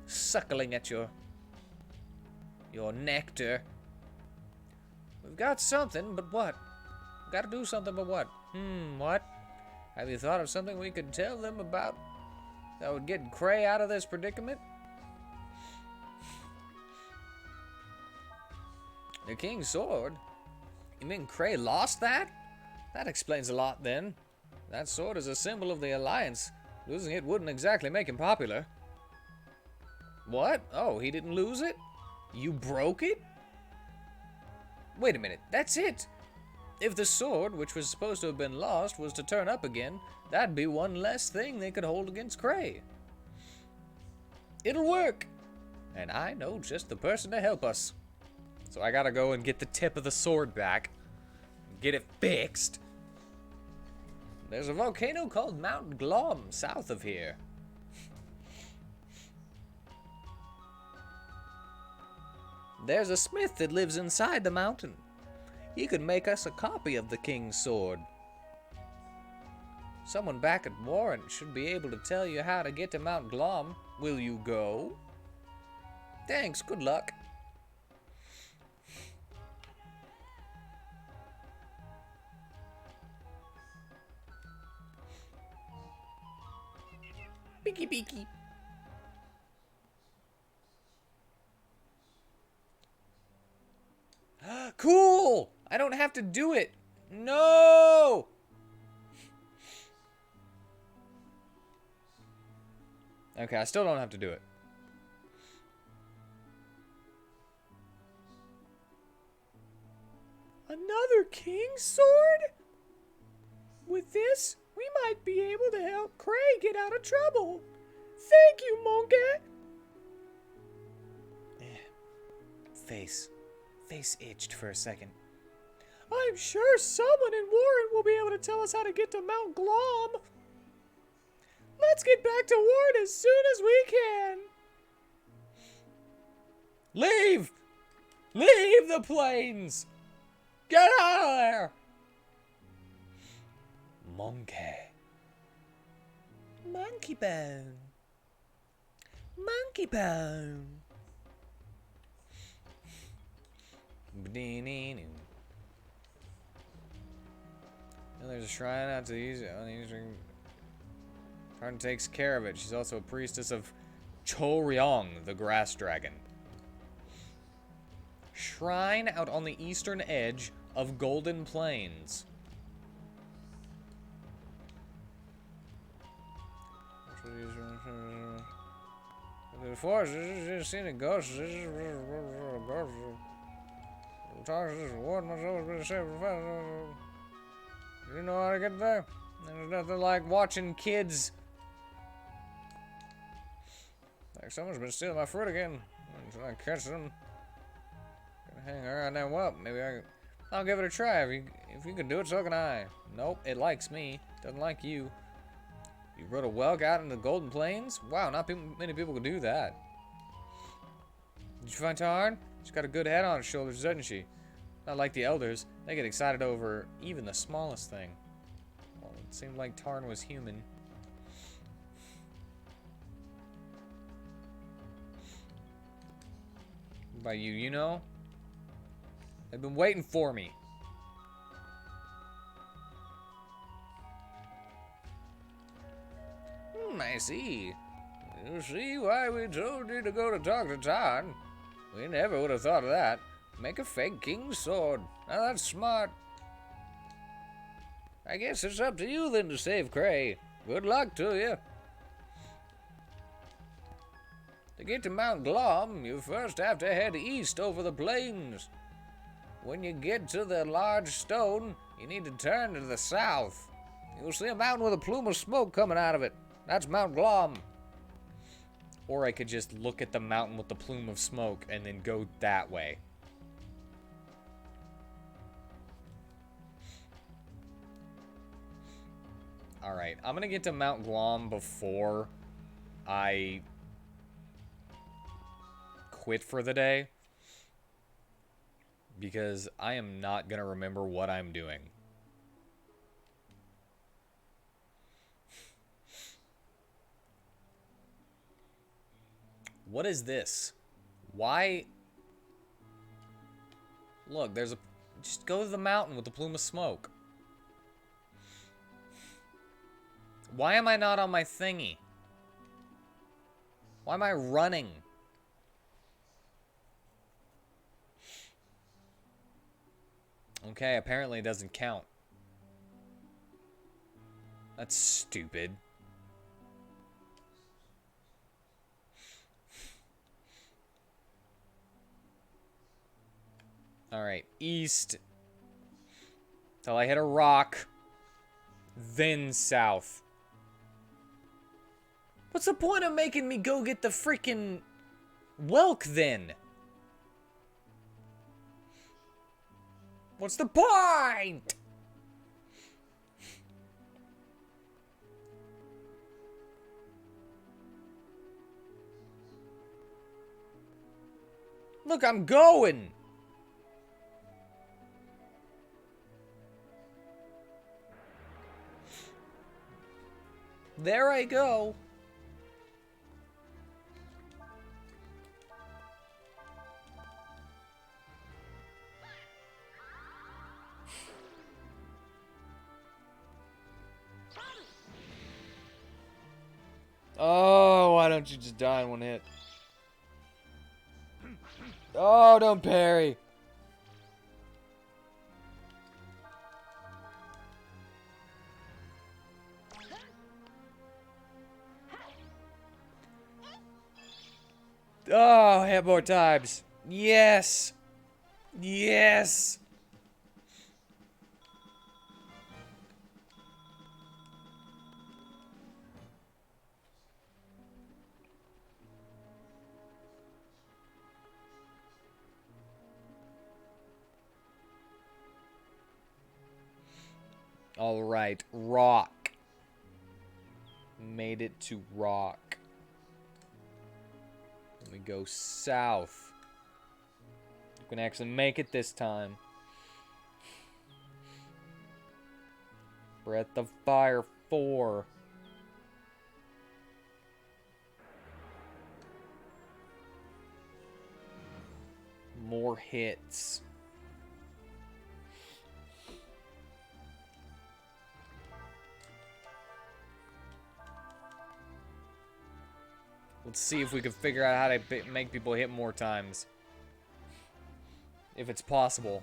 Suckling at your nectar. We've got something, but what? Gotta do something, but what? What? Have you thought of something we could tell them about that would get Cray out of this predicament? The King's Sword? You mean Cray lost that? That explains a lot then. That sword is a symbol of the Alliance. Losing it wouldn't exactly make him popular. What? Oh, he didn't lose it? You broke it? Wait a minute, that's it! If the sword, which was supposed to have been lost, was to turn up again, that'd be one less thing they could hold against Cray. It'll work! And I know just the person to help us. So I gotta go and get the tip of the sword back. Get it fixed. There's a volcano called Mount Glom south of here. There's a smith that lives inside the mountain. He could make us a copy of the King's Sword. Someone back at Warren should be able to tell you how to get to Mount Glom. Will you go? Thanks, good luck. Beaky beaky. Cool! I don't have to do it. No! Okay, I still don't have to do it. Another King's Sword? With this, we might be able to help Cray get out of trouble. Thank you, Monkey. Face itched for a second. I'm sure someone in Warren will be able to tell us how to get to Mount Glom. Let's get back to Warren as soon as we can. Leave! Leave the plains! Get out of there! Monkey. Monkey bone. Monkey bone. And there's a shrine out to the east. Tarn takes care of it. She's also a priestess of Choryong, the grass dragon. Shrine out on the eastern edge of Golden Plains. The forest is seen a ghost. You know how to get there? There's nothing like watching kids. Like someone's been stealing my fruit again. Until I catch them. Gonna hang around now. Well, maybe I'll give it a try. If you can do it, so can I. Nope, it likes me. Doesn't like you. You rode a whelk out in the Golden Plains? Wow, not many people can do that. Did you find Tarn? She's got a good head on her shoulders, doesn't she? Not like the elders, they get excited over even the smallest thing. Well, it seemed like Tarn was human. What about you, you know? They've been waiting for me. I see. You see why we told you to go to talk to Tarn? We never would have thought of that. Make a fake king's sword. Now that's smart. I guess it's up to you then to save Cray. Good luck to you. To get to Mount Glom, you first have to head east over the plains. When you get to the large stone, you need to turn to the south. You'll see a mountain with a plume of smoke coming out of it. That's Mount Glom. Or I could just look at the mountain with the plume of smoke and then go that way. Alright, I'm gonna get to Mount Glom before I quit for the day. Because I am not gonna remember what I'm doing. What is this? Why? Look, there's a... Just go to the mountain with the plume of smoke. Why am I not on my thingy? Why am I running? Okay, apparently it doesn't count. That's stupid. Alright, east. Till I hit a rock. Then south. What's the point of making me go get the freaking Welk then? What's the point? Look, I'm going. There I go. Oh, why don't you just die in one hit? Oh, don't parry. Oh, hit more times. Yes. Yes. All right, rock. Made it to rock. We go south. We can actually make it this time. Breath of Fire 4. More hits. Let's see if we can figure out how to make people hit more times. If it's possible.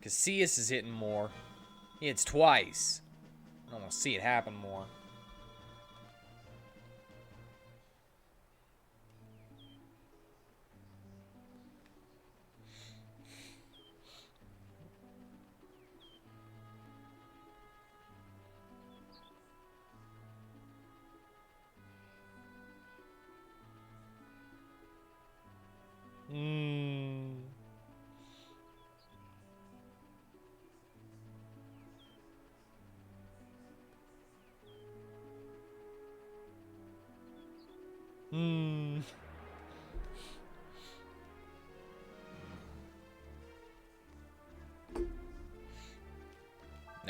Casillas is hitting more. He hits twice. I want to see it happen more.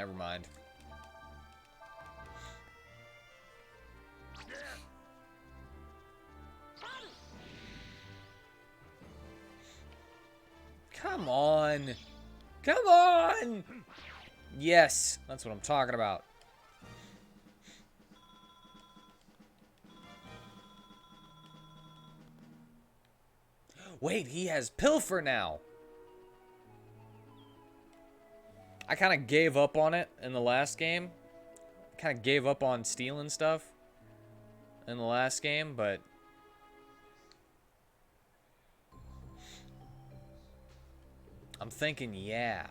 Never mind. Come on. Come on! Yes, that's what I'm talking about. Wait, he has Pilfer now. I kind of gave up on it in the last game. Kind of gave up on stealing stuff in the last game, but I'm thinking, yeah.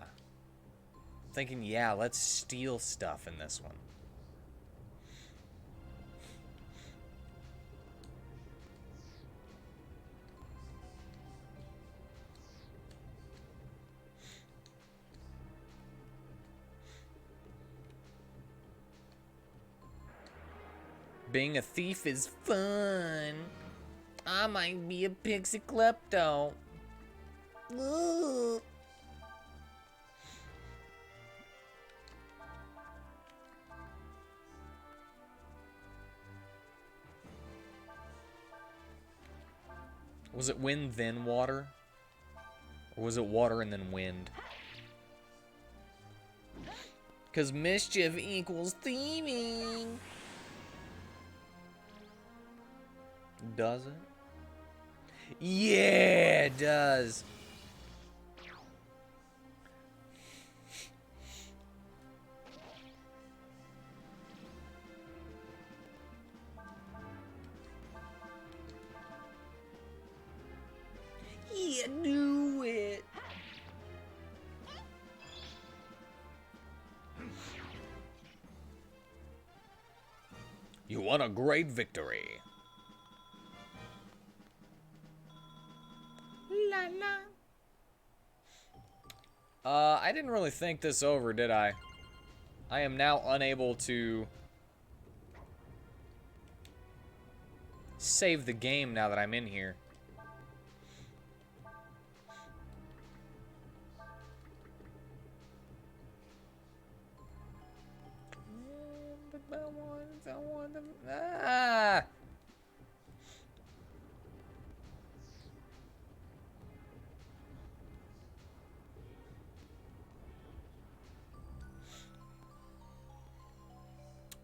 Let's steal stuff in this one. Being a thief is fun. I might be a pixie klepto. Ooh. Was it wind then water? Or was it water and then wind? Because mischief equals thieving. Does it? Yeah, it does. Yeah, do it. You won a great victory. La la. I didn't really think this over, did I? I am now unable to save the game now that I'm in here. I want them. Ah!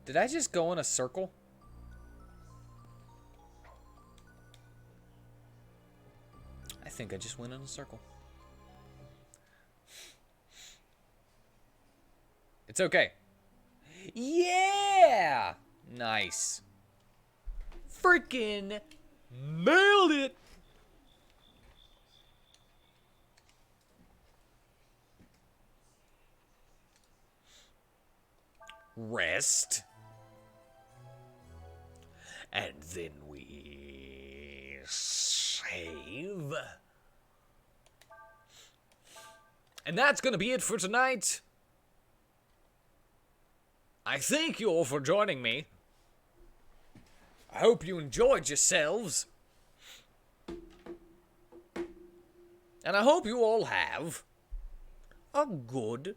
Did I just go in a circle? I think I just went in a circle. It's okay. Yeah! Nice. Freaking nailed it! Rest. And then we save. And that's gonna be it for tonight. I thank you all for joining me. I hope you enjoyed yourselves. And I hope you all have a good